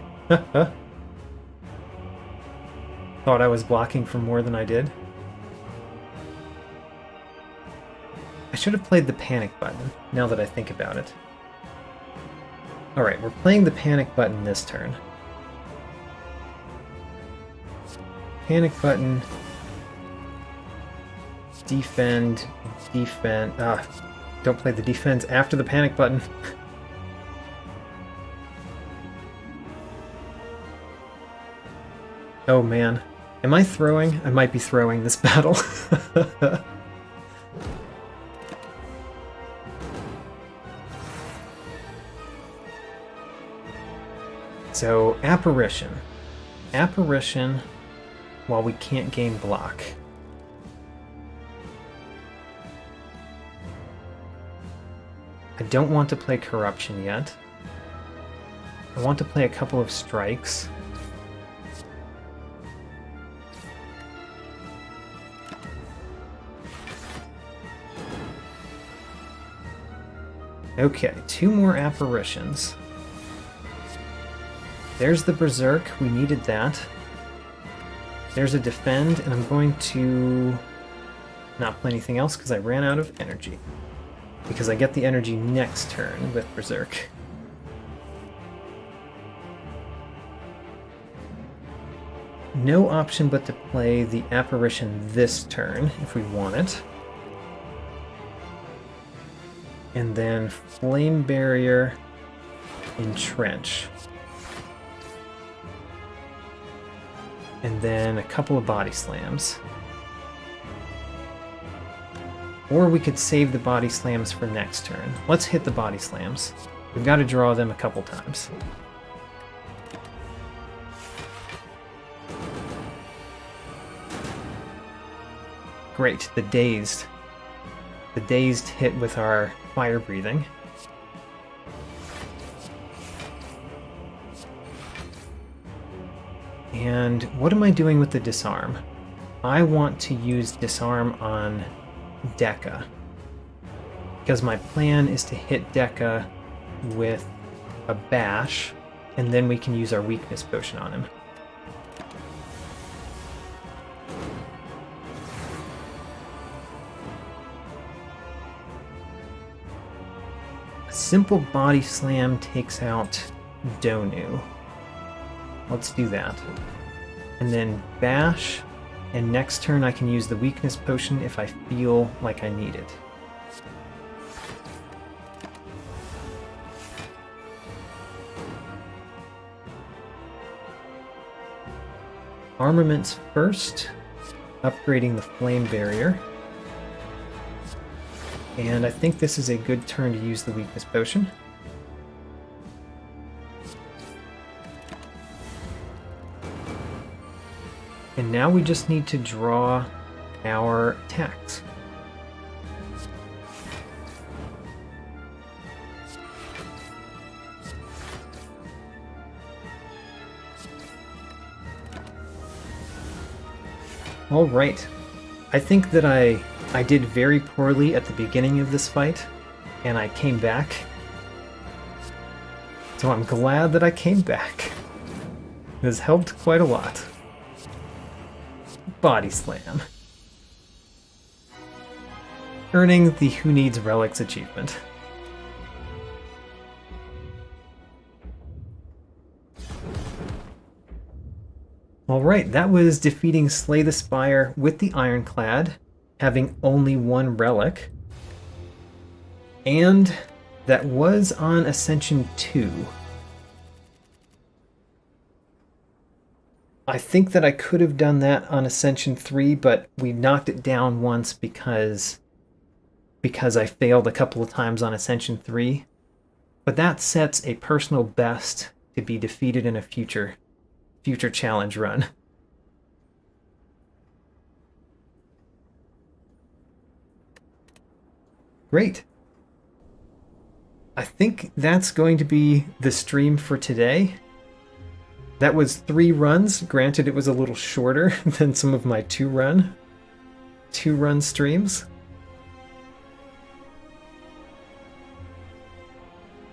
Thought I was blocking for more than I did. should have played the panic button, now that I think about it. Alright, we're playing the panic button this turn. Panic button. Defend. Don't play the defense after the panic button. Oh man. Am I throwing? I might be throwing this battle. So, Apparition. Apparition while we can't gain block. I don't want to play Corruption yet. I want to play a couple of strikes. Okay, 2 more apparitions. There's the Berserk, we needed that. There's a Defend, and I'm going to not play anything else because I ran out of energy. Because I get the energy next turn with Berserk. No option but to play the Apparition this turn if we want it. And then Flame Barrier, Entrench. And then a couple of Body Slams. Or we could save the Body Slams for next turn. Let's hit the Body Slams. We've got to draw them a couple times. Great, the Dazed. The Dazed hit with our Fire Breathing. And what am I doing with the Disarm? I want to use Disarm on Dekka. Because my plan is to hit Dekka with a Bash, and then we can use our Weakness Potion on him. A simple Body Slam takes out Donu. Let's do that. And then Bash, and next turn I can use the Weakness Potion if I feel like I need it. Armaments first, upgrading the Flame Barrier. And I think this is a good turn to use the Weakness Potion. And now we just need to draw our attacks. All right. I think that I did very poorly at the beginning of this fight, and I came back. So I'm glad that I came back. It has helped quite a lot. Body Slam. Earning the Who Needs Relics achievement. Alright, that was defeating Slay the Spire with the Ironclad, having only 1 relic. And that was on Ascension 2. I think that I could have done that on Ascension 3, but we knocked it down once because I failed a couple of times on Ascension 3. But that sets a personal best to be defeated in a future challenge run. Great. I think that's going to be the stream for today. That was 3 runs. Granted, it was a little shorter than some of my 2-run streams.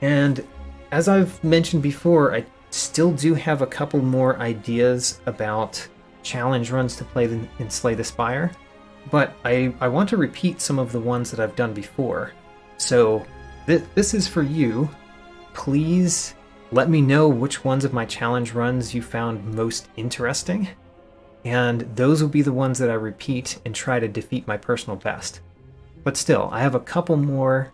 And as I've mentioned before, I still do have a couple more ideas about challenge runs to play in Slay the Spire. but I want to repeat some of the ones that I've done before. So this is for you. Please let me know which ones of my challenge runs you found most interesting, and those will be the ones that I repeat and try to defeat my personal best. But still, I have a couple more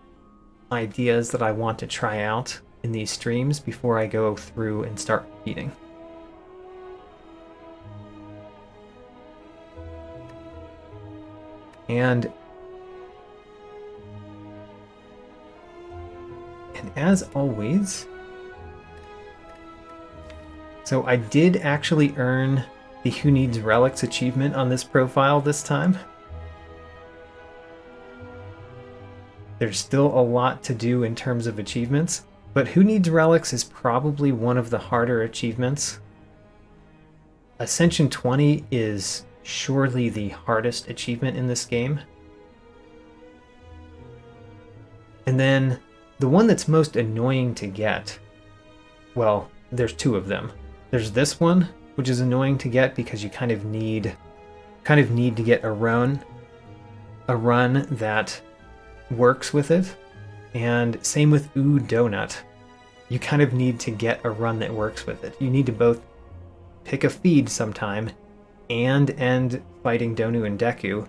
ideas that I want to try out in these streams before I go through and start repeating. And as always, so I did actually earn the Who Needs Relics achievement on this profile this time. There's still a lot to do in terms of achievements, but Who Needs Relics is probably one of the harder achievements. Ascension 20 is surely the hardest achievement in this game. And then the one that's most annoying to get, well, there's two of them. There's this one, which is annoying to get because you kind of need to get a run that works with it. And same with Ooh Donut. You kind of need to get a run that works with it. You need to both pick a feed sometime and end fighting Donu and Deku,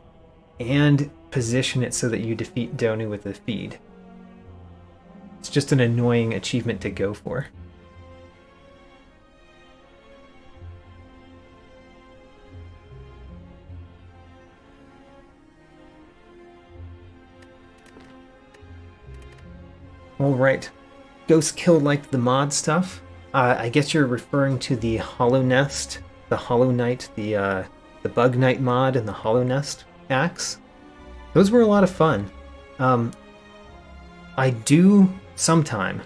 and position it so that you defeat Donu with the feed. It's just an annoying achievement to go for. Alright, Ghost Kill liked the mod stuff. I guess you're referring to the Hollow Nest, the Hollow Knight, the Bug Knight mod, and the Hollow Nest axe. Those were a lot of fun. I do sometime.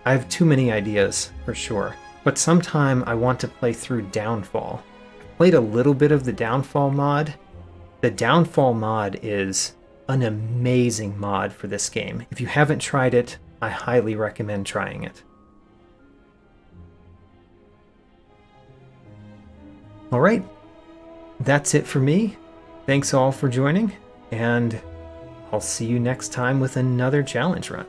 I have too many ideas, for sure. But sometime I want to play through Downfall. I've played a little bit of the Downfall mod. The Downfall mod is an amazing mod for this game. If you haven't tried it, I highly recommend trying it. Alright, that's it for me. Thanks all for joining, and I'll see you next time with another challenge run.